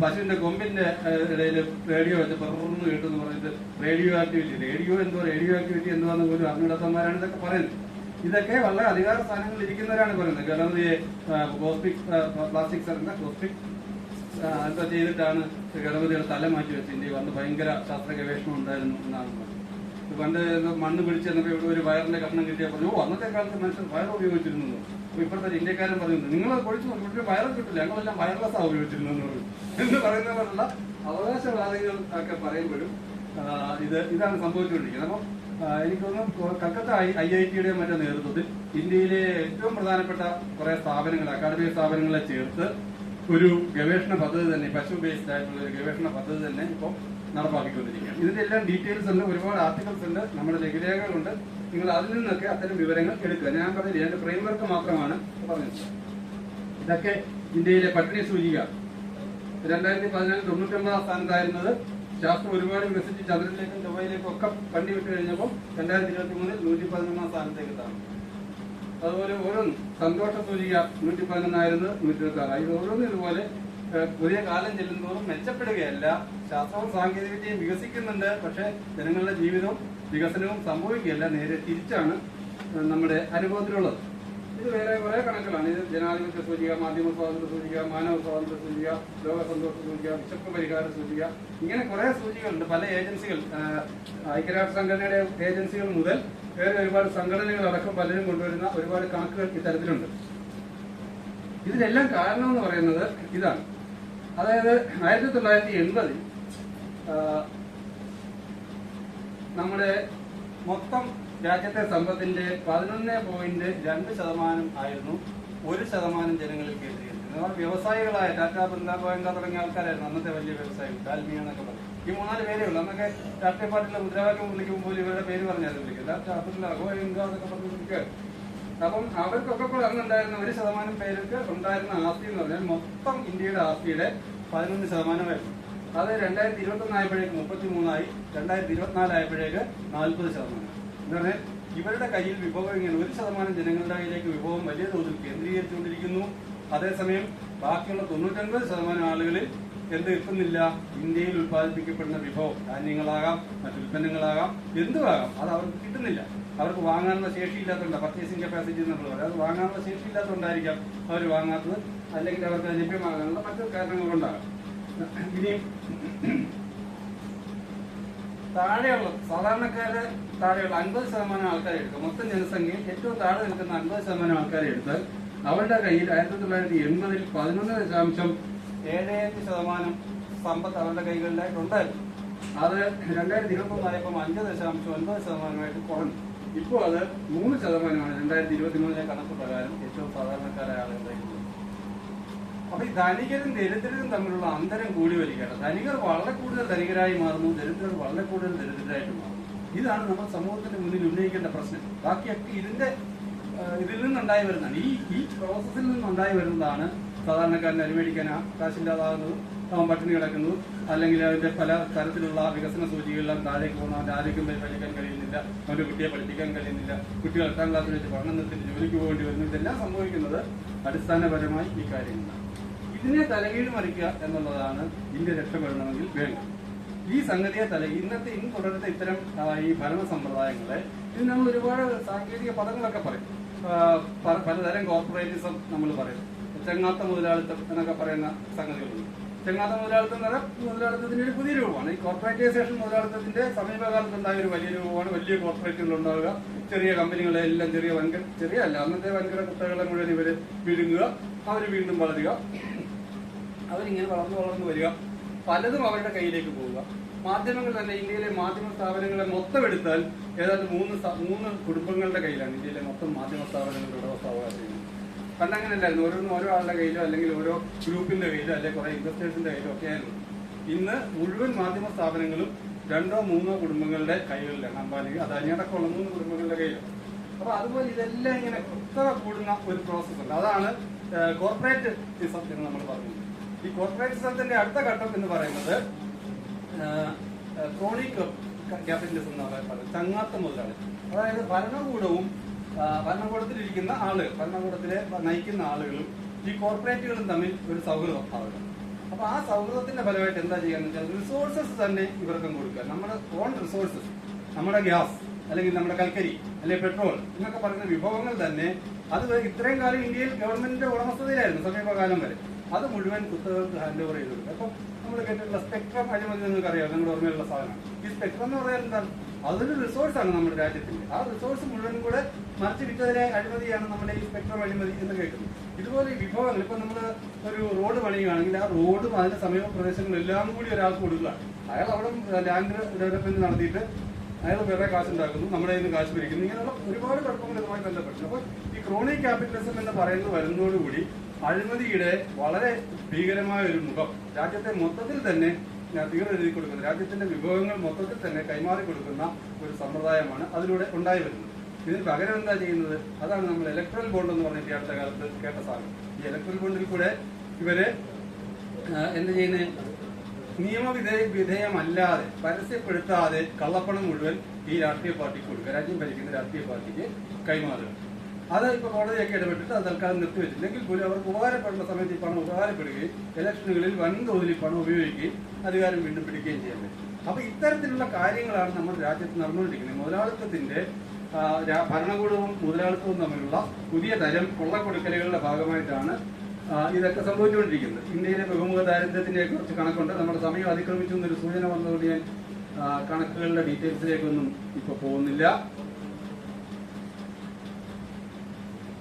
പശുവിന്റെ കൊമ്പിന്റെ ഇടയിൽ റേഡിയോ വെച്ച് പറന്ന് കേട്ടെന്ന് പറഞ്ഞിട്ട് റേഡിയോ ആക്ടിവിറ്റി എന്താണെന്ന് പോലും അറിഞ്ഞിടത്തന്മാരാണ് ഇതൊക്കെ പറയുന്നത്. ഇതൊക്കെ വളരെ അധികാര സ്ഥാനങ്ങളിൽ ഇരിക്കുന്നവരാണ് പറയുന്നത്. ഗണപതിയെ പ്ലാസ്റ്റിക് എന്താ ചെയ്തിട്ടാണ് ഗണപതിയുടെ തല മാറ്റി വെച്ച് ഇന്ത്യ വന്ന് ഭയങ്കര ശാസ്ത്ര ഗവേഷണം ഉണ്ടായിരുന്നു എന്നാണ് പറഞ്ഞത്. പണ്ട് മണ്ണ് പിടിച്ചെന്നൊക്കെ ഒരു വയറിന്റെ കഷ്ണം കിട്ടിയാൽ പറഞ്ഞു, അന്നത്തെ കാലത്ത് മനുഷ്യർ വയർ ഉപയോഗിച്ചിരുന്നു. അപ്പൊ ഇപ്പോഴത്തെ ഇന്ത്യക്കാരൻ പറയുന്നു, നിങ്ങൾ പൊളിച്ചു നോക്കി വയറും കിട്ടില്ല, ഞങ്ങളെല്ലാം വയർലെസ്സാണ് ഉപയോഗിച്ചിരുന്നു എന്ന് പറയുന്ന പോലുള്ള അവകാശവാദികൾ ഒക്കെ പറയുമ്പോഴും ഇതാണ് സംഭവിച്ചുകൊണ്ടിരിക്കുന്നത്. അപ്പം എനിക്ക് തോന്നുന്നു കൽക്കത്ത IIT-യുടെ മറ്റേ നേതൃത്വത്തിൽ ഇന്ത്യയിലെ ഏറ്റവും പ്രധാനപ്പെട്ട കുറെ സ്ഥാപനങ്ങൾ, അക്കാദമിക സ്ഥാപനങ്ങളെ ചേർത്ത് ഒരു ഗവേഷണ പദ്ധതി തന്നെ, പശു ബേസ്ഡ് ആയിട്ടുള്ള ഒരു ഗവേഷണ പദ്ധതി തന്നെ ഇപ്പോൾ നടപ്പാക്കിക്കൊണ്ടിരിക്കുകയാണ്. ഇതിന്റെ എല്ലാം ഡീറ്റെയിൽസ് ഉണ്ട്, ഒരുപാട് ആർട്ടിക്കിൾസ് ഉണ്ട്, നമ്മുടെ ലഘുലേഖകളുണ്ട്. നിങ്ങൾ അതിൽ നിന്നൊക്കെ അത്തരം വിവരങ്ങൾ എടുക്കുക. ഞാൻ പറഞ്ഞില്ല, എന്റെ ഫ്രെയിംവർക്ക് മാത്രമാണ് പറഞ്ഞത്. ഇതൊക്കെ ഇന്ത്യയിലെ പട്ടിണി സൂചിക. 2014 99 സ്ഥാനത്തായിരുന്നത്. ശാസ്ത്രം ഒരുപാട് വികസിച്ച് ചന്ദ്രനിലേക്കും ചൊവ്വയിലേക്കും ഒക്കെ വണ്ടി വിട്ട് കഴിഞ്ഞപ്പോൾ 2023 111 സ്ഥാനത്തേക്ക് താഴ്ന്നു. അതുപോലെ ഓരോന്നും സന്തോഷ സൂചിക 111 126. ഇത് ഓരോന്നും ഇതുപോലെ പുതിയ കാലം ചെല്ലുന്നതോറും മെച്ചപ്പെടുകയല്ല. ശാസ്ത്രവും സാങ്കേതികവിദ്യയും വികസിക്കുന്നുണ്ട്, പക്ഷെ ജനങ്ങളുടെ ജീവിതവും വികസനവും സംഭവിക്കുകയല്ല, നേരെ തിരിച്ചാണ് നമ്മുടെ അനുഭവത്തിലുള്ളത്. ഇത് വേറെ കുറെ കണക്കുകളാണ്. ഇത് ജനാധിപത്യ സൂചിക, മാധ്യമ സ്വാതന്ത്ര്യ സൂചിക, മാനവ സ്വാതന്ത്ര്യ സൂചിക, ലോക സന്തോഷ സൂചിക, വിശപ്പ് പരിഹാര സൂചിക, ഇങ്ങനെ കുറെ സൂചികകളുണ്ട്. പല ഏജൻസികൾ, ഐക്യരാഷ്ട്ര സംഘടനയുടെ ഏജൻസികൾ മുതൽ വേറെ ഒരുപാട് സംഘടനകൾ അടക്കം പലരും കൊണ്ടുവരുന്ന ഒരുപാട് കണക്കുകൾ ഇത്തരത്തിലുണ്ട്. ഇതിനെല്ലാം കാരണം എന്ന് പറയുന്നത് ഇതാണ്. അതായത് 1980 നമ്മുടെ മൊത്തം രാജ്യത്തെ സമ്പത്തിന്റെ 11.2% ആയിരുന്നു 1% ജനങ്ങളിൽ കേന്ദ്രീകരിച്ചത്. വ്യവസായികളായ ടാറ്റ, ബിർല, ഗോയങ്ക തുടങ്ങിയ ആൾക്കാരായിരുന്നു അന്നത്തെ വലിയ വ്യവസായികൾ. ഡാൽമിയ എന്നൊക്കെ പറയും. ഈ 3-4 പേരേ ഉള്ളൂ. അന്നൊക്കെ രാഷ്ട്രീയ പാർട്ടിയിലെ മുദ്രാവാക്യം വിളിക്കുമ്പോൾ ഇവരുടെ പേര് പറഞ്ഞാൽ വിളിക്കും. ടാറ്റ, ബിർല, ഗോയങ്ക എന്നൊക്കെ പറഞ്ഞ് വിളിക്കുക. അപ്പം അവർക്കൊക്കെ കൂടെ അന്നുണ്ടായിരുന്ന 1% പേർക്ക് ഉണ്ടായിരുന്ന ആസ്തി എന്ന് പറഞ്ഞാൽ മൊത്തം ഇന്ത്യയുടെ ആസ്തിയുടെ 11% അത് 2021 ആയപ്പോഴേക്ക് 33 2024 ആയപ്പോഴേക്ക് 40%. എന്ന് പറഞ്ഞാൽ ഇവരുടെ കയ്യിൽ വിഭവം ഇങ്ങനെ 1% ജനങ്ങളുടെ കയ്യിലേക്ക് വിഭവം വലിയ തോതിൽ കേന്ദ്രീകരിച്ചുകൊണ്ടിരിക്കുന്നു. അതേസമയം ബാക്കിയുള്ള 99% ആളുകളിൽ എന്ത് എത്തുന്നില്ല? ഇന്ത്യയിൽ ഉത്പാദിപ്പിക്കപ്പെടുന്ന വിഭവം, ധാന്യങ്ങളാകാം, മറ്റുൽപ്പന്നങ്ങളാകാം, എന്തുമാകാം, അത് അവർക്ക് കിട്ടുന്നില്ല. അവർക്ക് വാങ്ങാനുള്ള ശേഷിയില്ലാത്തതുകൊണ്ട്, പർച്ചേസിംഗ് കപ്പാസിറ്റി എന്നുള്ള പറയും, അത് വാങ്ങാനുള്ള ശേഷിയില്ലാത്തതുകൊണ്ടായിരിക്കാം അവർ വാങ്ങാത്തത്. അല്ലെങ്കിൽ അവർക്ക് ലഭ്യമാകാനുള്ള മറ്റു കാരണങ്ങൾ കൊണ്ടാകാം. ഇനിയും താഴെയുള്ള സാധാരണക്കാരെ താഴെയുള്ള 50% ആൾക്കാരെ എടുക്കുക. മൊത്തം ജനസംഖ്യയിൽ ഏറ്റവും താഴെ നിൽക്കുന്ന 50% ആൾക്കാരെ എടുത്താൽ അവരുടെ കയ്യിൽ 1980 11.75% സമ്പത്ത് അവരുടെ കൈകളിലായിട്ടുണ്ടായിരുന്നു. അത് 2021 ആയപ്പോൾ 5.9% കുറഞ്ഞു. ഇപ്പോൾ അത് 3%. 2023 കണക്ക് പ്രകാരം ഏറ്റവും സാധാരണക്കാരായ ആളുകളുടെ. അപ്പൊ ഈ ധനികരും ദരിദ്രരും തമ്മിലുള്ള അന്തരം കൂടി വരികയാണ്. ധനികർ വളരെ കൂടുതൽ ധനികരായി മാറുന്നു, ദരിദ്രർ വളരെ കൂടുതൽ ദരിദ്രരായിട്ട് മാറുന്നു. ഇതാണ് നമ്മൾ സമൂഹത്തിന്റെ മുന്നിൽ ഉന്നയിക്കേണ്ട പ്രശ്നം. ബാക്കിയൊക്കെ ഇതിൽ നിന്നുണ്ടായി വരുന്നതാണ്. ഈ പ്രോസസ്സിൽ നിന്നുണ്ടായി വരുന്നതാണ് സാധാരണക്കാരന് അരിമേടിക്കാൻ കാശില്ലാതാകുന്നതും പട്ടിണി കിടക്കുന്നതും, അല്ലെങ്കിൽ അതിന്റെ പല തരത്തിലുള്ള വികസന സൂചികകളെല്ലാം താഴേക്ക് പോകുന്നു. അവന്റെ ആരോഗ്യം പരിപാലിക്കാൻ കഴിയുന്നില്ല, അവന്റെ കുട്ടിയെ പഠിപ്പിക്കാൻ കഴിയുന്നില്ല, കുട്ടികൾ 8ാം ക്ലാസ്സിൽ വെച്ച് പഠനം നിർത്തിയിട്ട് ജോലിക്ക് പോകേണ്ടി വരുന്നു. ഇതെല്ലാം സംഭവിക്കുന്നത് അടിസ്ഥാനപരമായി ഈ കാര്യങ്ങളാണ്. ഇതിനെ തലകീഴ് മറിക്കുക എന്നുള്ളതാണ് ഇന്ത്യ രക്ഷപ്പെടണമെങ്കിൽ വേണ്ടത്. ഈ സംഗതിയെ ഇന്നത്തെ തുടരുന്ന ഇത്തരം ഈ ഭരണ സമ്പ്രദായങ്ങളെ ഇത് നമ്മൾ ഒരുപാട് സാങ്കേതിക പദങ്ങളൊക്കെ പറയും. പലതരം കോർപ്പറേറ്റിസം നമ്മൾ പറയും. ചെങ്ങാത്ത മുതലാളിത്തം എന്നൊക്കെ പറയുന്ന സംഗതികളുണ്ട്. ചെങ്ങാത്ത മുതലാളിത്തം എന്ന് പറഞ്ഞാൽ മുതലാളിത്തത്തിന്റെ ഒരു പുതിയ രൂപമാണ്. ഈ കോർപ്പറേറ്റൈസേഷൻ മുതലാളിത്തത്തിന്റെ സമീപകാലത്തുണ്ടായ ഒരു വലിയ രൂപമാണ്. വലിയ കോർപ്പറേറ്റുകൾ ഉണ്ടാവുക, ചെറിയ കമ്പനികളെല്ലാം ചെറിയ അല്ല അന്നത്തെ വൻകിട കുത്തകളെ മുഴുവൻ ഇവര് വിഴുങ്ങുക, അവർ വീണ്ടും വളരുക, അവരിങ്ങനെ വളർന്നു വരിക, പലതും അവരുടെ കയ്യിലേക്ക് പോവുക. മാധ്യമങ്ങൾ തന്നെ, ഇന്ത്യയിലെ മാധ്യമ സ്ഥാപനങ്ങളെ മൊത്തം എടുത്താൽ ഏതാണ്ട് 3 കുടുംബങ്ങളുടെ കയ്യിലാണ് ഇന്ത്യയിലെ മൊത്തം മാധ്യമ സ്ഥാപനങ്ങളുടെ ഉടമസ്ഥാവകാശം. പണ്ടങ്ങനെയല്ലായിരുന്നു. ഓരോ ആളുടെ കയ്യിലോ അല്ലെങ്കിൽ ഓരോ ഗ്രൂപ്പിന്റെ കയ്യിലോ അല്ലെങ്കിൽ കുറെ ഇൻവെസ്റ്റേഴ്സിന്റെ കയ്യിലോ ഒക്കെ ആയിരുന്നു. ഇന്ന് മുഴുവൻ മാധ്യമ സ്ഥാപനങ്ങളും 2-3 കുടുംബങ്ങളുടെ കൈകളിലാണ്. അംബാനി, അദാനി അടക്കമുള്ള 3 കുടുംബങ്ങളുടെ കയ്യിലാണ്. അപ്പൊ അതുപോലെ ഇതെല്ലാം ഇങ്ങനെ കുത്തക കൂടുന്ന ഒരു പ്രോസസ് ഉണ്ട്. അതാണ് കോർപ്പറേറ്റിസം എന്ന് നമ്മൾ പറയുന്നത്. ഈ കോർപ്പറേറ്റിസത്തിന്റെ അടുത്ത ഘട്ടം എന്ന് പറയുന്നത് ക്രോണിക് ക്യാപിറ്റലിസം എന്ന് പറയുന്നത് ചങ്ങാത്ത മുതലാളി. അതായത് ഭരണകൂടത്തിലിരിക്കുന്ന ആളുകൾ, ഭരണകൂടത്തിലെ നയിക്കുന്ന ആളുകളും ഈ കോർപ്പറേറ്റുകളും തമ്മിൽ ഒരു സൗഹൃദം ആവുക. അപ്പൊ ആ സൗഹൃദത്തിന്റെ ഫലമായിട്ട് എന്താ ചെയ്യാന്ന് വെച്ചാൽ റിസോഴ്സസ് തന്നെ ഇവർക്കും കൊടുക്കുക. നമ്മുടെ ഓൺ റിസോഴ്സസ്, നമ്മുടെ ഗ്യാസ് അല്ലെങ്കിൽ നമ്മുടെ കൽക്കരി അല്ലെങ്കിൽ പെട്രോൾ എന്നൊക്കെ പറയുന്ന വിഭവങ്ങൾ തന്നെ അത് ഇത്രയും കാലം ഇന്ത്യയിൽ ഗവൺമെന്റിന്റെ ഉടമസ്ഥതയിലായിരുന്നു സമീപകാലം വരെ. അത് മുഴുവൻ കുത്തകൾക്ക് ഹാൻഡ് ഓവർ ചെയ്ത് കൊടുക്കുക. അപ്പൊ നമ്മൾ കേട്ടിട്ടുള്ള സ്പെക്ട്രം അഴിമതി നിങ്ങൾക്ക് അറിയാം, നമ്മുടെ ഓർമ്മയിലുള്ള സാധനമാണ്. ഈ സ്പെക്ട്രം എന്ന് പറയാൻ എന്താണ്? അതൊരു റിസോഴ്സാണ് നമ്മുടെ രാജ്യത്തിന്റെ. ആ റിസോഴ്സ് മുഴുവൻ കൂടെ മറിച്ച് വിറ്റതിലെ അഴിമതിയാണ് നമ്മുടെ ഈ സ്പെക്ട്രം അഴിമതി എന്ന് കേൾക്കുന്നത്. ഇതുപോലെ ഈ വിഭവങ്ങൾ ഇപ്പൊ നമ്മൾ ഒരു റോഡ് പണിയുകയാണെങ്കിൽ ആ റോഡും അതിന്റെ സമീപ പ്രദേശങ്ങളെല്ലാം കൂടി ഒരാൾക്ക് കൊടുക്കുക. അയാൾ അവിടെ ലാൻഡ് ഡെവലപ്മെന്റ് നടത്തിയിട്ട് അയാൾ വേറെ കാശുണ്ടാക്കുന്നു, നമ്മുടെ കയ്യിൽ നിന്ന് കാശ് പിരിക്കുന്നു. ഇങ്ങനെയുള്ള ഒരുപാട് കുഴപ്പങ്ങൾ ഇതുമായി ബന്ധപ്പെട്ടു. അപ്പൊ ഈ ക്രോണിക് ക്യാപിറ്റലിസം എന്ന് പറയുന്നത് വരുന്നതോടുകൂടി അഴിമതിയുടെ വളരെ ഭീകരമായ ഒരു മുഖം രാജ്യത്തെ മൊത്തത്തിൽ തന്നെ തീരെഴുതി കൊടുക്കുന്നത്, രാജ്യത്തിന്റെ വിഭവങ്ങൾ മൊത്തത്തിൽ തന്നെ കൈമാറി കൊടുക്കുന്ന ഒരു സമ്പ്രദായമാണ് അതിലൂടെ ഉണ്ടായി വരുന്നത്. ഇതിന് പകരം എന്താ ചെയ്യുന്നത്? അതാണ് നമ്മൾ ഇലക്ട്രൽ ബോണ്ട് എന്ന് പറഞ്ഞിട്ട് അടുത്ത കാലത്ത് കേട്ട സാധനം. ഈ ഇലക്ട്രൽ ബോണ്ടിൽ കൂടെ ഇവര് എന്ത് ചെയ്യുന്നത്, നിയമവിധേയമല്ലാതെ പരസ്യപ്പെടുത്താതെ കള്ളപ്പണം മുഴുവൻ ഈ രാഷ്ട്രീയ പാർട്ടിക്ക് കൊടുക്കുക, രാജ്യം ഭരിക്കുന്ന രാഷ്ട്രീയ പാർട്ടിക്ക് കൈമാറുക. അത് ഇപ്പൊ കോടതിയൊക്കെ ഇടപെട്ടിട്ട് അത് തൽക്കാലം നിർത്തിവെച്ചില്ലെങ്കിൽ പോലും അവർക്ക് ഉപകാരപ്പെടുന്ന സമയത്ത് ഈ പണം ഉപകാരപ്പെടുകയും ഇലക്ഷനുകളിൽ വൻതോതിൽ പണം ഉപയോഗിക്കുകയും അധികാരം വീണ്ടും പിടിക്കുകയും ചെയ്യാൻ പറ്റും. അപ്പൊ ഇത്തരത്തിലുള്ള കാര്യങ്ങളാണ് നമ്മുടെ രാജ്യത്ത് നടന്നുകൊണ്ടിരിക്കുന്നത്. മുതലാളിത്തത്തിന്റെ ഭരണകൂടവും മുതലാളിത്തവും തമ്മിലുള്ള പുതിയ തരം കൊള്ളക്കൊടുക്കലുകളുടെ ഭാഗമായിട്ടാണ് ഇതൊക്കെ സംഭവിച്ചുകൊണ്ടിരിക്കുന്നത്. ഇന്ത്യയിലെ ബഹുമുഖ ദാരിദ്ര്യത്തിന്റെ കുറിച്ച് കണക്കുണ്ട്. നമ്മുടെ സമയം അതിക്രമിച്ചു എന്നൊരു സൂചന വന്നതുകൊണ്ട് ഞാൻ കണക്കുകളുടെ ഡീറ്റെയിൽസിലേക്കൊന്നും ഇപ്പൊ പോകുന്നില്ല.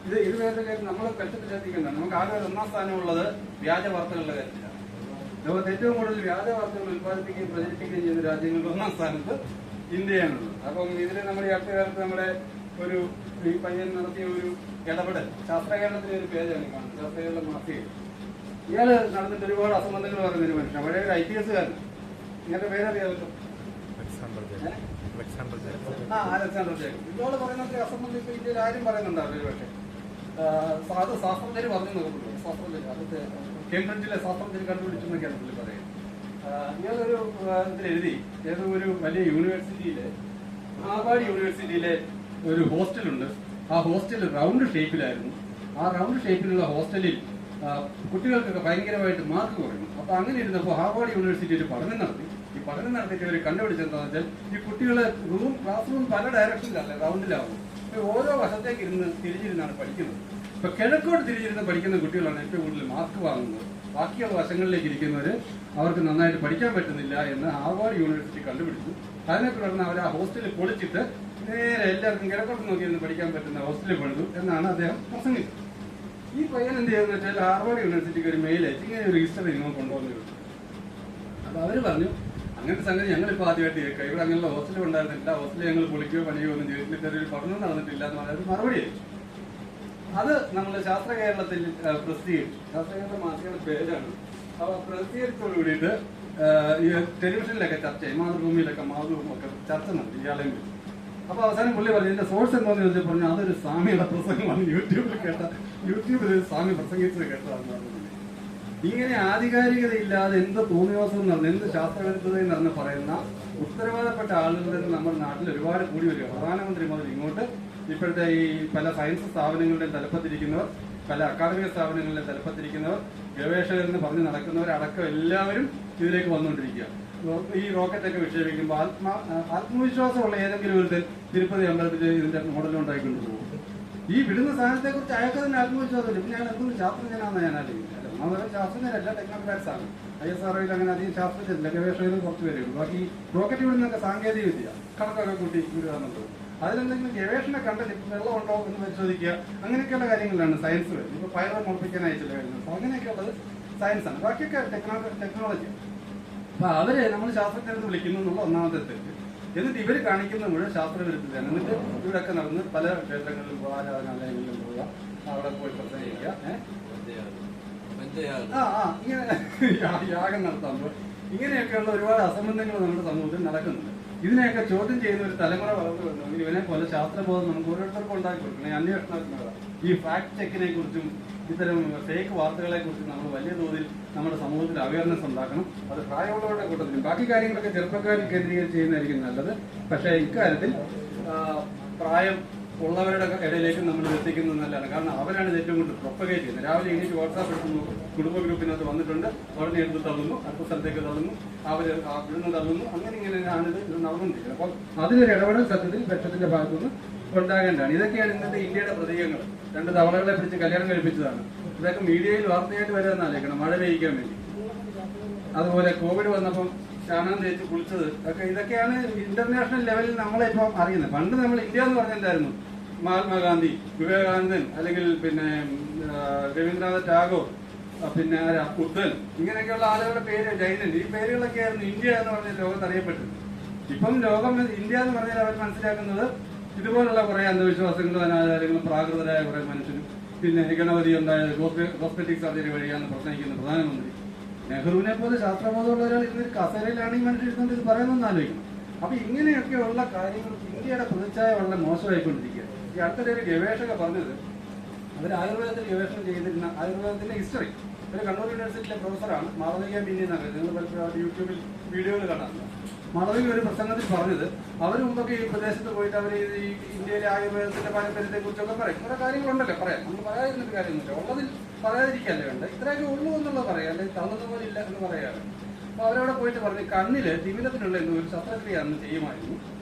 ഇത് വേറെ കാര്യം നമ്മൾ കഷ്ടത്തിൽ ശ്രദ്ധിക്കേണ്ടതാണ്. നമുക്ക് ആകെ 1-ാം സ്ഥാനമുള്ളത് വ്യാജ വാർത്തകളുടെ കാര്യത്തിലാണ്. ലോകത്ത് ഏറ്റവും കൂടുതൽ വ്യാജ വാർത്തകൾ ഉത്പാദിപ്പിക്കുകയും പ്രചരിപ്പിക്കുകയും ചെയ്യുന്ന രാജ്യങ്ങളിൽ 1-ാം സ്ഥാനത്ത് ഇന്ത്യയാണുള്ളത്. അപ്പം ഇതിൽ നമ്മുടെ ഈ അടുത്ത കാലത്ത് നമ്മുടെ ഈ പയ്യൻ നടത്തിയ ഒരു ഇടപെടൽ ശാസ്ത്രകേരളത്തിലെ ഒരു പേജാണ് കാണുന്നത്, ശാസ്ത്രകേരള മാസികയിൽ. ഇയാള് നടന്നിട്ട് ഒരുപാട് അസംബന്ധങ്ങൾ പറയുന്നൊരു മനുഷ്യൻ, പഴയ ഒരു IPS കാരൻ. ഇങ്ങനത്തെ പേരറിയാമല്ലോ, അലക്സാണ്ടർ ജേക്കബ്. ഇയാള് പറയുന്നത് അസംബന്ധം ഇപ്പൊ ഇന്ത്യയിൽ ആരും പറയുന്നുണ്ടാവില്ല ഒരു പക്ഷേ. അത് ശാസ്ത്രജ്ഞര് പറഞ്ഞു നോക്കുന്നുള്ളൂ. ശാസ്ത്രജ്ഞർ അത് കേംബ്രിഡ്ജിലെ ശാസ്ത്രജ്ഞർ കണ്ടുപിടിച്ചെന്നൊക്കെയാണ് പുള്ളി പറയുന്നത്. ഇയാളൊരു ഇതിലെഴുതി ഏതോ ഒരു വലിയ യൂണിവേഴ്സിറ്റിയിലെ ഹാർവാർഡ് യൂണിവേഴ്സിറ്റിയിലെ ഒരു ഹോസ്റ്റലുണ്ട്. ആ ഹോസ്റ്റൽ റൗണ്ട് ഷേപ്പിലായിരുന്നു. ആ റൗണ്ട് ഷേപ്പിലുള്ള ഹോസ്റ്റലിൽ കുട്ടികൾക്കൊക്കെ ഭയങ്കരമായിട്ട് മാർക്ക് കുറഞ്ഞു. അപ്പൊ അങ്ങനെ ഇരുന്നപ്പോൾ ഹാർവാർഡ് യൂണിവേഴ്സിറ്റി ഒരു പഠനം നടത്തി. ഈ പഠനം നടത്തിയിട്ട് അവർ കണ്ടുപിടിച്ചെന്താണെന്ന് വെച്ചാൽ ഈ കുട്ടികളെ ക്ലാസ് റൂം പല ഡയറക്ഷനിലല്ല, റൗണ്ടിലാവും. ഓരോ വശത്തേക്ക് ഇരുന്ന് തിരിഞ്ഞിരുന്നാണ് പഠിക്കുന്നത്. ഇപ്പൊ കിഴക്കോട്ട് തിരിഞ്ഞിരുന്ന് പഠിക്കുന്ന കുട്ടികളാണ് ഏറ്റവും കൂടുതൽ മാർക്ക് വാങ്ങുന്നത്. ബാക്കിയുള്ള വശങ്ങളിലേക്ക് ഇരിക്കുന്നവര് അവർക്ക് നന്നായിട്ട് പഠിക്കാൻ പറ്റുന്നില്ല എന്ന് ഹാർവാർഡ് യൂണിവേഴ്സിറ്റി കണ്ടുപിടിച്ചു. അതിനെ തുടർന്ന് അവർ ആ ഹോസ്റ്റലിൽ പൊളിച്ചിട്ട് നേരെ എല്ലാവർക്കും കിഴക്കോട്ട് നോക്കിയിരുന്ന് പഠിക്കാൻ പറ്റുന്ന ഹോസ്റ്റലിൽ പണിതു എന്നാണ് അദ്ദേഹം പ്രസംഗിച്ചത്. ഈ പയ്യൻ എന്ത് ചെയ്തെന്ന് വെച്ചാൽ ഹാർവാർഡ് യൂണിവേഴ്സിറ്റിക്ക് ഒരു മെയിൽ അയച്ചു, ഇങ്ങനെ ഒരു രജിസ്റ്റർ നിങ്ങൾ കൊണ്ടുവന്നിരുന്നു. അപ്പൊ അവര് പറഞ്ഞു, അങ്ങനത്തെ സംഗതി ഞങ്ങളിപ്പോൾ ആദ്യമായിട്ട് കേൾക്കുക, ഇവിടെ അങ്ങനെയുള്ള ഹോസ്റ്റൽ ഉണ്ടായിരുന്നില്ല, ഹോസ്റ്റലിൽ ഞങ്ങൾ പൊളിക്കുകയോ പണിയോ ഒന്നും ചെയ്തിട്ടില്ല, ഒരു പഠനം നടന്നിട്ടില്ല എന്ന് പറഞ്ഞൊരു മറുപടി അയച്ചു. അത് നമ്മൾ ശാസ്ത്ര കേരളത്തിൽ പ്രസിദ്ധീകരിച്ചു. ശാസ്ത്ര കേരള മാസികയുടെ പേരാണ്. അപ്പൊ പ്രസിദ്ധീകരിച്ചോട് കൂടിയിട്ട് ഈ ടെലിവിഷനിലൊക്കെ ചർച്ച ചെയ്യും, മാതൃഭൂമിയിലൊക്കെ മാതൃഭൂമി ഒക്കെ ചർച്ച നടത്തി ഇയാളെയും വെച്ചു. അപ്പൊ അവസാനം പുള്ളി പറഞ്ഞു, ഇതിന്റെ സോഴ്സ് എന്താണെന്ന് ചോദിച്ചാൽ പറഞ്ഞു അതൊരു സ്വാമിയുടെ പ്രസംഗമാണ്, യൂട്യൂബിൽ ഒരു സ്വാമി പ്രസംഗിച്ചത് കേട്ടതാണെന്ന് പറഞ്ഞു. ഇങ്ങനെ ആധികാരികതയില്ലാതെ എന്ത് തോന്നിവാസം നടന്ന് എന്ത് ശാസ്ത്രവിരുദ്ധതയും നടന്ന് പറയുന്ന ഉത്തരവാദപ്പെട്ട ആളുകളുടെ നമ്മുടെ നാട്ടിൽ ഒരുപാട് കൂടി വരിക. പ്രധാനമന്ത്രി മുതൽ ഇങ്ങോട്ട് ഇപ്പോഴത്തെ ഈ പല സയൻസ് സ്ഥാപനങ്ങളുടെയും തലപ്പത്തിരിക്കുന്നവർ, പല അക്കാദമിക സ്ഥാപനങ്ങളുടെയും തലപ്പത്തിരിക്കുന്നവർ, ഗവേഷകരെന്ന് പറഞ്ഞ് നടക്കുന്നവരടക്കം എല്ലാവരും ഇതിലേക്ക് വന്നുകൊണ്ടിരിക്കുക. ഈ റോക്കറ്റൊക്കെ വിക്ഷേപിക്കുമ്പോൾ ആത്മവിശ്വാസമുള്ള ഏതെങ്കിലും ഒരു തിരുപ്പതി അമ്പലത്തിൽ ഇതിന്റെ മോഡലുണ്ടായിക്കൊണ്ട് പോകും. ഈ വിടുന്ന സാധനത്തെ കുറിച്ച് അയാൾക്ക് തന്നെ ആത്മവിശ്വാസമില്ല. പിന്നെ ഞാൻ എന്തൊന്നും ശാസ്ത്രജ്ഞനാണെന്ന് ഞാൻ ആലോചിക്കുന്നത്. ഒന്നാമത് ശാസ്ത്രജ്ഞരല്ല, ടെക്നോക്രാറ്റ്സ് ആണ്. ISROയിൽ അങ്ങനെ അധികം ശാസ്ത്രജ്ഞരില്ല, ഗവേഷകരും കുറച്ച് പേരുള്ളൂ. ബാക്കി റോക്കറ്റ് വിടുന്നൊക്കെ സാങ്കേതിക വിദ്യ, കണക്കൊക്കെ കൂട്ടി വിടുകയെന്നുള്ളത്. അതിലെന്തെങ്കിലും ഗവേഷണം കണ്ടിട്ട് ഇപ്പം വെള്ളമുണ്ടോ എന്ന് പരിശോധിക്കുക, അങ്ങനെയൊക്കെയുള്ള കാര്യങ്ങളിലാണ് സയൻസ് വരുന്നത്. ഇപ്പൊ പൈറ മുളപ്പിക്കാൻ അയച്ചില്ല കാര്യങ്ങൾ, അങ്ങനെയൊക്കെയുള്ളത് സയൻസാണ്. ബാക്കിയൊക്കെ ടെക്നോളജി. അപ്പൊ അവര് നമ്മൾ ശാസ്ത്രജ്ഞരെന്ന് വിളിക്കുന്നു എന്നുള്ള ഒന്നാമത്തെ തെറ്റ്. എന്നിട്ട് ഇവർ കാണിക്കുന്ന മുഴുവൻ ശാസ്ത്രവിരുദ്ധതയാണ്. എന്നിട്ട് ഇവിടെയൊക്കെ നടന്ന് പല ക്ഷേത്രങ്ങളിലും ആരാധനാലയങ്ങളിലും പോവുക, അവിടെ പോയി പ്രസംഗിക്കുക, ഇങ്ങനെ യാഗം നടത്താൻ ഇങ്ങനെയൊക്കെയുള്ള ഒരുപാട് അസംബന്ധങ്ങൾ നമ്മുടെ സമൂഹത്തിൽ നടക്കുന്നുണ്ട്. ഇതിനെയൊക്കെ ചോദ്യം ചെയ്യുന്ന ഒരു തലമുറ വളർന്നു വരുന്നെങ്കിൽ ഇവനെ പോലെ ശാസ്ത്രബോധം നമുക്ക് ഓരോരുത്തർക്കും ഉണ്ടാക്കി കൊടുക്കണം. അന്വേഷണത്തിനുള്ള ഈ ഫാക്ട് ചെക്കിനെ കുറിച്ചും ഇത്തരം ഫേക്ക് വാർത്തകളെ കുറിച്ചും നമ്മൾ വലിയ തോതിൽ നമ്മുടെ സമൂഹത്തിൽ അവയർനെസ് ഉണ്ടാക്കണം. അത് പ്രായമുള്ളവരുടെ കൂട്ടത്തിലും ബാക്കി കാര്യങ്ങളൊക്കെ ചെറുപ്പക്കാരിൽ കേന്ദ്രീകരിച്ച് ചെയ്യുന്നതായിരിക്കും നല്ലത്. പക്ഷേ ഇക്കാര്യത്തിൽ പ്രായം ഉള്ളവരുടെ ഇടയിലേക്ക് നമ്മൾ എത്തിക്കുന്നത് നല്ലതാണ്. കാരണം അവരാണ് ഇത് ഏറ്റവും കൂടുതൽ പ്രൊപ്പഗേറ്റ് ചെയ്യുന്നത്. രാവിലെ എണീറ്റ് വാട്സാപ്പ് എടുക്കുന്നു, കുടുംബ ഗ്രൂപ്പിനകത്ത് വന്നിട്ടുണ്ട്, ഉടനെ എടുത്ത് തള്ളുന്നു, അടുത്ത സ്ഥലത്തേക്ക് തള്ളുന്നു, അവര് ഇവിടുന്ന് തള്ളുന്നു, അങ്ങനെ ഇങ്ങനെയാണ് ഇത് നടന്നുകൊണ്ടിരിക്കുന്നത്. അപ്പം അതിനൊരു ഇടപെടൽ സത്യത്തിൽ പക്ഷത്തിന്റെ ഭാഗത്തുനിന്ന് ഉണ്ടാകേണ്ടതാണ്. ഇതൊക്കെയാണ് ഇന്നത്തെ ഇന്ത്യയുടെ പ്രതീകങ്ങൾ. 2 തവളകളെ പിടിച്ച് കല്യാണം കഴിപ്പിച്ചതാണ്. ഇതൊക്കെ മീഡിയയിൽ വാർത്തയായിട്ട് വരാമെന്ന് ആലോചിക്കണം, മഴ പെയ്യിക്കാൻ വേണ്ടി. അതുപോലെ കോവിഡ് വന്നപ്പം ചാണകം തേച്ച് കുളിച്ചത് ഒക്കെ ഇതൊക്കെയാണ് ഇന്റർനാഷണൽ ലെവലിൽ നമ്മളിപ്പം അറിയുന്നത്. പണ്ട് നമ്മൾ ഇന്ത്യ എന്ന് പറഞ്ഞിട്ടുണ്ടായിരുന്നു മഹാത്മാഗാന്ധി, വിവേകാനന്ദൻ, അല്ലെങ്കിൽ പിന്നെ രവീന്ദ്രനാഥ് ടാഗോർ, പിന്നെ ബുദ്ധൻ, ഇങ്ങനെയൊക്കെയുള്ള ആളുകളുടെ പേര്, ജൈനൻ, ഈ പേരുകളൊക്കെ ആയിരുന്നു ഇന്ത്യ എന്ന് പറഞ്ഞ ലോകത്ത് അറിയപ്പെട്ടത്. ഇപ്പം ലോകം ഇന്ത്യ എന്ന് പറഞ്ഞാൽ അവർ മനസ്സിലാക്കുന്നത് ഇതുപോലുള്ള കുറെ അന്ധവിശ്വാസങ്ങളും അനാചാരങ്ങളും പ്രാകൃതരായ കുറെ മനുഷ്യരും, പിന്നെ ഗണപതി ഉണ്ടായത് കോസ്മെറ്റിക് സർജറി വഴിയാന്ന് പ്രസംഗിക്കുന്ന പ്രധാനമന്ത്രി. നെഹ്റുവിനെ പോലെ ശാസ്ത്രബോധമുള്ള ഒരാൾ ഇന്നൊരു കസേരയിലാണ് ഈ മനുഷ്യർ ഇരുന്നുകൊണ്ട് ഇത് പറയുന്നതെന്ന് ആലോചിക്കണം. അപ്പൊ ഇങ്ങനെയൊക്കെയുള്ള കാര്യങ്ങൾ ഇന്ത്യയുടെ പ്രതിച്ഛായ വളരെ മോശമായിക്കൊണ്ടിരിക്കുക. ഈ അടുത്തിടെ ഒരു ഗവേഷക പറഞ്ഞത് അവർ ആയുർവേദത്തിൽ ഗവേഷണം ചെയ്തിരുന്ന ആയുർവേദത്തിന്റെ ഹിസ്റ്ററി. ഒരു കണ്ണൂർ യൂണിവേഴ്സിറ്റിയിലെ പ്രൊഫസറാണ് മാളവിക ബിന്നി എന്നാണ്. നിങ്ങൾ പലപ്പോഴും യൂട്യൂബിൽ വീഡിയോകൾ കാണാറുണ്ട്. മാളവിക ഒരു പ്രസംഗത്തിൽ പറഞ്ഞത് അവർ മുമ്പൊക്കെ ഈ പ്രദേശത്ത് പോയിട്ട് അവർ ഈ ഇന്ത്യയിലെ ആയുർവേദത്തിന്റെ പാരമ്പര്യത്തെ കുറിച്ചൊക്കെ പറയും. കുറെ കാര്യങ്ങളുണ്ടല്ലോ പറയാം. നമ്മൾ പറയാതിരുന്നൊരു കാര്യമൊന്നുമില്ല. ഉള്ളതിൽ പറയാതിരിക്കല്ലേ വേണ്ട. ഇത്രയൊക്കെ ഉള്ളൂ എന്നുള്ളത് പറയാം, അല്ലെങ്കിൽ തള്ളുന്ന പോലെ ഇല്ല എന്ന് പറയാറ്. അപ്പൊ അവരവിടെ പോയിട്ട് പറഞ്ഞു കണ്ണില് തിമിരത്തിനുള്ള എന്തോ ഒരു ശസ്ത്രക്രിയ അന്ന് ചെയ്യുമായിരുന്നു.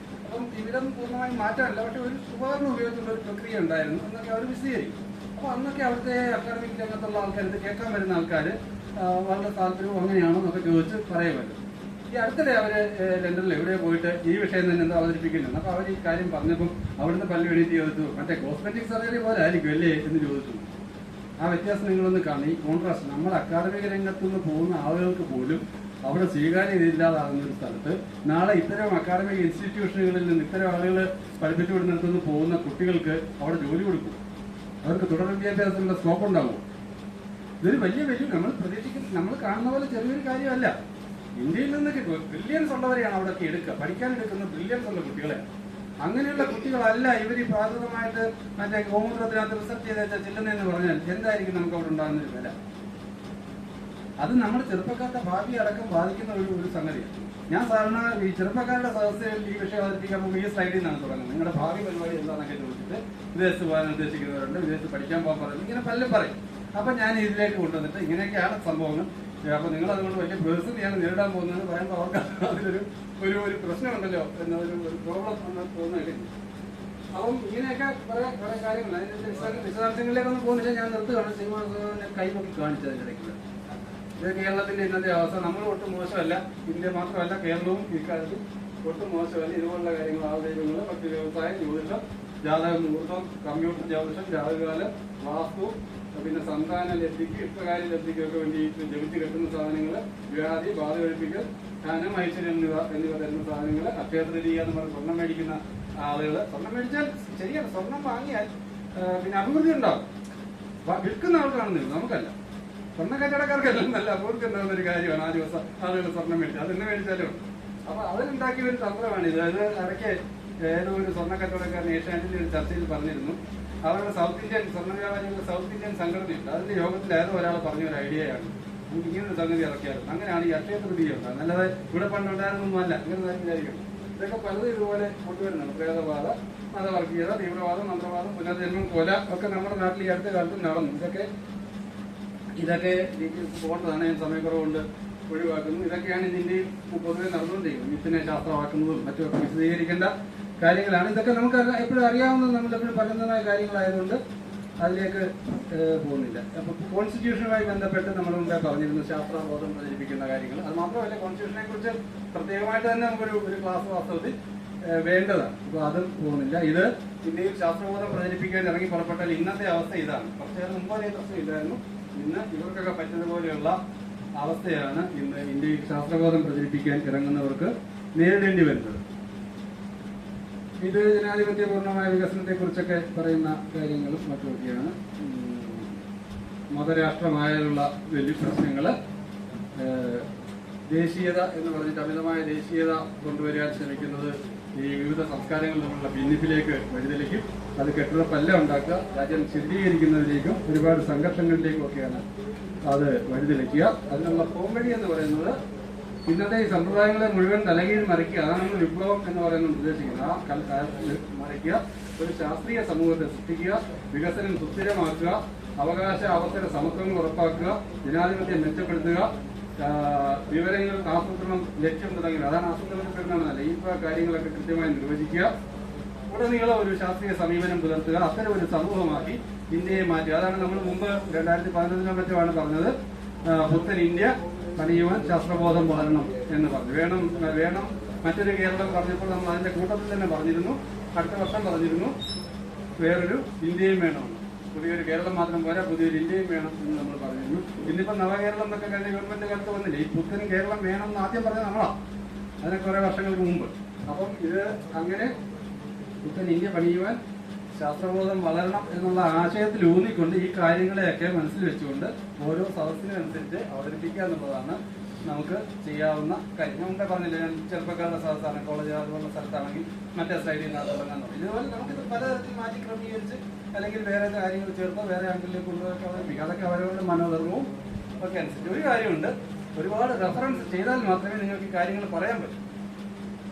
അപ്പം തിമിരം പൂർണ്ണമായും മാറ്റാനല്ല, പക്ഷെ ഒരു ഉപകരണം ഉപയോഗിച്ചുള്ള ഒരു പ്രക്രിയ ഉണ്ടായിരുന്നു എന്നൊക്കെ അവർ വിശദീകരിക്കും. അപ്പൊ അന്നൊക്കെ അവിടുത്തെ അക്കാഡമിക് രംഗത്തുള്ള ആൾക്കാർ, ഇത് കേൾക്കാൻ വരുന്ന ആൾക്കാർ വളരെ താല്പര്യവും അങ്ങനെയാണോ എന്നൊക്കെ ചോദിച്ച് പറയുമല്ലോ. ഈ അടുത്തിടെ അവര് ലണ്ടനിൽ എവിടെയോ പോയിട്ട് ഈ വിഷയം തന്നെ എന്തോ അവതരിപ്പിക്കുന്നുണ്ട്. അപ്പൊ അവർ ഈ കാര്യം പറഞ്ഞപ്പം അവിടുന്ന് പല്ല് എഴുതി ചോദിച്ചു, മറ്റേ കോസ്മെറ്റിക് സർജറി പോലെ ആയിരിക്കും അല്ലേ എന്ന് ചോദിച്ചു. ആ വ്യത്യാസം നിങ്ങളൊന്ന് കാണി. ഈ കോൺട്രാസ്റ്റ്, നമ്മൾ അക്കാഡമിക് രംഗത്തുനിന്ന് പോകുന്ന ആളുകൾക്ക് പോലും അവിടെ സ്വീകാര്യത ഇല്ലാതാകുന്ന ഒരു സ്ഥലത്ത് നാളെ ഇത്തരം അക്കാഡമിക് ഇൻസ്റ്റിറ്റ്യൂഷനുകളിൽ നിന്ന് ഇത്തരം ആളുകൾ പഠിപ്പിച്ചു വിടുന്നിടത്തുനിന്ന് പോകുന്ന കുട്ടികൾക്ക് അവിടെ ജോലി കൊടുക്കും. അവർക്ക് തുടർ വിദ്യാഭ്യാസത്തിനുള്ള സ്കോപ്പ് ഉണ്ടാവും. ഇതൊരു വലിയ നമ്മൾ പ്രതീക്ഷിക്കുന്ന, നമ്മൾ കാണുന്ന പോലെ ചെറിയൊരു കാര്യമല്ല. ഇന്ത്യയിൽ നിന്നൊക്കെ ബ്രില്യൻസ് ഉള്ളവരെയാണ് അവിടെയൊക്കെ എടുക്കുക. പഠിക്കാൻ എടുക്കുന്ന ബ്രില്യൻസ് ഉള്ള കുട്ടികളെ. അങ്ങനെയുള്ള കുട്ടികളല്ല ഇവർ ഈ പ്രാഥമികമായിട്ട് മറ്റേ ഗോമൂത്രത്തിനകത്ത് റിസർച്ച് ചെയ്ത ചെല്ലുന്നതെന്ന് പറഞ്ഞാൽ എന്തായിരിക്കും നമുക്ക് അവിടെ ഉണ്ടാകുന്ന ഒരു വില? അത് നമ്മുടെ ചെറുപ്പക്കാരുടെ ഭാവി അടക്കം ബാധിക്കുന്ന ഒരു സംഗതിയാണ്. ഞാൻ സാധാരണ ഈ ചെറുപ്പക്കാരുടെ സദസ്സുകളിൽ ഈ വിഷയം അവതരിപ്പിക്കാൻ പോകുമ്പോൾ ഈ സ്ലൈഡിൽ നിന്നാണ് തുടങ്ങുന്നത്. നിങ്ങളുടെ ഭാവി പരിപാടി എന്താണെന്നൊക്കെ ചോദിച്ചിട്ട് വിദേശത്ത് പോകാൻ ഉദ്ദേശിക്കുന്നവരുണ്ട്, വിദേശത്ത് പഠിക്കാൻ പോകാൻ പറയുന്നത്, ഇങ്ങനെ പലരും പറയും. അപ്പൊ ഞാൻ ഇതിലേക്ക് കൊണ്ടുവന്നിട്ട് ഇങ്ങനെയൊക്കെയാണ് സംഭവങ്ങൾ. അപ്പൊ നിങ്ങൾ അതുകൊണ്ട് വലിയ പ്രതിസന്ധിയാണ് നേരിടാൻ പോകുന്നത് പറയുമ്പോൾ അവർക്ക് അതിലൊരു ഒരു പ്രശ്നമുണ്ടല്ലോ എന്നൊരു പ്രോബ്ലം തോന്നുന്നില്ല. അപ്പം ഇങ്ങനെയൊക്കെ കുറെ കാര്യങ്ങൾ അതിന്റെ വിശദാംശങ്ങളിലേക്കൊന്നും പോകുന്നില്ല. ഞാൻ നിർത്തുകയാണ്. സിനിമ കൈപൊക്കി കാണിച്ചതിന്റെ ഇടയ്ക്ക് ഇത് കേരളത്തിന്റെ ഇന്നത്തെ അവസ്ഥ. നമ്മൾ ഒട്ടും മോശമല്ല, ഇന്ത്യ മാത്രമല്ല കേരളവും ഇക്കാലത്ത് ഒട്ടും മോശമല്ല. ഇതുപോലുള്ള കാര്യങ്ങൾ, ആദൈവങ്ങൾ, മറ്റ് വ്യവസായം, ജ്യോതിഷം, ജാതക മുഹൂർത്തം, കമ്പ്യൂട്ടർ ജ്യോതിഷം, ജാതകാലം, വാസ്തു, പിന്നെ സന്താന ലബ്ധിക്ക്, ഇഷ്ടകാര്യ ലബ്ധിക്കൊക്കെ വേണ്ടി ജപിച്ച് കെട്ടുന്ന സാധനങ്ങൾ, വ്യാധി, ബാധ കഴിപ്പിക്കൽ, ധനം, ഐശ്വര്യം എന്നിവ തരുന്ന സാധനങ്ങൾ, അക്ഷയതൃതീയ എന്ന് പറഞ്ഞ് സ്വർണം മേടിക്കുന്ന ആളുകൾ. സ്വർണം മേടിച്ചാൽ ശരിയാണ്, സ്വർണം വാങ്ങിയാൽ പിന്നെ അഭിവൃദ്ധി ഉണ്ടാവും. വിൽക്കുന്ന ആൾക്കാണെന്നില്ല, നമുക്കല്ല. സ്വർണ്ണ കച്ചവടക്കാർക്കല്ല, നല്ല അവർക്ക് ഉണ്ടാകുന്ന ഒരു കാര്യമാണ്. ആ ദിവസം ആളുകൾ സ്വർണം മേടിച്ചു, അതെന്നെ മേടിച്ചാലും. അപ്പൊ അവരുണ്ടാക്കിയ ഒരു തന്ത്രമാണിത്. അത് ഇടയ്ക്ക് ഏതോ ഒരു സ്വർണ്ണ കച്ചവടക്കാരൻ ഏഷ്യാനെറ്റിന്റെ ഒരു ചർച്ചയിൽ പറഞ്ഞിരുന്നു. അവരുടെ സൗത്ത് ഇന്ത്യൻ സ്വർണ്ണ വ്യാപാരികളുടെ സൗത്ത് ഇന്ത്യൻ സംഘടനയുണ്ട്. അതിന്റെ യോഗത്തിൽ ഏതോ ഒരാൾ പറഞ്ഞ ഒരു ഐഡിയയാണ്, നമുക്ക് ഇങ്ങനൊരു സംഗതി ഇറക്കിയാലും. അങ്ങനെയാണ് ഈ അക്ഷയ തൃതീയ ഉണ്ടാകുന്നത്. അല്ലാതെ ഇവിടെ പണ്ടുണ്ടായിരുന്നൊന്നുമല്ല. ഇങ്ങനെ വിചാരിക്കണം. ഇതൊക്കെ പലതും ഇതുപോലെ കൊണ്ടുവരുന്നുണ്ട്. പ്രേതബാധ, മതവർഗീയത, തീവ്രവാദം, മന്ത്രവാദം, പുനർജന്മം, കൊല ഒക്കെ നമ്മുടെ നാട്ടിൽ ഈ അടുത്ത കാലത്ത് നടന്നു. ഇതൊക്കെ പോകേണ്ടതാണ്. ഞാൻ സമയക്കുറവുകൊണ്ട് ഒഴിവാക്കുന്നു. ഇതൊക്കെയാണ് ഇന്ത്യയിൽ പൊതുവെ നടന്നുകൊണ്ടിരിക്കുന്നത്. മിത്തിനെ ശാസ്ത്രമാക്കുന്നതും മറ്റുമൊക്കെ വിശദീകരിക്കേണ്ട കാര്യങ്ങളാണ്. ഇതൊക്കെ നമുക്ക് എപ്പോഴും അറിയാവുന്നത്, നമ്മളെപ്പോഴും പറയുന്നതായ കാര്യങ്ങളായതുകൊണ്ട് അതിലേക്ക് പോകുന്നില്ല. അപ്പൊ കോൺസ്റ്റിറ്റ്യൂഷനുമായി ബന്ധപ്പെട്ട് നമ്മൾ മുമ്പേ പറഞ്ഞിരുന്നു ശാസ്ത്രബോധം പ്രചരിപ്പിക്കുന്ന കാര്യങ്ങൾ. അത് മാത്രമല്ല, കോൺസ്റ്റിറ്റ്യൂഷനെ കുറിച്ച് പ്രത്യേകമായിട്ട് തന്നെ നമുക്കൊരു ക്ലാസ് വാസ്തവത്തിൽ വേണ്ടതാണ്. അപ്പൊ അതും പോകുന്നില്ല. ഇത് ഇന്ത്യയിൽ ശാസ്ത്രബോധം പ്രചരിപ്പിക്കാൻ ഇറങ്ങി പുറപ്പെട്ടാൽ ഇന്നത്തെ അവസ്ഥ ഇതാണ്. കുറച്ചേരം മുമ്പ് അതേ പ്രശ്നം ഇല്ലായിരുന്നു. ഇന്ന് ഇവർക്കൊക്കെ പറ്റുന്നതുപോലെയുള്ള അവസ്ഥയാണ് ഇന്ന് ഇന്ത്യയിൽ ശാസ്ത്രബോധം പ്രചരിപ്പിക്കാൻ ഇറങ്ങുന്നവർക്ക് നേരിടേണ്ടി വരുന്നത്. ഇത് ജനാധിപത്യപൂർണമായ വികസനത്തെ കുറിച്ചൊക്കെ പറയുന്ന കാര്യങ്ങളും മറ്റുമൊക്കെയാണ്. മതരാഷ്ട്രമായാലുള്ള വലിയ പ്രശ്നങ്ങള്, ദേശീയത എന്ന് പറഞ്ഞിട്ട് അമിതമായ ദേശീയത കൊണ്ടുവരാൻ ശ്രമിക്കുന്നത് ഈ വിവിധ സംസ്കാരങ്ങളിൽ നിന്നുള്ള ഭിന്നിപ്പിലേക്ക് വഴിതെളിക്കും. അത് കെട്ടുറപ്പല്ല ഉണ്ടാക്കുക, രാജ്യം ശുദ്ധീകരിക്കുന്നതിലേക്കും ഒരുപാട് സംഘർഷങ്ങളിലേക്കും ഒക്കെയാണ് അത് വഴിതെളിക്കുക. അതിനുള്ള പോംവഴി എന്ന് പറയുന്നത് ഇന്നത്തെ ഈ സമ്പ്രദായങ്ങളെ മുഴുവൻ തലകീഴ് മറിക്കുക. അതാണ് നമ്മൾ വിപ്ലവം എന്ന് പറയുന്നത് ഉദ്ദേശിക്കുന്നത്. ആ മറിക്കുക, ഒരു ശാസ്ത്രീയ സമൂഹത്തെ സൃഷ്ടിക്കുക, വികസനം സുസ്ഥിരമാക്കുക, അവകാശ അവസര സമത്വങ്ങൾ ഉറപ്പാക്കുക, ജനാധിപത്യം മെച്ചപ്പെടുത്തുക, വിവരങ്ങൾ ആസൂത്രണം ലക്ഷ്യം തുടങ്ങിയത്. അതാണ് ആസൂത്രണപ്പെടുന്നതല്ല. ഈ കാര്യങ്ങളൊക്കെ കൃത്യമായി നിർവചിക്കുക, ഉടനീളം ഒരു ശാസ്ത്രീയ സമീപനം പുലർത്തുക, അത്തരം ഒരു സമൂഹമാക്കി ഇന്ത്യയെ മാറ്റുക. അതാണ് നമ്മൾ മുമ്പ് 2011 മറ്റുമാണ് പറഞ്ഞത്. പുത്തൻ ഇന്ത്യ പണിയുവാൻ ശാസ്ത്രബോധം വളരണം എന്ന് പറഞ്ഞു. വേണം മറ്റൊരു കേരളം പറഞ്ഞപ്പോൾ നമ്മൾ അതിന്റെ കൂട്ടത്തിൽ തന്നെ പറഞ്ഞിരുന്നു. അടുത്ത വർഷം പറഞ്ഞിരുന്നു വേറൊരു ഇന്ത്യയും വേണമെന്ന്. പുതിയൊരു കേരളം മാത്രം പോരാ, പുതിയൊരു ഇന്ത്യയും വേണം എന്ന് നമ്മൾ പറഞ്ഞിരുന്നു. ഇന്നിപ്പം നവകേരളം എന്നൊക്കെ കഴിഞ്ഞ ഗവൺമെന്റ് കാലത്ത് വന്നില്ല. ഈ പുത്തൻ കേരളം വേണം എന്ന് ആദ്യം പറഞ്ഞത് നമ്മളാ, അതിനെ കുറെ വർഷങ്ങൾക്ക് മുമ്പ്. അപ്പം ഇത് അങ്ങനെ പുത്തൻ ഇന്ത്യ പണിയുവാൻ ശാസ്ത്രബോധം വളരണം എന്നുള്ള ആശയത്തിൽ ഊന്നിക്കൊണ്ട് ഈ കാര്യങ്ങളെയൊക്കെ മനസ്സിൽ വെച്ചുകൊണ്ട് ഓരോ സദസ്സിനനുസരിച്ച് അവതരിപ്പിക്കുക എന്നുള്ളതാണ് നമുക്ക് ചെയ്യാവുന്ന കാര്യം. ഞാൻ മുമ്പേ പറഞ്ഞില്ല, ഞാൻ ചെറുപ്പക്കാരുടെ സദസ്സാണ്, കോളേജ് അതുപോലുള്ള സ്ഥലത്താണെങ്കിൽ മറ്റേ സൈഡിൽ നിന്ന് തുടങ്ങാൻ തുടങ്ങി. ഇതുപോലെ നമുക്കിത് പലതരത്തിൽ മാറ്റി ക്രമീകരിച്ച് അല്ലെങ്കിൽ വേറെ കാര്യങ്ങൾ ചേർത്തോ വേറെ ആംഗിളിലേക്ക് കൊണ്ടുപോയൊക്കെ അവതരിപ്പിക്കുക. അതൊക്കെ അവരവരുടെ മനോധർമ്മവും ഒക്കെ അനുസരിച്ച്. ഒരു കാര്യമുണ്ട്, ഒരുപാട് റെഫറൻസ് ചെയ്താൽ മാത്രമേ നിങ്ങൾക്ക് കാര്യങ്ങൾ പറയാൻ പറ്റൂ.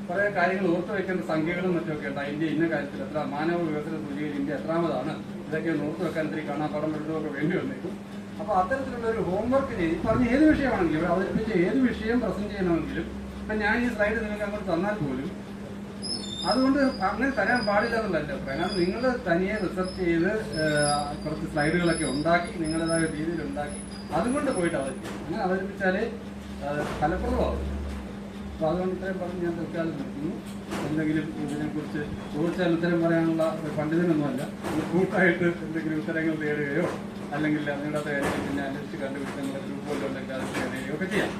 കുറേ കാര്യങ്ങൾ ഓർത്തു വയ്ക്കേണ്ട സംഖ്യകളും മറ്റുമൊക്കെ ഉണ്ട്. ഇന്ത്യ ഇന്ന കാര്യത്തിൽ എത്ര, മാനവ വികസന സൂചികയിൽ ഇന്ത്യ എത്രാമതാണ്, ഇതൊക്കെ ഓർത്തു വെക്കാൻ ഇത്തിരി കാണാപ്പാടം വെള്ളമൊക്കെ വേണ്ടി വന്നേക്കും. അപ്പോൾ അത്തരത്തിലുള്ള ഒരു ഹോംവർക്ക് ചെയ്ത് ഈ പറഞ്ഞ ഏത് വിഷയമാണെങ്കിലും അവതരിപ്പിച്ച് ഏത് വിഷയം പ്രസന്റ് ചെയ്യണമെങ്കിലും ഇപ്പം ഞാൻ ഈ സ്ലൈഡ് നിങ്ങൾക്ക് അങ്ങോട്ട് തന്നാൽ പോലും അതുകൊണ്ട് അങ്ങനെ തരാൻ പാടില്ല എന്നുള്ളതല്ല. കാരണം നിങ്ങൾ തനിയെ റിസർച്ച് ചെയ്ത് കുറച്ച് സ്ലൈഡുകളൊക്കെ ഉണ്ടാക്കി നിങ്ങളുടേതായ രീതിയിൽ ഉണ്ടാക്കി അതുകൊണ്ട് പോയിട്ട് അവതരിപ്പിക്കും. അങ്ങനെ അവതരിപ്പിച്ചാലേ ഫലപ്രദമാവും. അപ്പോൾ അതുകൊണ്ട് ഇത്രയും പറഞ്ഞ് ഞാൻ തൽക്കാലം നിർത്തുന്നു. എന്തെങ്കിലും ഇതിനെക്കുറിച്ച് ചോദിച്ചാൽ ഉത്തരം പറയാനുള്ള പണ്ഡിതനൊന്നുമല്ല. കൂട്ടായിട്ട് എന്തെങ്കിലും ഉത്തരങ്ങൾ തേടുകയോ അല്ലെങ്കിൽ നിങ്ങളുടെ കാര്യങ്ങൾ പിന്നെ അന്വേഷിച്ച് കണ്ടുപിടിച്ച് നിങ്ങളുടെ ഗ്രൂപ്പുകളിലുണ്ടെങ്കിൽ അത് തേടുകയോ ഒക്കെ ചെയ്യാം.